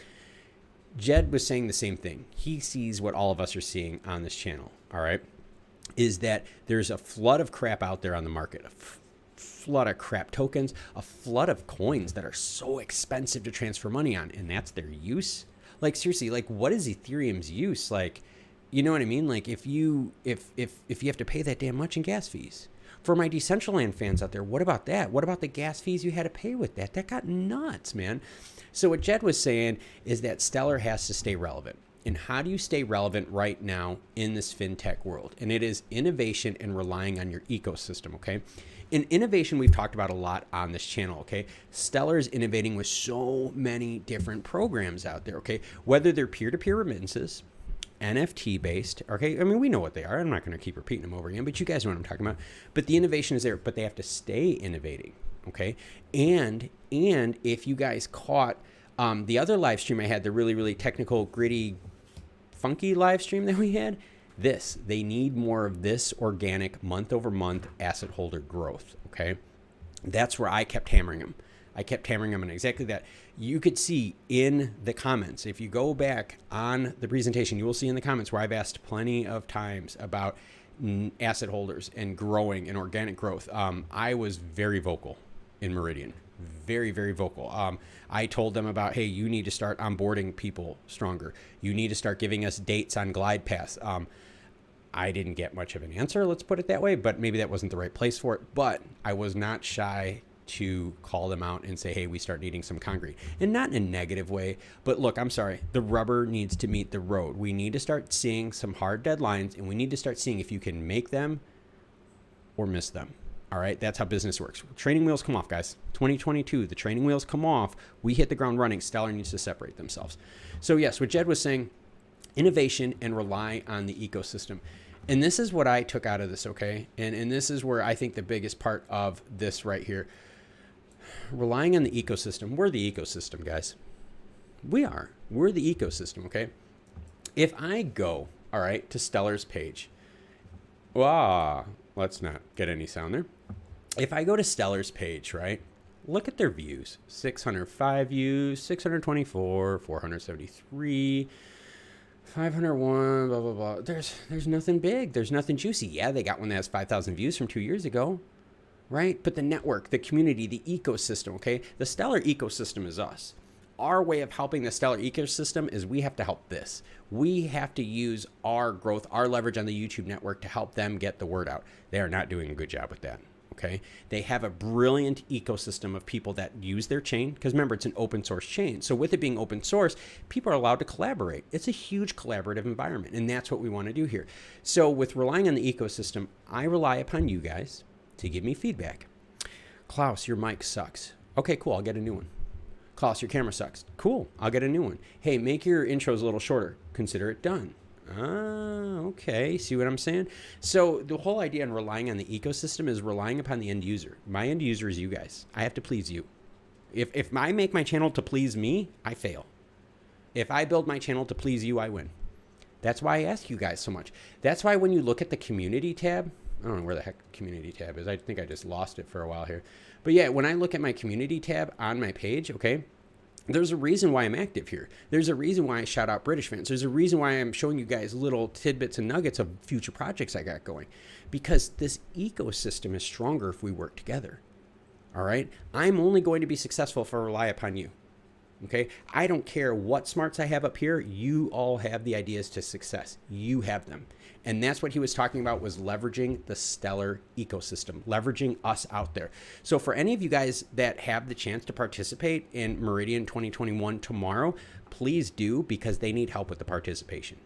Jed was saying the same thing. He sees what all of us are seeing on this channel, all right? Is that there's a flood of crap out there on the market, a flood of crap tokens, a flood of coins that are so expensive to transfer money on, and that's their use. Like seriously, like what is Ethereum's use? Like, you know what I mean? Like if you have to pay that damn much in gas fees, For my Decentraland fans out there, what about that? What about the gas fees you had to pay with that? That got nuts, man. So what Jed was saying is that Stellar has to stay relevant. And how do you stay relevant right now in this fintech world? And it is innovation and relying on your ecosystem, okay? In innovation, we've talked about a lot on this channel, okay? Stellar is innovating with so many different programs out there, okay? Whether they're peer-to-peer remittances, NFT-based, okay? I mean, we know what they are. I'm not going to keep repeating them over again, but you guys know what I'm talking about. But the innovation is there, but they have to stay innovating, okay? And if you guys caught the other live stream I had, the really, really technical, gritty, funky live stream that we had, they need more of this organic month-over-month asset holder growth, okay? That's where I kept hammering them. I kept hammering them on exactly that. You could see in the comments, if you go back on the presentation, you will see in the comments where I've asked plenty of times about asset holders and growing and organic growth. I was very vocal in Meridian, very, very vocal. I told them about, hey, you need to start onboarding people stronger. You need to start giving us dates on glide paths. I didn't get much of an answer, let's put it that way, but maybe that wasn't the right place for it. But I was not shy to call them out and say, hey, we start needing some concrete. And not in a negative way, but look, I'm sorry, the rubber needs to meet the road. We need to start seeing some hard deadlines, and we need to start seeing if you can make them or miss them. All right, that's how business works. Training wheels come off, guys. 2022, the training wheels come off. We hit the ground running. Stellar needs to separate themselves. So yes, what Jed was saying, innovation and rely on the ecosystem. And this is what I took out of this, okay? And this is where I think the biggest part of this right here. Relying on the ecosystem. We're the ecosystem, guys. We are. We're the ecosystem, okay? If I go, all right, to Stellar's page. Let's not get any sound there. If I go to Stellar's page, right? Look at their views. 605 views, 624, 473, 501, blah, blah, blah. There's nothing big. There's nothing juicy. Yeah, they got one that has 5,000 views from 2 years ago, right? But the network, the community, the ecosystem, okay? The Stellar ecosystem is us. Our way of helping the Stellar ecosystem is we have to help this. We have to use our growth, our leverage on the YouTube network to help them get the word out. They are not doing a good job with that, okay? They have a brilliant ecosystem of people that use their chain, because remember, it's an open source chain. So with it being open source, people are allowed to collaborate. It's a huge collaborative environment, and that's what we want to do here. So with relying on the ecosystem, I rely upon you guys to give me feedback. Klaus, your mic sucks. Okay, cool, I'll get a new one. Klaus, your camera sucks. Cool, I'll get a new one. Hey, make your intros a little shorter. Consider it done. Okay, see what I'm saying? So the whole idea in relying on the ecosystem is relying upon the end user. My end user is you guys. I have to please you. If I make my channel to please me, I fail. If I build my channel to please you, I win. That's why I ask you guys so much. That's why when you look at the community tab, I don't know where the heck community tab is. I think I just lost it for a while here. But yeah, when I look at my community tab on my page, okay, there's a reason why I'm active here. There's a reason why I shout out British fans. There's a reason why I'm showing you guys little tidbits and nuggets of future projects I got going. Because this ecosystem is stronger if we work together. All right? I'm only going to be successful if I rely upon you. Okay? I don't care what smarts I have up here. You all have the ideas to success. You have them. And that's what he was talking about, was leveraging the Stellar ecosystem, leveraging us out there. So for any of you guys that have the chance to participate in Meridian 2021 tomorrow, please do, because they need help with the participation.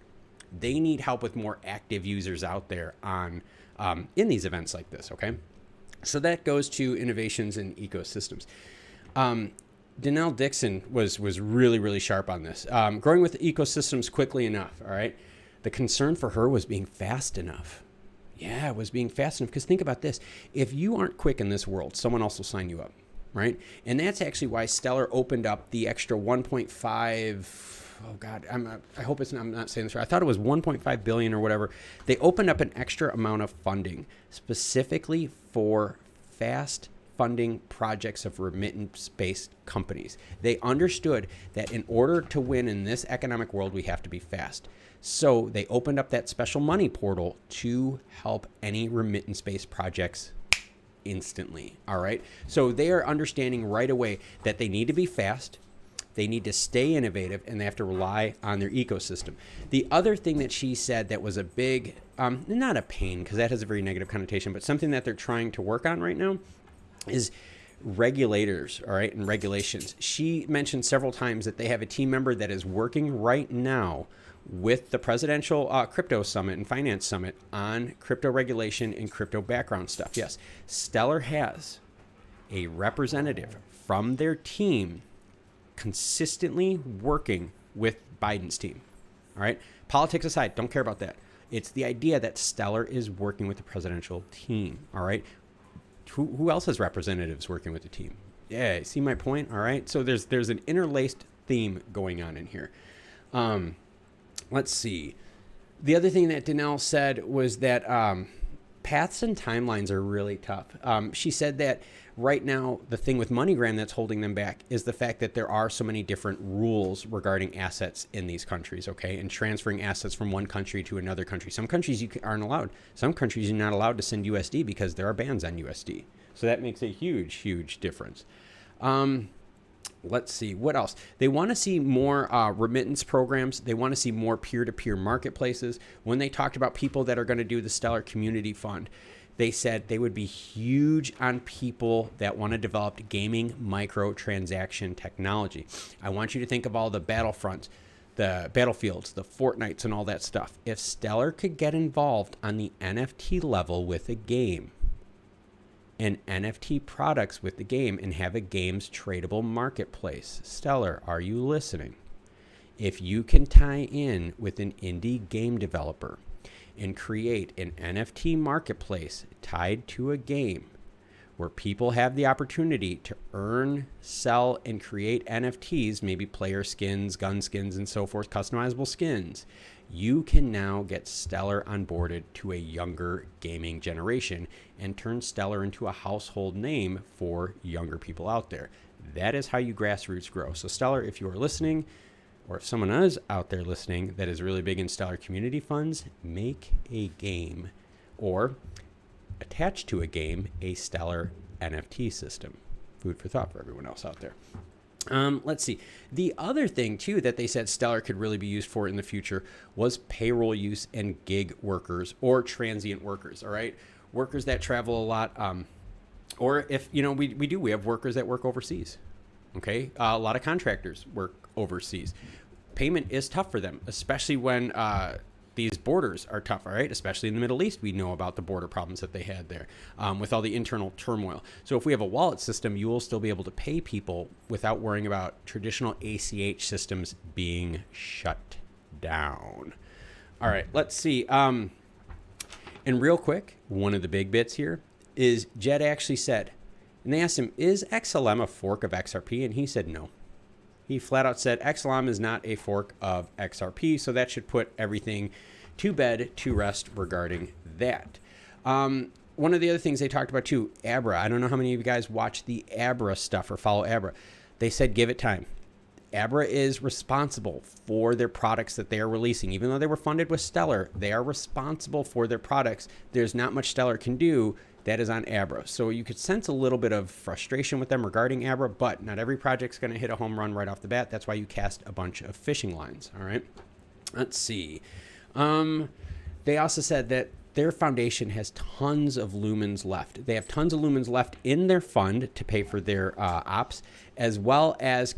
They need help with more active users out there on in these events like this, okay? So that goes to innovations in ecosystems. Danelle Dixon was really, really sharp on this. Growing with ecosystems quickly enough, all right? The concern for her was being fast enough. Yeah, it was being fast enough. Because think about this. If you aren't quick in this world, someone else will sign you up, right? And that's actually why Stellar opened up the extra 1.5, oh God, I hope I'm not saying this right. I thought it was 1.5 billion or whatever. They opened up an extra amount of funding specifically for fast funding projects of remittance-based companies. They understood that in order to win in this economic world, we have to be fast. So they opened up that special money portal to help any remittance-based projects instantly. All right. So they are understanding right away that they need to be fast. They need to stay innovative, and they have to rely on their ecosystem. The other thing that she said that was a big, not a pain, because that has a very negative connotation, but something that they're trying to work on right now is regulators, all right, and regulations. She mentioned several times that they have a team member that is working right now with the Presidential Crypto Summit and Finance Summit on crypto regulation and crypto background stuff. Yes, Stellar has a representative from their team consistently working with Biden's team. All right. Politics aside, don't care about that. It's the idea that Stellar is working with the presidential team. All right. Who else has representatives working with the team? Yeah. See my point? All right. So there's an interlaced theme going on in here. Let's see. The other thing that Danelle said was that paths and timelines are really tough. She said that right now, the thing with MoneyGram that's holding them back is the fact that there are so many different rules regarding assets in these countries, okay, and transferring assets from one country to another country. Some countries you aren't allowed. Some countries you're not allowed to send USD because there are bans on USD. So that makes a huge, huge difference. Let's see, what else? They want to see more remittance programs. They want to see more peer-to-peer marketplaces. When they talked about people that are going to do the Stellar Community Fund, they said they would be huge on people that want to develop gaming microtransaction technology. I want you to think of all the Battlefronts, the Battlefields, the Fortnites, and all that stuff. If Stellar could get involved on the NFT level with a game and NFT products with the game and have a game's tradable marketplace, Stellar, are you listening? If you can tie in with an indie game developer and create an NFT marketplace tied to a game where people have the opportunity to earn, sell, and create NFTs, maybe player skins, gun skins, and so forth, customizable skins, you can now get Stellar onboarded to a younger gaming generation and turn Stellar into a household name for younger people out there. That is how you grassroots grow. So Stellar, if you are listening, or if someone is out there listening that is really big in Stellar community funds, make a game or attach to a game a Stellar NFT system. Food for thought for everyone else out there. Let's see. The other thing, too, that they said Stellar could really be used for in the future was payroll use and gig workers or transient workers, all right? Workers that travel a lot. Or if, we have workers that work overseas, okay? A lot of contractors work overseas. Payment is tough for them, especially when these borders are tough, all right? Especially in the Middle East, we know about the border problems that they had there with all the internal turmoil. So if we have a wallet system, you will still be able to pay people without worrying about traditional ACH systems being shut down. All right, let's see. And real quick, one of the big bits here is Jed actually said, and they asked him, is XLM a fork of XRP? And he said no. He flat out said XLM is not a fork of XRP, so that should put everything to bed, to rest regarding that. One of the other things they talked about too, Abra. I don't know how many of you guys watch the Abra stuff or follow Abra. They said give it time. Abra is responsible for their products that they are releasing. Even though they were funded with Stellar, they are responsible for their products. There's not much Stellar can do. That is on Abra. So you could sense a little bit of frustration with them regarding Abra, but not every project's going to hit a home run right off the bat. That's why you cast a bunch of fishing lines. All right. Let's see. They also said that their foundation has tons of lumens left. They have tons of lumens left in their fund to pay for their ops, as well as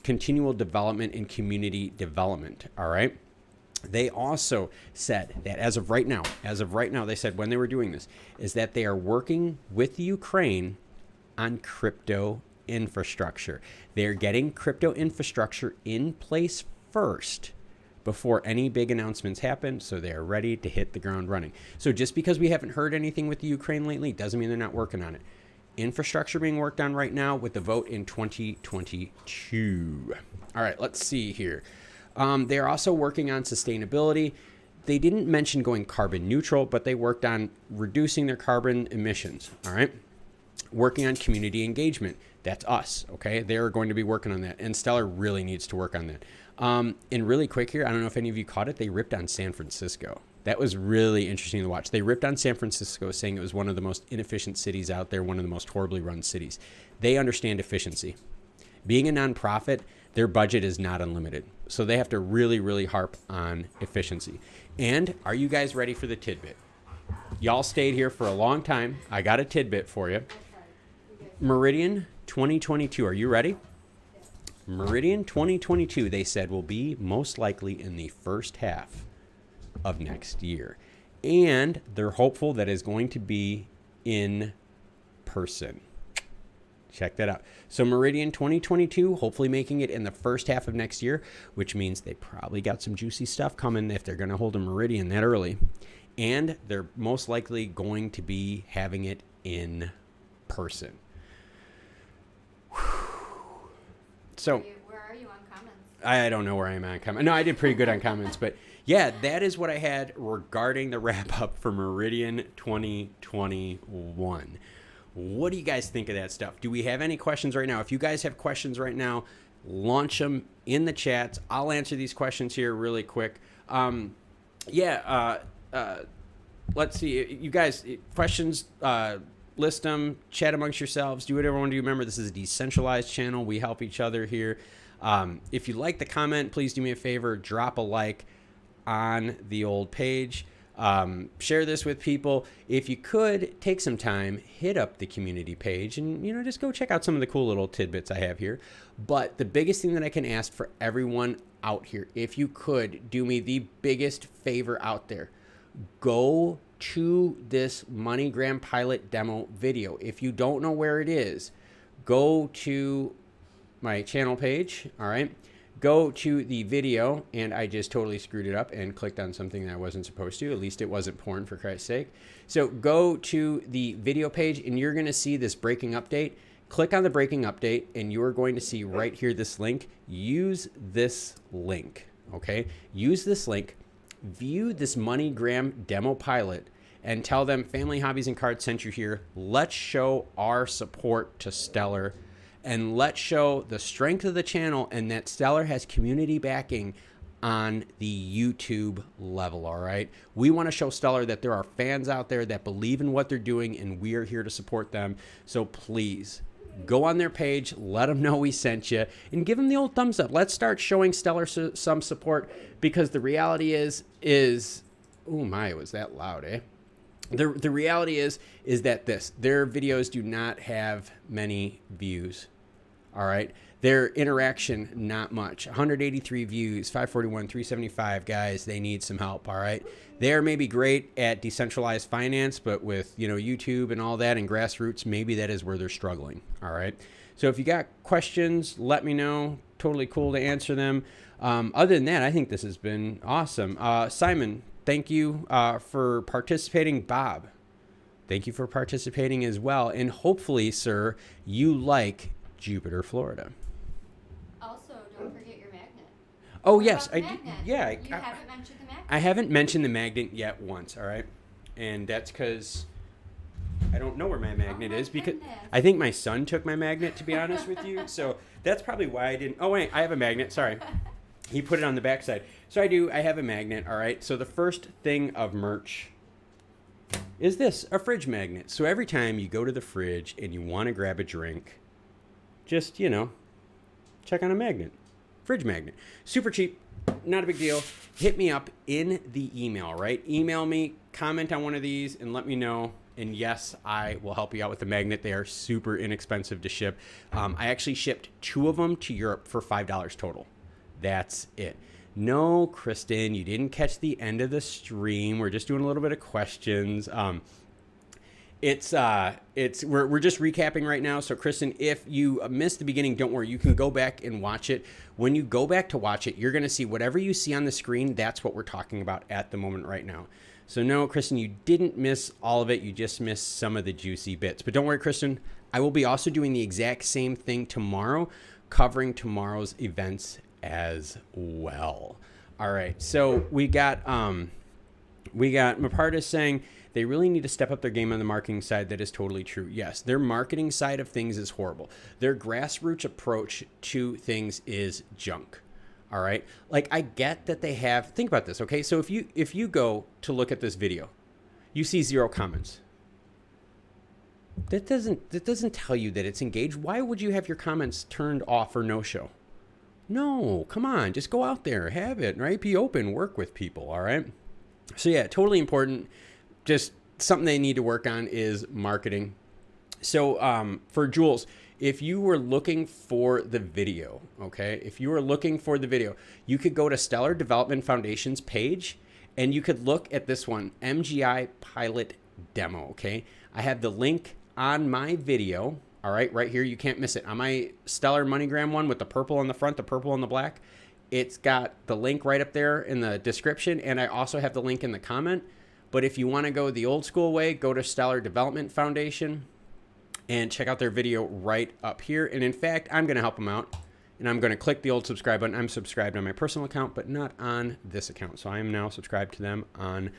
continual development and community development. All right. They also said that as of right now, they said when they were doing this, is that they are working with Ukraine on crypto infrastructure. They're getting crypto infrastructure in place first before any big announcements happen, so they are ready to hit the ground running. So just because we haven't heard anything with the Ukraine lately doesn't mean they're not working on it. Infrastructure being worked on right now with the vote in 2022. All right, let's see here. They are also working on sustainability. They didn't mention going carbon neutral, but they worked on reducing their carbon emissions. All right. Working on community engagement. That's us. Okay. They're going to be working on that. And Stellar really needs to work on that. And really quick here, I don't know if any of you caught it. They ripped on San Francisco. That was really interesting to watch. They ripped on San Francisco, saying it was one of the most inefficient cities out there, one of the most horribly run cities. They understand efficiency. Being a nonprofit, their budget is not unlimited. So they have to really, really harp on efficiency. And are you guys ready for the tidbit? Y'all stayed here for a long time. I got a tidbit for you. Meridian 2022. Are you ready? Meridian 2022, they said, will be most likely in the first half of next year. And they're hopeful that it's going to be in person. Check that out. So Meridian 2022, hopefully making it in the first half of next year, which means they probably got some juicy stuff coming if they're going to hold a Meridian that early. And they're most likely going to be having it in person. So where are you on comments? I don't know where I am on comments. No, I did pretty good on comments, but yeah, that is what I had regarding the wrap up for Meridian 2021. What do you guys think of that stuff? Do we have any questions right now? If you guys have questions right now, launch them in the chats. I'll answer these questions here really quick. Let's see. You guys, questions, list them, chat amongst yourselves, do whatever you want to do. Remember, this is a decentralized channel. We help each other here. If you like the comment, please do me a favor, drop a like on the old page. Share this with people. If you could take some time, hit up the community page and, just go check out some of the cool little tidbits I have here. But the biggest thing that I can ask for everyone out here, if you could do me the biggest favor out there, go to this Moneygram pilot demo video. If you don't know where it is, go to my channel page. All right. Go to the video, and I just totally screwed it up and clicked on something that I wasn't supposed to. At least it wasn't porn, for Christ's sake. So go to the video page, and you're going to see this breaking update. Click on the breaking update, and you're going to see right here this link. Use this link, okay? Use this link. View this Moneygram demo pilot and tell them Family Hobbies and Cards sent you here. Let's show our support to Stellar. And let's show the strength of the channel and that Stellar has community backing on the YouTube level, all right? We want to show Stellar that there are fans out there that believe in what they're doing, and we are here to support them. So please, go on their page, let them know we sent you, and give them the old thumbs up. Let's start showing Stellar some support, because the reality is oh my, was that loud, eh? The reality is that their videos do not have many views. All right. Their interaction, not much. 183 views, 541, 375. Guys, they need some help. All right. They're maybe great at decentralized finance, but with, YouTube and all that and grassroots, maybe that is where they're struggling. All right. So if you got questions, let me know. Totally cool to answer them. Other than that, I think this has been awesome. Simon, thank you for participating. Bob, thank you for participating as well. And hopefully, sir, you like Jupiter, Florida. Also, don't forget your magnet. Oh, what yes. about the magnet? You haven't mentioned the magnet. I haven't mentioned the magnet yet once, all right? And that's because I don't know where my magnet is, because I think my son took my magnet, to be honest with you. So that's probably why I didn't. Oh, wait, I have a magnet. Sorry. He put it on the backside. So I have a magnet, all right? So the first thing of merch is this, a fridge magnet. So every time you go to the fridge and you want to grab a drink, just, check on a magnet. Fridge magnet. Super cheap. Not a big deal. Hit me up in the email, right? Email me, comment on one of these, and let me know. And yes, I will help you out with the magnet. They are super inexpensive to ship. I actually shipped 2 of them to Europe for $5 total. That's it. No, Kristen, you didn't catch the end of the stream. We're just doing a little bit of questions. We're just recapping right now. So Kristen, if you missed the beginning, don't worry, you can go back and watch it. When you go back to watch it, you're going to see whatever you see on the screen. That's what we're talking about at the moment right now. So no, Kristen, you didn't miss all of it. You just missed some of the juicy bits. But don't worry, Kristen, I will be also doing the exact same thing tomorrow, covering tomorrow's events as well. All right. So we got Mapartis saying they really need to step up their game on the marketing side. That is totally true. Yes, their marketing side of things is horrible. Their grassroots approach to things is junk. All right. Like, I get that they have, think about this. Okay. So if you go to look at this video, you see 0 comments. That doesn't tell you that it's engaged. Why would you have your comments turned off or no show? No, come on, just go out there, have it, right? Be open, work with people, all right? So yeah, totally important. Just something they need to work on is marketing. So for Jules, if you were looking for the video, okay, if you were looking for the video, you could go to Stellar Development Foundation's page and you could look at this one, MGI Pilot Demo, okay? I have the link on my video, all right, right here. You can't miss it. On my Stellar Moneygram one with the purple on the front, the purple on the black, it's got the link right up there in the description, and I also have the link in the comment. But if you want to go the old school way, go to Stellar Development Foundation and check out their video right up here. And in fact, I'm going to help them out, and I'm going to click the old subscribe button. I'm subscribed on my personal account, but not on this account. So I am now subscribed to them on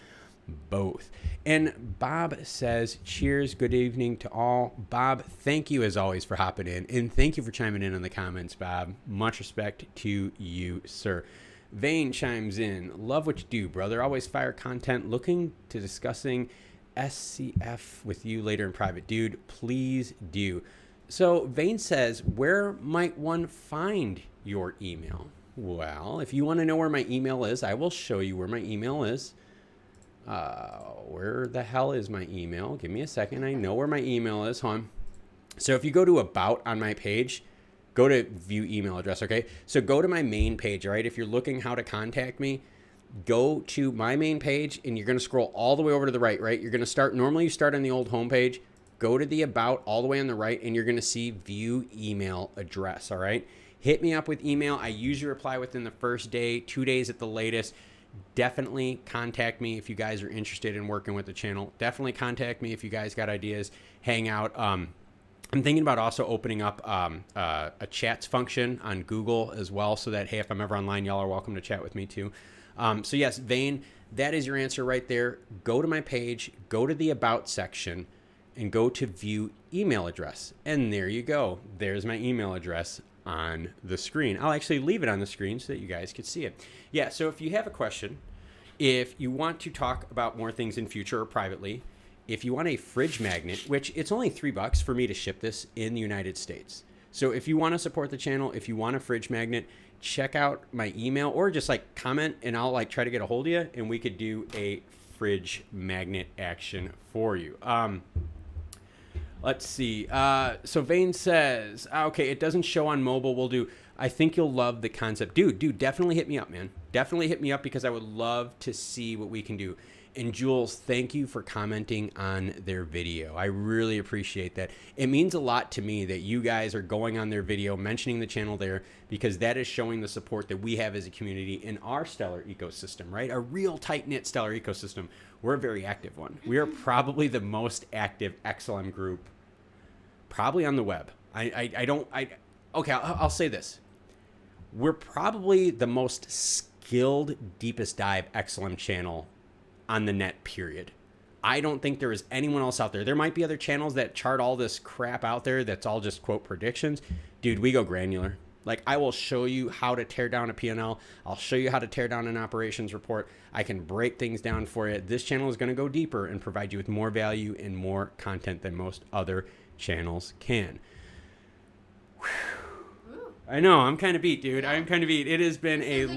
both. And Bob says, cheers, good evening to all. Bob, thank you as always for hopping in, and thank you for chiming in the comments, Bob. Much respect to you, sir. Vane chimes in, love what you do, brother. Always fire content. Looking to discussing SCF with you later in private. Dude, please do. So Vane says, where might one find your email? Well, if you want to know where my email is, I will show you where my email is. Where the hell is my email? Give me a second. I know where my email is. Hold on. So if you go to About on my page, go to View Email Address, okay? So go to my main page, all right? If you're looking how to contact me, go to my main page, and you're going to scroll all the way over to the right, right? You're going to start, normally you start on the old home page, go to the About all the way on the right, and you're going to see View Email Address, all right? Hit me up with email. I usually reply within the first day, 2 days at the latest. Definitely contact me if you guys are interested in working with the channel. Definitely contact me if you guys got ideas. Hang out. I'm thinking about also opening up a chats function on Google as well, so that, hey, if I'm ever online, y'all are welcome to chat with me too. So yes, Vane, that is your answer right there. Go to my page, go to the About section, and go to View Email Address. And there you go. There's my email address on the screen. I'll actually leave it on the screen so that you guys can see it. Yeah, so if you have a question, if you want to talk about more things in future or privately, if you want a fridge magnet, which it's only $3 for me to ship this in the United States. So if you want to support the channel, if you want a fridge magnet, check out my email or just like comment and I'll like try to get a hold of you and we could do a fridge magnet action for you. Let's see. So Vane says, okay, it doesn't show on mobile. We'll do. I think you'll love the concept. Dude, definitely hit me up, man. Definitely hit me up because I would love to see what we can do. And Jules, thank you for commenting on their video. I really appreciate that. It means a lot to me that you guys are going on their video, mentioning the channel there, because that is showing the support that we have as a community in our Stellar ecosystem, right? A real tight-knit Stellar ecosystem. We're a very active one. We are probably the most active XLM group probably on the web. Okay, I'll say this. We're probably the most skilled, deepest dive XLM channel on the net, period. I don't think there is anyone else out there. There might be other channels that chart all this crap out there that's all just quote predictions. Dude, we go granular. Like, I will show you how to tear down a P&L. I'll show you how to tear down an operations report. I can break things down for you. This channel is going to go deeper and provide you with more value and more content than most other channels can. I know, I'm kind of beat, dude. I'm kind of beat. It has been a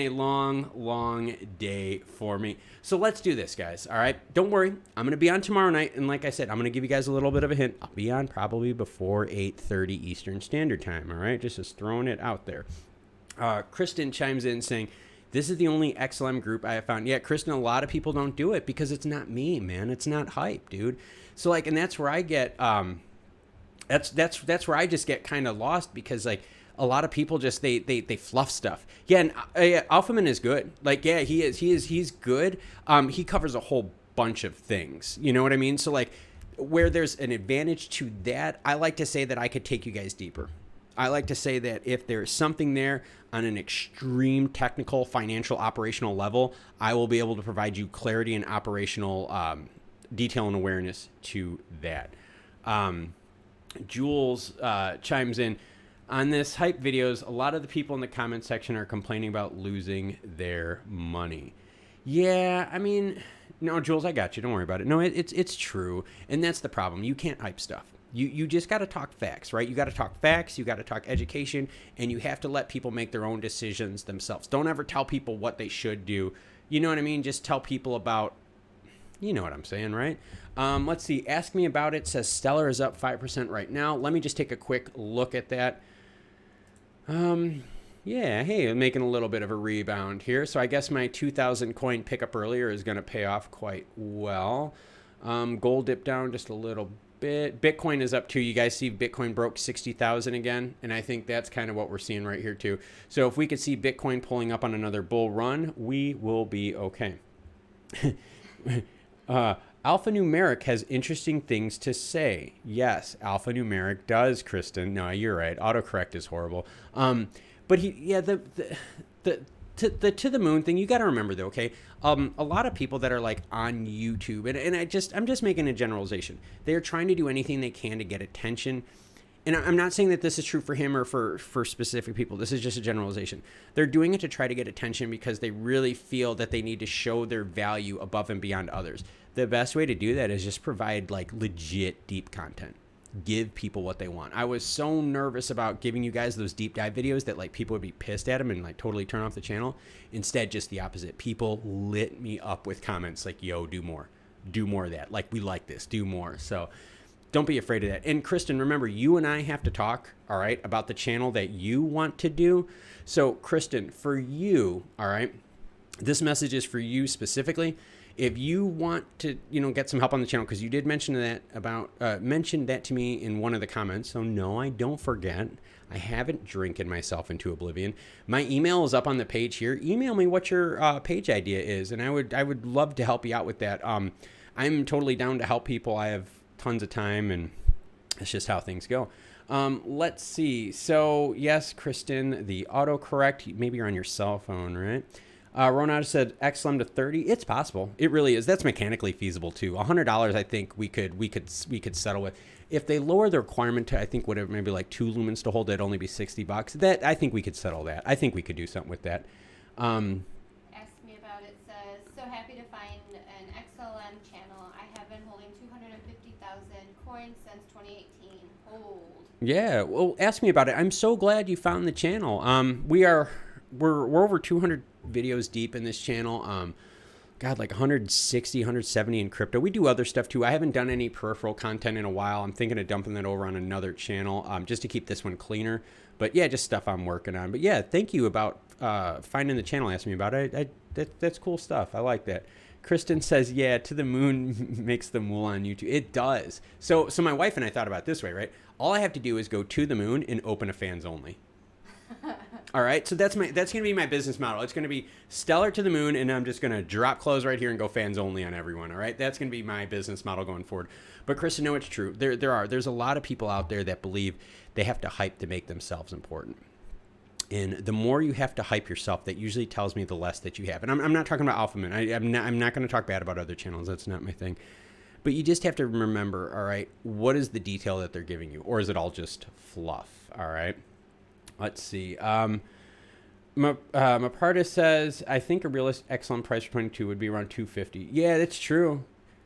long day for me. So let's do this, guys. All right. Don't worry. I'm going to be on tomorrow night. And like I said, I'm going to give you guys a little bit of a hint. I'll be on probably before 8:30 Eastern Standard Time. All right. Just throwing it out there. Kristen chimes in saying, this is the only XLM group I have found. Yeah, Kristen, a lot of people don't do it because it's not me, man. It's not hype, dude. So like, and that's where I get, that's where I just get kind of lost because like, a lot of people just they fluff stuff. Yeah, and Alphaman is good. Like, yeah, he's good. He covers a whole bunch of things. You know what I mean? So like, where there's an advantage to that, I like to say that I could take you guys deeper. I like to say that if there's something there on an extreme technical, financial, operational level, I will be able to provide you clarity and operational detail and awareness to that. Jules chimes in. On this hype videos, a lot of the people in the comment section are complaining about losing their money. Yeah, I mean, No, Jules, I got you. Don't worry about it. No, it's true. And that's the problem. You can't hype stuff. You just got to talk facts, right? You got to talk facts. You got to talk education. And you have to let people make their own decisions themselves. Don't ever tell people what they should do. You know what I mean? Just tell people about, you know what I'm saying, right? Let's see. Ask Me About It says Stellar is up 5% right now. Let me just take a quick look at that. Yeah, hey, I'm making a little bit of a rebound here. So I guess my 2,000 coin pickup earlier is going to pay off quite well. Gold dipped down just a little bit. Bitcoin is up too. You guys see Bitcoin broke 60,000 again. And I think that's kind of what we're seeing right here too. So if we could see Bitcoin pulling up on another bull run, we will be okay. Alphanumeric has interesting things to say. Yes, alphanumeric does, Kristen. No, you're right. Autocorrect is horrible. But the to the moon thing, you got to remember though, okay? A lot of people that are like on YouTube, and I'm just making a generalization. They are trying to do anything they can to get attention. And I'm not saying that this is true for him or for specific people. This is just a generalization. They're doing it to try to get attention because they really feel that they need to show their value above and beyond others. The best way to do that is just provide like legit deep content. Give people what they want. I was so nervous about giving you guys those deep dive videos that like people would be pissed at them and like totally turn off the channel. Instead, just the opposite. People lit me up with comments like, yo, do more of that. Like, we like this, do more. So don't be afraid of that. And Kristen, remember, you and I have to talk, all right, about the channel that you want to do. So Kristen, for you, all right, this message is for you specifically. If you want to, get some help on the channel, because you did mention that to me in one of the comments. So no, I don't forget. I haven't drinking myself into oblivion. My email is up on the page here. Email me what your page idea is, and I would love to help you out with that. I'm totally down to help people. I have tons of time, and it's just how things go. Let's see. So yes, Kristen, the autocorrect. Maybe you're on your cell phone, right? Ronald said XLM to 30. It's possible. It really is. That's mechanically feasible too. $100, I think we could settle with. If they lower the requirement to, I think, whatever, maybe like 2 lumens to hold, that'd only be $60. That, I think we could settle that. I think we could do something with that. Ask Me About It says, so happy to find an XLM channel. I have been holding 250,000 coins since 2018. Hold. Yeah. Well, Ask Me About It. I'm so glad you found the channel. We're over 200 videos deep in this channel. God, like 160, 170 in crypto. We do other stuff too. I haven't done any peripheral content in a while. I'm thinking of dumping that over on another channel just to keep this one cleaner. But yeah, just stuff I'm working on. But yeah, thank you about finding the channel. Ask Me About it. That's cool stuff. I like that. Kristen says, yeah, To the Moon makes the mool on YouTube. It does. So my wife and I thought about it this way, right? All I have to do is go to the moon and open a fans only. All right, so that's going to be my business model. It's going to be Stellar to the moon, and I'm just going to drop clothes right here and go fans only on everyone. All right, that's going to be my business model going forward. But Kristen, no, it's true. There's a lot of people out there that believe they have to hype to make themselves important. And the more you have to hype yourself, that usually tells me the less that you have. And I'm not talking about Alpha Men. I'm not going to talk bad about other channels. That's not my thing. But you just have to remember, all right, what is the detail that they're giving you, or is it all just fluff? All right. Let's see. Maparta says, I think a realistic Xlm price for 22 would be around 250. Yeah, that's true.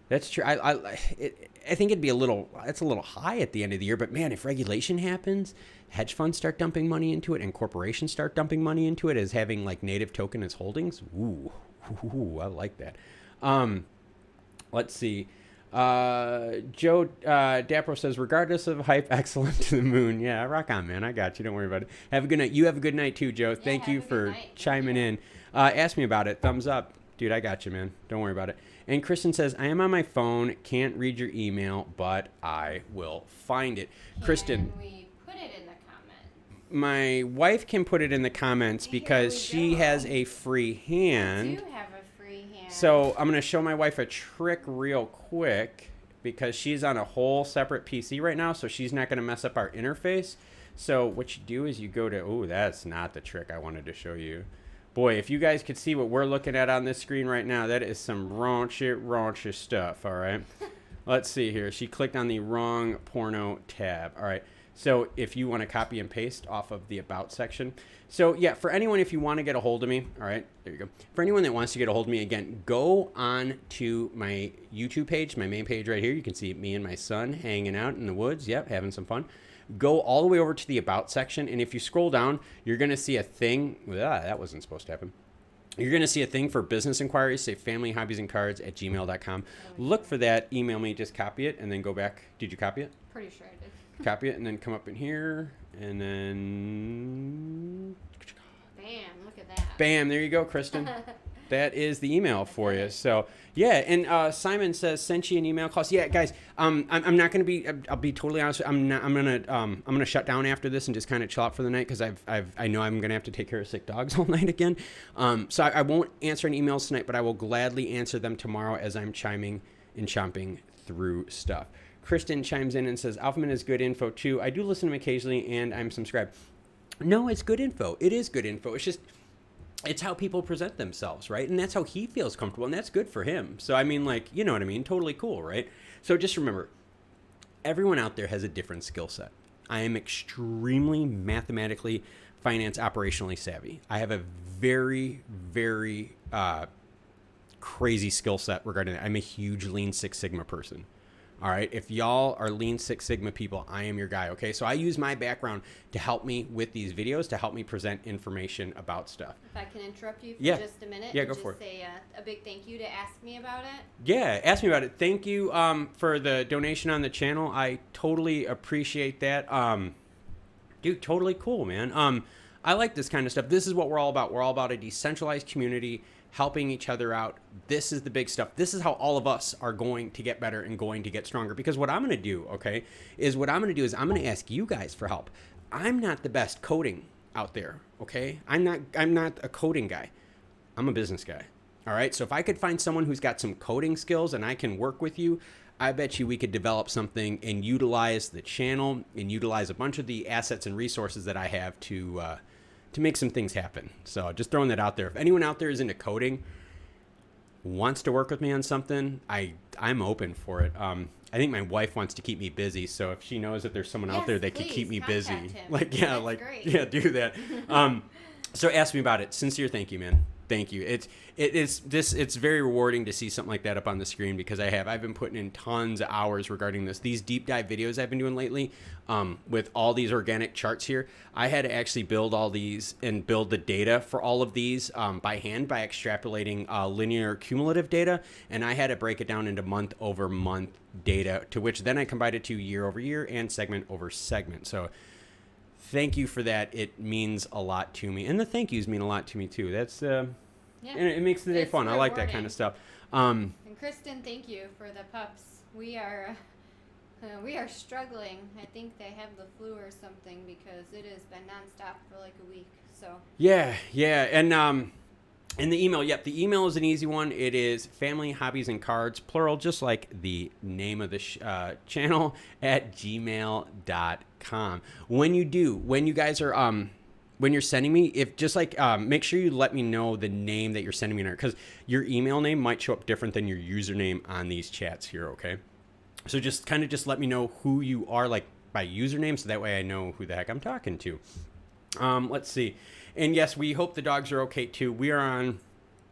That's true. I think it'd be it's a little high at the end of the year, but man, if regulation happens, hedge funds start dumping money into it and corporations start dumping money into it as having like native token as holdings. Ooh, I like that. Let's see. Joe Dapro says, regardless of hype, excellent to the moon. Yeah, rock on, man. I got you. Don't worry about it. Have a good night. You have a good night too, Joe. Thank you for chiming in. Ask me about it. Thumbs up. Dude, I got you, man. Don't worry about it. And Kristen says, I am on my phone. Can't read your email, but I will find it. Kristen. Can we put it in the comments? My wife can put it in the comments because she has a free hand. I do have a free hand. So I'm going to show my wife a trick real quick because she's on a whole separate PC right now, so she's not going to mess up our interface. So what you do is you go to, oh, that's not the trick I wanted to show you. Boy, if you guys could see what we're looking at on this screen right now, that is some raunchy stuff, all right? Let's see here. She clicked on the wrong porno tab. All right. So if you want to copy and paste off of the About section. So yeah, for anyone, if you want to get a hold of me, all right, there you go. For anyone that wants to get a hold of me, again, go on to my YouTube page, my main page right here. You can see me and my son hanging out in the woods. Yep, having some fun. Go all the way over to the About section. And if you scroll down, you're going to see a thing. That wasn't supposed to happen. You're going to see a thing for business inquiries, say familyhobbiesandcards@gmail.com. Look for that. Email me. Just copy it and then go back. Did you copy it? Pretty sure I did. Copy it and then come up in here and then bam, look at that. Bam, there you go, Kristen. That is the email for you. So yeah, and Simon says sent you an email, Klaus. Yeah, guys, I'm not gonna be. I'll be totally honest. I'm gonna shut down after this and just kind of chill out for the night because I know I'm gonna have to take care of sick dogs all night again. So I won't answer any emails tonight, but I will gladly answer them tomorrow as I'm chiming and chomping through stuff. Kristen chimes in and says, Alphaman is good info too. I do listen to him occasionally and I'm subscribed. No, it's good info. It is good info. It's just, it's how people present themselves, right? And that's how he feels comfortable and that's good for him. So, I mean, like, you know what I mean? Totally cool, right? So just remember, everyone out there has a different skill set. I am extremely mathematically, finance, operationally savvy. I have a very, very crazy skill set regarding that. I'm a huge Lean Six Sigma person. All right. If y'all are Lean Six Sigma people, I am your guy. Okay. So I use my background to help me with these videos, to help me present information about stuff. If I can interrupt you for just a minute. Yeah, go for it. Just say a big thank you to Ask Me About It. Yeah. Ask me about it. Thank you for the donation on the channel. I totally appreciate that. Dude, totally cool, man. I like this kind of stuff. This is what we're all about. We're all about a decentralized community, helping each other out. This is the big stuff. This is how all of us are going to get better and going to get stronger. Because what I'm going to do, okay, is I'm going to ask you guys for help. I'm not the best coding out there, okay? I'm not a coding guy. I'm a business guy. All right? So if I could find someone who's got some coding skills and I can work with you, I bet you we could develop something and utilize the channel and utilize a bunch of the assets and resources that I have to make some things happen. So just throwing that out there. If anyone out there is into coding, wants to work with me on something, I'm open for it. I think my wife wants to keep me busy, so if she knows that there's someone out there that could keep me busy, him. Yeah, do that. So ask me about it. Sincere thank you, man. Thank you. It's very rewarding to see something like that up on the screen because I've been putting in tons of hours regarding this. These deep dive videos I've been doing lately, with all these organic charts here, I had to actually build all these and build the data for all of these by hand by extrapolating linear cumulative data, and I had to break it down into month over month data, to which then I combined it to year over year and segment over segment. So thank you for that. It means a lot to me. And the thank yous mean a lot to me too. That's and it makes the day fun. Rewarding. I like that kind of stuff. And Kristen, thank you for the pups. We are struggling. I think they have the flu or something because it has been nonstop for like a week. So yeah. And the email, the email is an easy one. It is Family Hobbies and Cards, plural, just like the name of the channel, at gmail.com. When you guys are, when you're sending me, make sure you let me know the name that you're sending me, because your email name might show up different than your username on these chats here, okay? So just let me know who you are, like by username, so that way I know who the heck I'm talking to. Let's see. And yes, we hope the dogs are okay too. We are on,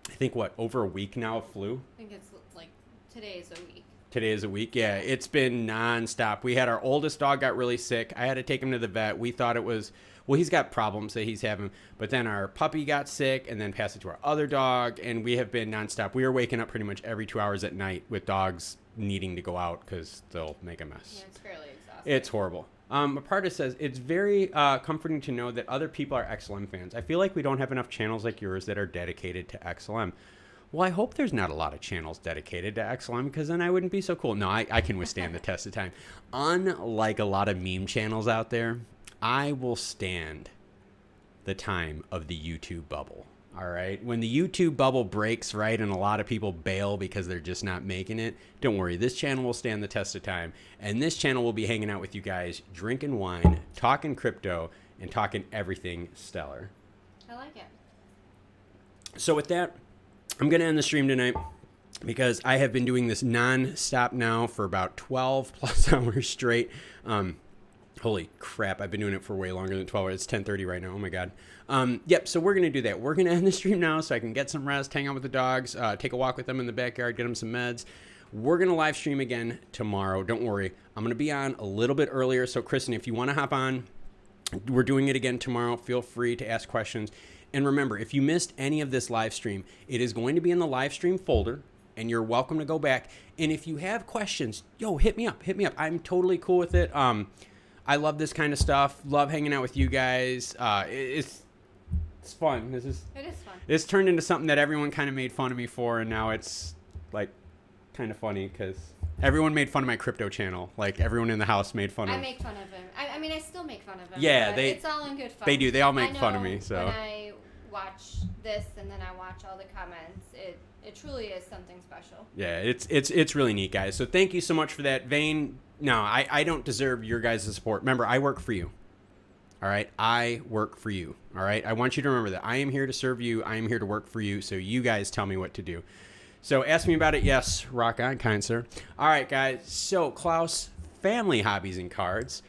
I think, over a week now of flu? I think it's like today is a week. Today is a week, yeah. It's been nonstop. We had our oldest dog got really sick. I had to take him to the vet. We thought it was, he's got problems that he's having. But then our puppy got sick and then passed it to our other dog. And we have been nonstop. We are waking up pretty much every 2 hours at night with dogs needing to go out because they'll make a mess. Yeah, it's fairly exhausting. It's horrible. Aparta says, it's very comforting to know that other people are XLM fans. I feel like we don't have enough channels like yours that are dedicated to XLM. Well, I hope there's not a lot of channels dedicated to XLM, because then I wouldn't be so cool. No, I can withstand the test of time. Unlike a lot of meme channels out there, I will stand the time of the YouTube bubble. All right. When the YouTube bubble breaks, right, and a lot of people bail because they're just not making it, don't worry. This channel will stand the test of time. And this channel will be hanging out with you guys, drinking wine, talking crypto, and talking everything stellar. I like it. So with that, I'm going to end the stream tonight because I have been doing this non-stop now for about 12 plus hours straight. Holy crap, I've been doing it for way longer than 12 hours. It's 10:30 right now. Oh my God. Yep, so we're going to do that. We're going to end the stream now so I can get some rest, hang out with the dogs, take a walk with them in the backyard, get them some meds. We're going to live stream again tomorrow. Don't worry. I'm going to be on a little bit earlier. So Kristen, if you want to hop on, we're doing it again tomorrow. Feel free to ask questions. And remember, if you missed any of this live stream, it is going to be in the live stream folder, and you're welcome to go back. And if you have questions, yo, hit me up. I'm totally cool with it. I love this kind of stuff. Love hanging out with you guys. It's fun. It is fun. It's turned into something that everyone kind of made fun of me for, and now it's like kind of funny because everyone made fun of my crypto channel. Like everyone in the house made fun of. I make fun of him. I mean, I still make fun of him. Yeah, it's all in good fun. They do. They all make fun of me. So when I watch this and then I watch all the comments, it truly is something special. Yeah, it's really neat, guys. So thank you so much for that, Vane. No, I don't deserve your guys' support. Remember, I work for you. All right, I work for you. All right, I want you to remember that I am here to serve you. I am here to work for you. So you guys tell me what to do. So ask me about it. Yes, rock on, kind sir. All right, guys. So Klaus, family hobbies and cards.